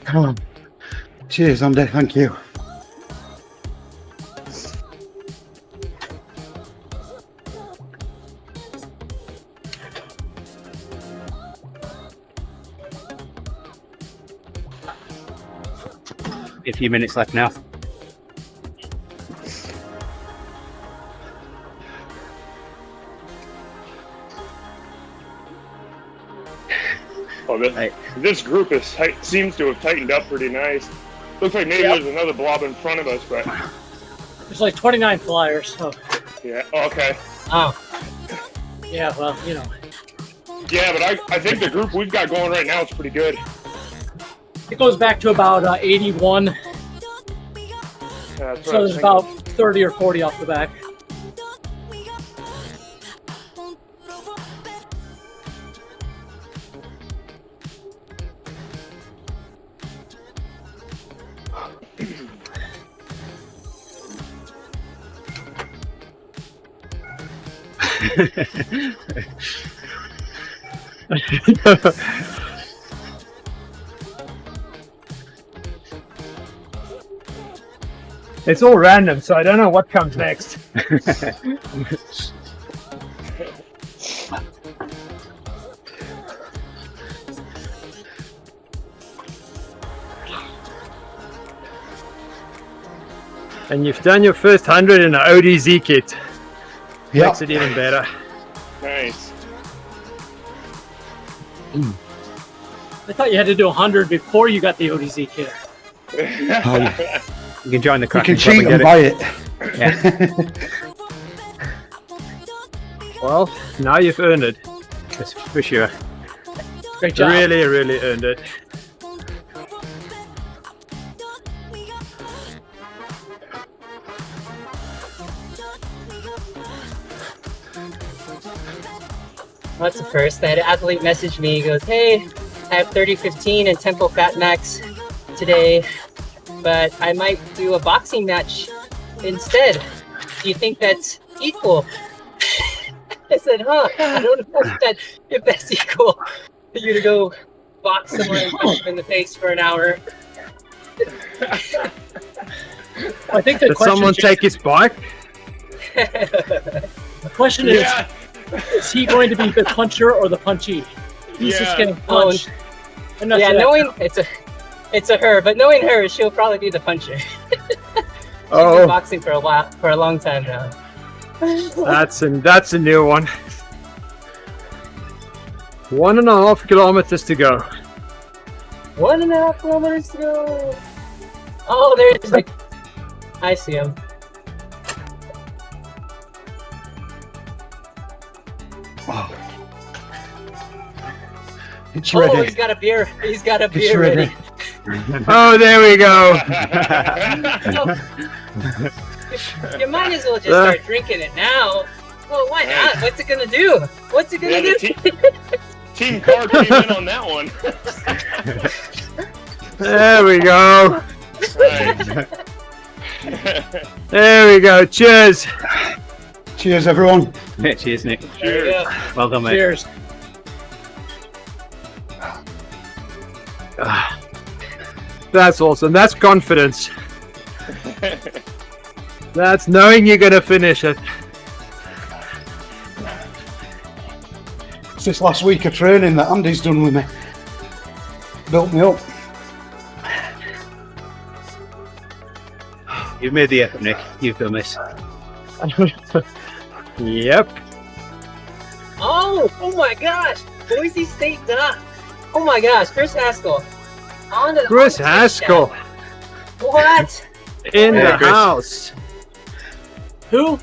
Come on. Cheers, Andy. Thank you. A few minutes left now. Oh, this group seems to have tightened up pretty nice. Looks like maybe there's another blob in front of us, but There's like 29 flyers. So. yeah. Okay. Oh. Yeah. Well, you know. Yeah, but I think the group we've got going right now is pretty good. It goes back to about 81. That's So there's about 30 or 40 off the back. It's all random, so I don't know what comes next. And you've done your first 100 in an ODZ kit. Yep. Makes it even better. Nice. I thought you had to do 100 before you got the ODZ kit. You can join the You crack. can cheat and buy it. Yeah. Well, now you've earned it. That's for sure. Great job. Really, really earned it. That's the first. I had an athlete message me. He goes, "Hey, I have 30-15 and Tempo Fat Max today, but I might do a boxing match instead. Do you think that's equal?" I said, "Huh? I don't know if that's equal for you to go box someone and punch them in the face for an hour." I think the Did question someone take his bike? The question is he going to be the puncher or the punchee? He's just getting punched. I'm not Yeah, sure knowing it's a her, but knowing her, she'll probably be the puncher. She's Oh. been boxing for a long time now. That's a new one. 1.5 kilometers to go. 1.5 kilometers to go. Oh, there's like, I see him. It's Oh, ready. he's got a beer. He's got a It's beer ready. Oh, there we go. You might as well just start drinking it now. Well, why not? What's it gonna do? What's it gonna do? Team car came in on that one. There we go. Nice. There we go. Cheers. Cheers, everyone. Yeah, cheers, Nick. There you go. Well done, mate. Cheers. That's awesome. That's confidence. That's knowing you're gonna finish it. It's this last week of training that Andy's done with me. Built me up. You've made the effort, Nick. You've done this. Yep. Oh my gosh! Boise State Duck. Oh my gosh, Chris Haskell. Chris Haskell What? in Hey, the Chris. house. Who?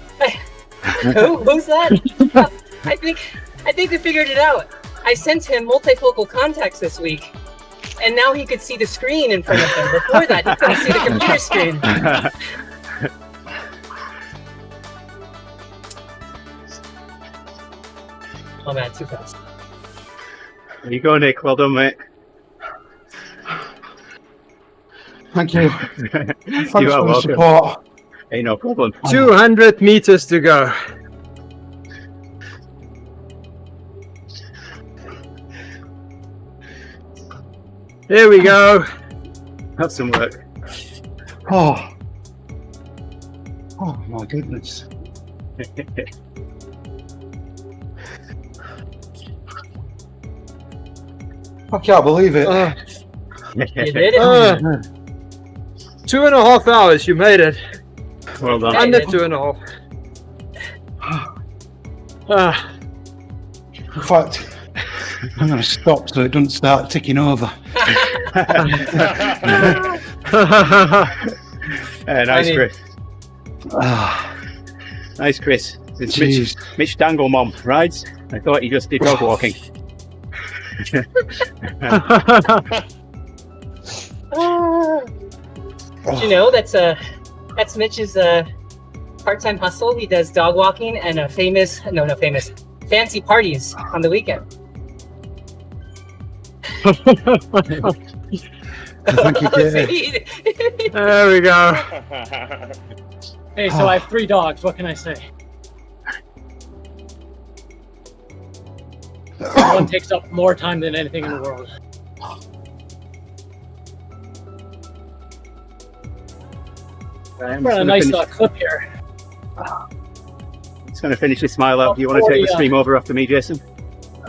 Who's that? I think we figured it out. I sent him multifocal contacts this week, and now he could see the screen in front of him. Before that, he couldn't see the computer screen. Oh man, too fast. There you go, Nick. Well done, mate. Thank you. Thanks You for are the welcome. support. Hey, no problem. 200 meters to go. There we go. Have some work. Oh. Oh my goodness. I can't believe it. You did it. 2.5 hours. You made it. Well done. Under 2.5. In fact, I'm going to stop so it doesn't start ticking over. Nice, Chris. Nice, Chris. It's Mitch Dangle Mom rides. I thought he just did dog walking. Do you know that's Mitch's part-time hustle? He does dog walking and fancy parties on the weekend. Thank you, Katie. There we go. Hey, so I have 3 dogs. What can I say? One takes up more time than anything in the world. I'm We're on a nice clip here. Just going to finish this smile up. Do you want to take the stream over after me, Jason?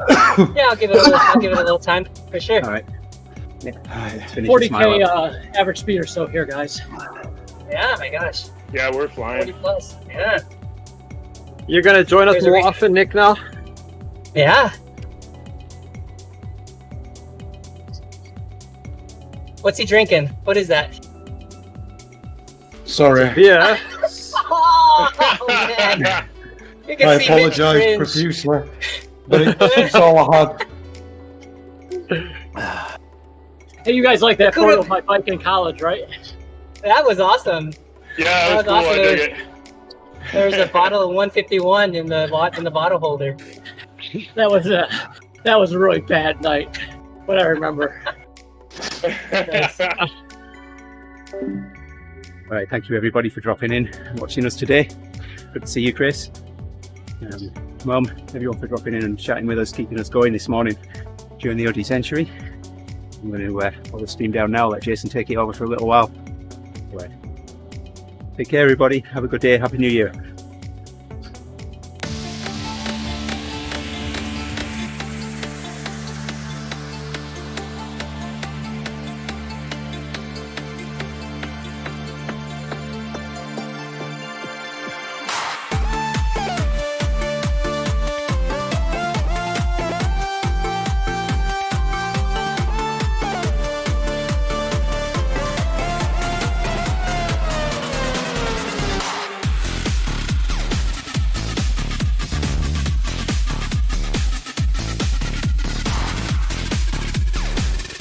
Yeah, I'll give it a little time for sure. All right. Yeah. Let's finish the smile 40K up. average speed or so here, guys. Yeah, my gosh. Yeah, we're 40 flying. plus. Yeah. You're gonna join us more often, Nick, now? Yeah. What's he drinking? What is that? Sorry. Yeah. Oh, man. You can I see Mitch apologise cringe. profusely, but it's all I had. Hey, you guys like that photo of my bike in college, right? That was awesome. Yeah, that was cool. awesome. I dig it. There was a bottle of 151 in the bottle holder. That was a really bad night, but I remember. All right, thank you everybody for dropping in and watching us today. Good to see you, Chris. Mum, everyone for dropping in and chatting with us, keeping us going this morning during the ODZentury. I'm going to hold the stream down now, let Jason take it over for a little while. All right. Take care everybody, have a good day, Happy New Year.